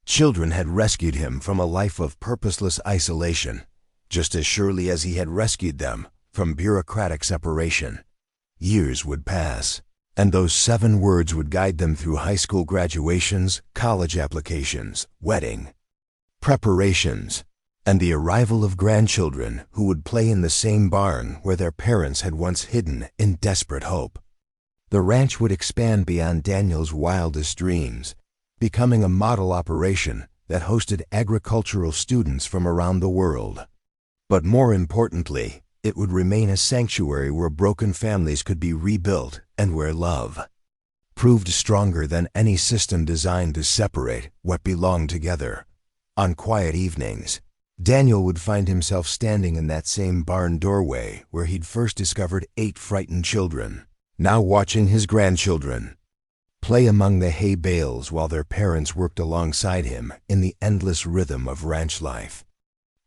Children had rescued him from a life of purposeless isolation, just as surely as he had rescued them from bureaucratic separation. Years would pass, and those 7 words would guide them through high school graduations, college applications, wedding preparations, and the arrival of grandchildren who would play in the same barn where their parents had once hidden in desperate hope. The ranch would expand beyond Daniel's wildest dreams, becoming a model operation that hosted agricultural students from around the world. But more importantly, it would remain a sanctuary where broken families could be rebuilt and where love proved stronger than any system designed to separate what belonged together. On quiet evenings, Daniel would find himself standing in that same barn doorway where he'd first discovered 8 frightened children, now watching his grandchildren play among the hay bales while their parents worked alongside him in the endless rhythm of ranch life.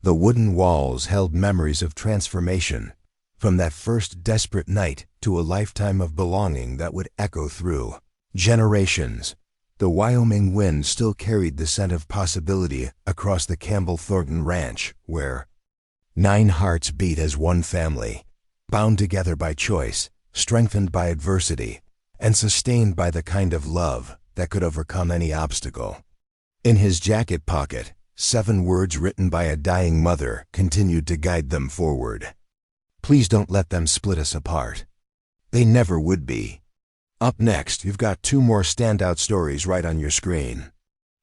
The wooden walls held memories of transformation, from that first desperate night to a lifetime of belonging that would echo through generations. The Wyoming wind still carried the scent of possibility across the Campbell Thornton Ranch, where 9 hearts beat as one family, bound together by choice, strengthened by adversity, and sustained by the kind of love that could overcome any obstacle. In his jacket pocket, 7 words written by a dying mother continued to guide them forward. Please don't let them split us apart. They never would be. Up next, you've got 2 more standout stories right on your screen.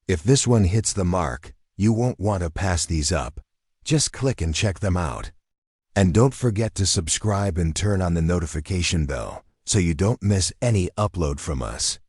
If this one hits the mark, you won't want to pass these up. Just click and check them out. And don't forget to subscribe and turn on the notification bell so you don't miss any upload from us.